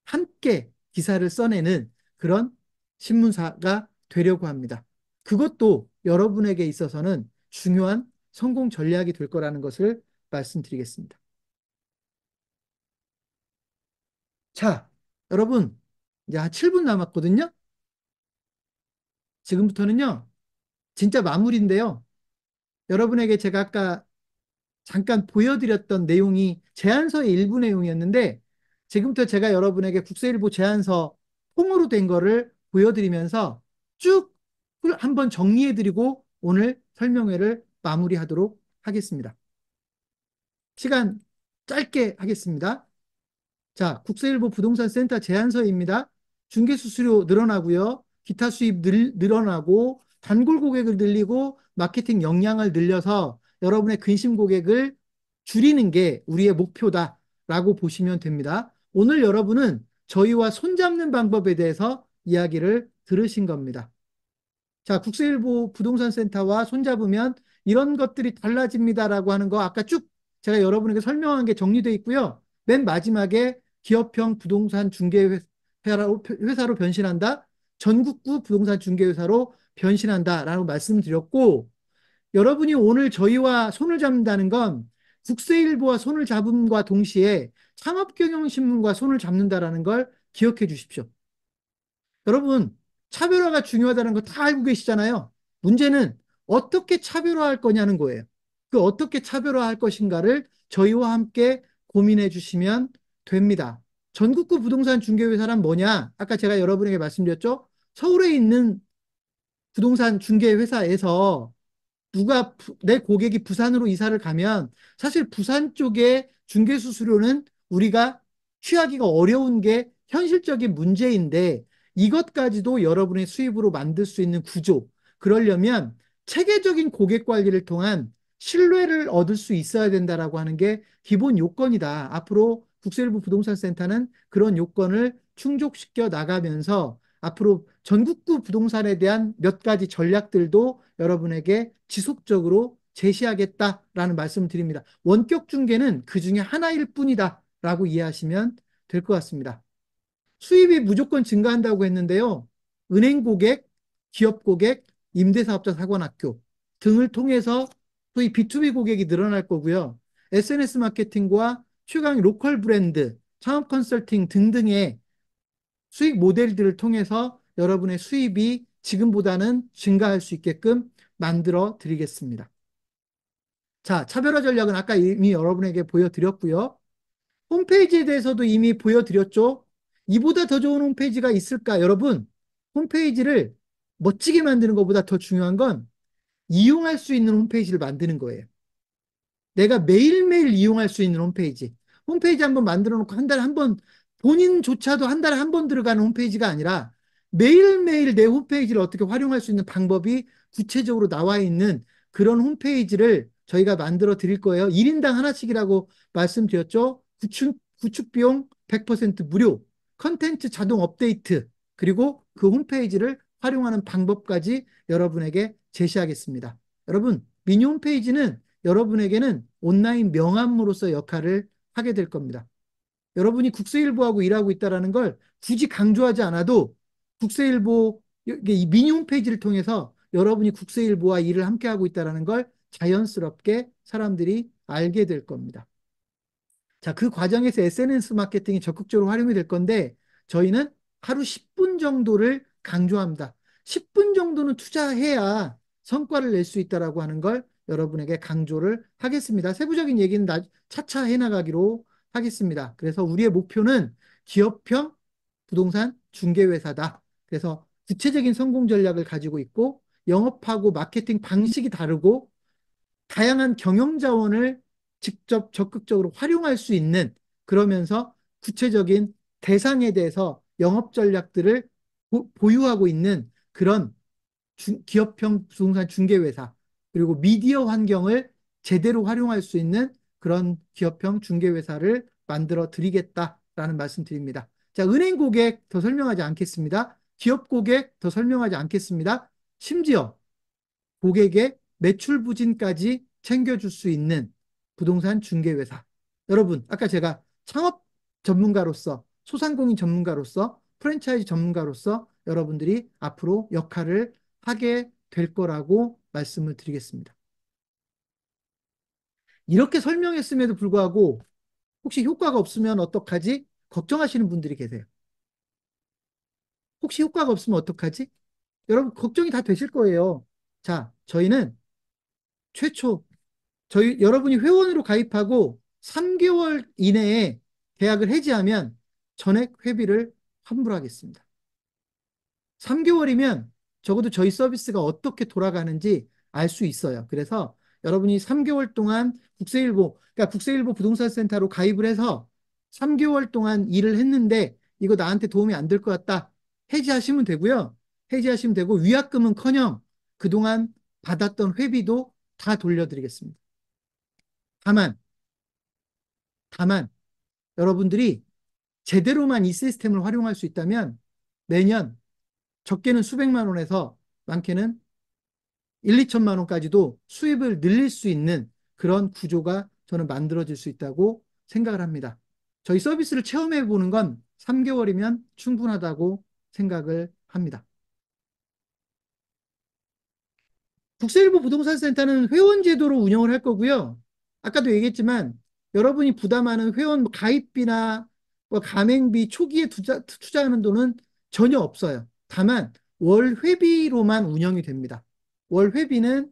함께 기사를 써내는 그런 신문사가 되려고 합니다. 그것도 여러분에게 있어서는 중요한 성공 전략이 될 거라는 것을 말씀드리겠습니다. 자, 여러분, 이제 한 7분 남았거든요. 지금부터는요, 진짜 마무리인데요. 여러분에게 제가 아까 잠깐 보여드렸던 내용이 제안서의 일부 내용이었는데, 지금부터 제가 여러분에게 국세일보 제안서 통으로 된 거를 보여드리면서 쭉 한번 정리해드리고 오늘 설명회를 마무리하도록 하겠습니다. 시간 짧게 하겠습니다. 자, 국세일보 부동산 센터 제안서입니다. 중개수수료 늘어나고요. 기타 수입 늘어나고 단골 고객을 늘리고 마케팅 역량을 늘려서 여러분의 근심 고객을 줄이는 게 우리의 목표다라고 보시면 됩니다. 오늘 여러분은 저희와 손잡는 방법에 대해서 이야기를 들으신 겁니다. 자, 국세일보 부동산 센터와 손잡으면 이런 것들이 달라집니다라고 하는 거 아까 쭉 제가 여러분에게 설명한 게 정리되어 있고요. 맨 마지막에 기업형 부동산 회사로 변신한다. 전국구 부동산 중개회사로 변신한다라고 말씀드렸고, 여러분이 오늘 저희와 손을 잡는다는 건 국세일보와 손을 잡음과 동시에 창업경영신문과 손을 잡는다라는 걸 기억해 주십시오. 여러분, 차별화가 중요하다는 거 다 알고 계시잖아요. 문제는 어떻게 차별화할 거냐는 거예요. 그 어떻게 차별화할 것인가를 저희와 함께 고민해 주시면 됩니다. 전국구 부동산 중개회사란 뭐냐? 아까 제가 여러분에게 말씀드렸죠? 서울에 있는 부동산 중개회사에서 내 고객이 부산으로 이사를 가면 사실 부산 쪽의 중개수수료는 우리가 취하기가 어려운 게 현실적인 문제인데 이것까지도 여러분의 수입으로 만들 수 있는 구조. 그러려면 체계적인 고객 관리를 통한 신뢰를 얻을 수 있어야 된다라고 하는 게 기본 요건이다. 앞으로 국세일보 부동산센터는 그런 요건을 충족시켜 나가면서 앞으로 전국구 부동산에 대한 몇 가지 전략들도 여러분에게 지속적으로 제시하겠다라는 말씀을 드립니다. 원격 중개는 그 중에 하나일 뿐이다라고 이해하시면 될 것 같습니다. 수입이 무조건 증가한다고 했는데요. 은행 고객, 기업 고객, 임대사업자 사관학교 등을 통해서 소위 B2B 고객이 늘어날 거고요. SNS 마케팅과 최강 로컬 브랜드, 창업 컨설팅 등등의 수익 모델들을 통해서 여러분의 수입이 지금보다는 증가할 수 있게끔 만들어 드리겠습니다. 자, 차별화 전략은 아까 이미 여러분에게 보여드렸고요. 홈페이지에 대해서도 이미 보여드렸죠. 이보다 더 좋은 홈페이지가 있을까? 여러분, 홈페이지를 멋지게 만드는 것보다 더 중요한 건 이용할 수 있는 홈페이지를 만드는 거예요. 내가 매일매일 이용할 수 있는 홈페이지. 홈페이지 한번 만들어 놓고 한 달에 한 번, 본인조차도 한 달에 한 번 들어가는 홈페이지가 아니라 매일매일 내 홈페이지를 어떻게 활용할 수 있는 방법이 구체적으로 나와 있는 그런 홈페이지를 저희가 만들어 드릴 거예요. 1인당 하나씩이라고 말씀드렸죠. 구축 비용 100% 무료, 컨텐츠 자동 업데이트, 그리고 그 홈페이지를 활용하는 방법까지 여러분에게 제시하겠습니다. 여러분, 미니 홈페이지는 여러분에게는 온라인 명함으로서 역할을 하게 될 겁니다. 여러분이 국세일보하고 일하고 있다는 걸 굳이 강조하지 않아도 국세일보 이 미니 홈페이지를 통해서 여러분이 국세일보와 일을 함께 하고 있다는 걸 자연스럽게 사람들이 알게 될 겁니다. 자, 그 과정에서 SNS 마케팅이 적극적으로 활용이 될 건데 저희는 하루 10분 정도를 강조합니다. 10분 정도는 투자해야 성과를 낼 수 있다라고 하는 걸 여러분에게 강조를 하겠습니다. 세부적인 얘기는 차차 해나가기로 하겠습니다. 그래서 우리의 목표는 기업형 부동산 중개회사다. 그래서 구체적인 성공 전략을 가지고 있고 영업하고 마케팅 방식이 다르고 다양한 경영 자원을 직접 적극적으로 활용할 수 있는 그러면서 구체적인 대상에 대해서 영업 전략들을 보유하고 있는 그런 기업형 부동산 중개회사 그리고 미디어 환경을 제대로 활용할 수 있는 그런 기업형 중개회사를 만들어 드리겠다라는 말씀 드립니다. 자, 은행 고객 더 설명하지 않겠습니다. 기업 고객 더 설명하지 않겠습니다. 심지어 고객의 매출 부진까지 챙겨줄 수 있는 부동산 중개회사. 여러분, 아까 제가 창업 전문가로서, 소상공인 전문가로서, 프랜차이즈 전문가로서 여러분들이 앞으로 역할을 하게 될 거라고 말씀을 드리겠습니다. 이렇게 설명했음에도 불구하고 혹시 효과가 없으면 어떡하지? 걱정하시는 분들이 계세요. 혹시 효과가 없으면 어떡하지? 여러분, 걱정이 다 되실 거예요. 자, 저희는 최초, 여러분이 회원으로 가입하고 3개월 이내에 계약을 해지하면 전액 회비를 환불하겠습니다. 3개월이면 적어도 저희 서비스가 어떻게 돌아가는지 알 수 있어요. 그래서 여러분이 3개월 동안 그러니까 국세일보 부동산 센터로 가입을 해서 3개월 동안 일을 했는데 이거 나한테 도움이 안 될 것 같다. 해지하시면 되고요. 해지하시면 되고 위약금은커녕 그동안 받았던 회비도 다 돌려드리겠습니다. 다만, 다만 여러분들이 제대로만 이 시스템을 활용할 수 있다면 매년 적게는 수백만 원에서 많게는 1, 2천만 원까지도 수입을 늘릴 수 있는 그런 구조가 저는 만들어질 수 있다고 생각을 합니다. 저희 서비스를 체험해 보는 건 3개월이면 충분하다고 생각을 합니다. 국세일보 부동산센터는 회원 제도로 운영을 할 거고요. 아까도 얘기했지만 여러분이 부담하는 회원 가입비나 뭐 가맹비 초기에 투자하는 돈은 전혀 없어요. 다만 월 회비로만 운영이 됩니다. 월 회비는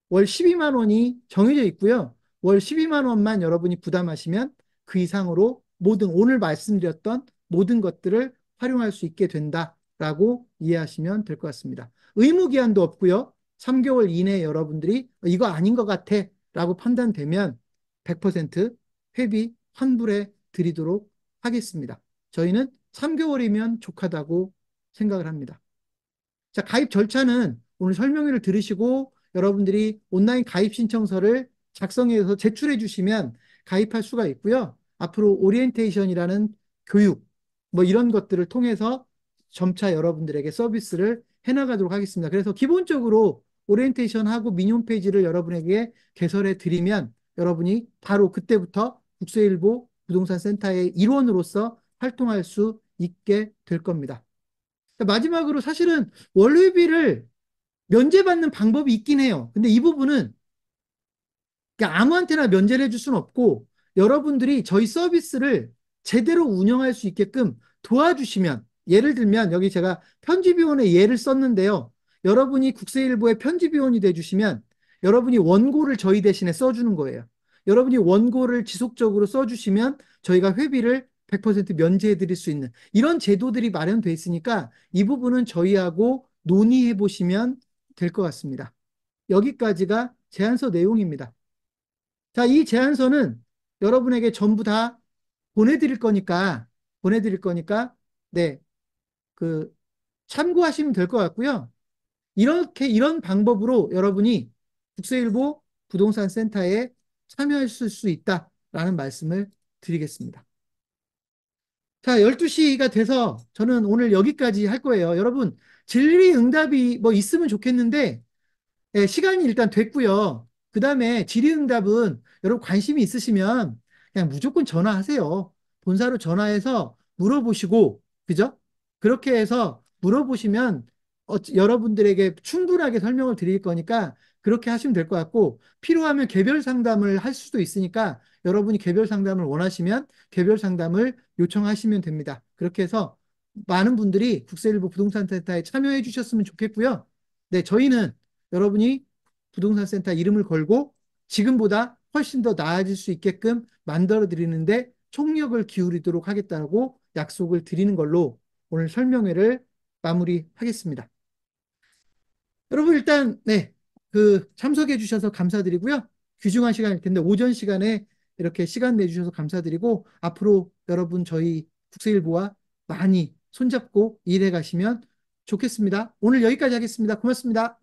월 12만 원이 정해져 있고요. 월 12만 원만 여러분이 부담하시면 그 이상으로 오늘 말씀드렸던 모든 것들을 활용할 수 있게 된다라고 이해하시면 될 것 같습니다. 의무 기한도 없고요. 3개월 이내에 여러분들이 이거 아닌 것 같아 라고 판단되면 100% 회비 환불해 드리도록 하겠습니다. 저희는 3개월이면 족하다고 생각을 합니다. 자, 가입 절차는 오늘 설명회를 들으시고 여러분들이 온라인 가입 신청서를 작성해서 제출해 주시면 가입할 수가 있고요. 앞으로 오리엔테이션이라는 교육, 뭐 이런 것들을 통해서 점차 여러분들에게 서비스를 해나가도록 하겠습니다. 그래서 기본적으로 오리엔테이션하고 미니홈 페이지를 여러분에게 개설해 드리면 여러분이 바로 그때부터 국세일보 부동산 센터의 일원으로서 활동할 수 있게 될 겁니다. 마지막으로 사실은 월회비를 면제받는 방법이 있긴 해요. 근데 이 부분은 그냥 아무한테나 면제를 해줄 수는 없고 여러분들이 저희 서비스를 제대로 운영할 수 있게끔 도와주시면 예를 들면 여기 제가 편집위원의 예를 썼는데요. 여러분이 국세일보의 편집위원이 돼주시면 여러분이 원고를 저희 대신에 써주는 거예요. 여러분이 원고를 지속적으로 써주시면 저희가 회비를 100% 면제해 드릴 수 있는 이런 제도들이 마련돼 있으니까 이 부분은 저희하고 논의해 보시면 될 것 같습니다. 여기까지가 제안서 내용입니다. 자, 이 제안서는 여러분에게 전부 다 보내드릴 거니까, 네, 그, 참고하시면 될 것 같고요. 이런 방법으로 여러분이 국세일보 부동산 센터에 참여하실 수 있다라는 말씀을 드리겠습니다. 자, 12시가 돼서 저는 오늘 여기까지 할 거예요. 여러분, 질의응답이 뭐 있으면 좋겠는데, 예, 시간이 일단 됐고요. 그 다음에 질의응답은 여러분 관심이 있으시면 그냥 무조건 전화하세요. 본사로 전화해서 물어보시고, 그죠? 그렇게 해서 물어보시면 여러분들에게 충분하게 설명을 드릴 거니까 그렇게 하시면 될 것 같고, 필요하면 개별 상담을 할 수도 있으니까 여러분이 개별 상담을 원하시면 개별 상담을 요청하시면 됩니다. 그렇게 해서 많은 분들이 국세일보 부동산센터에 참여해 주셨으면 좋겠고요. 네, 저희는 여러분이 부동산 센터 이름을 걸고 지금보다 훨씬 더 나아질 수 있게끔 만들어 드리는데 총력을 기울이도록 하겠다고 약속을 드리는 걸로 오늘 설명회를 마무리하겠습니다. 여러분 일단 네, 참석해 주셔서 감사드리고요. 귀중한 시간일 텐데 오전 시간에 이렇게 시간 내주셔서 감사드리고 앞으로 여러분 저희 국세일보와 많이 손잡고 일해 가시면 좋겠습니다. 오늘 여기까지 하겠습니다. 고맙습니다.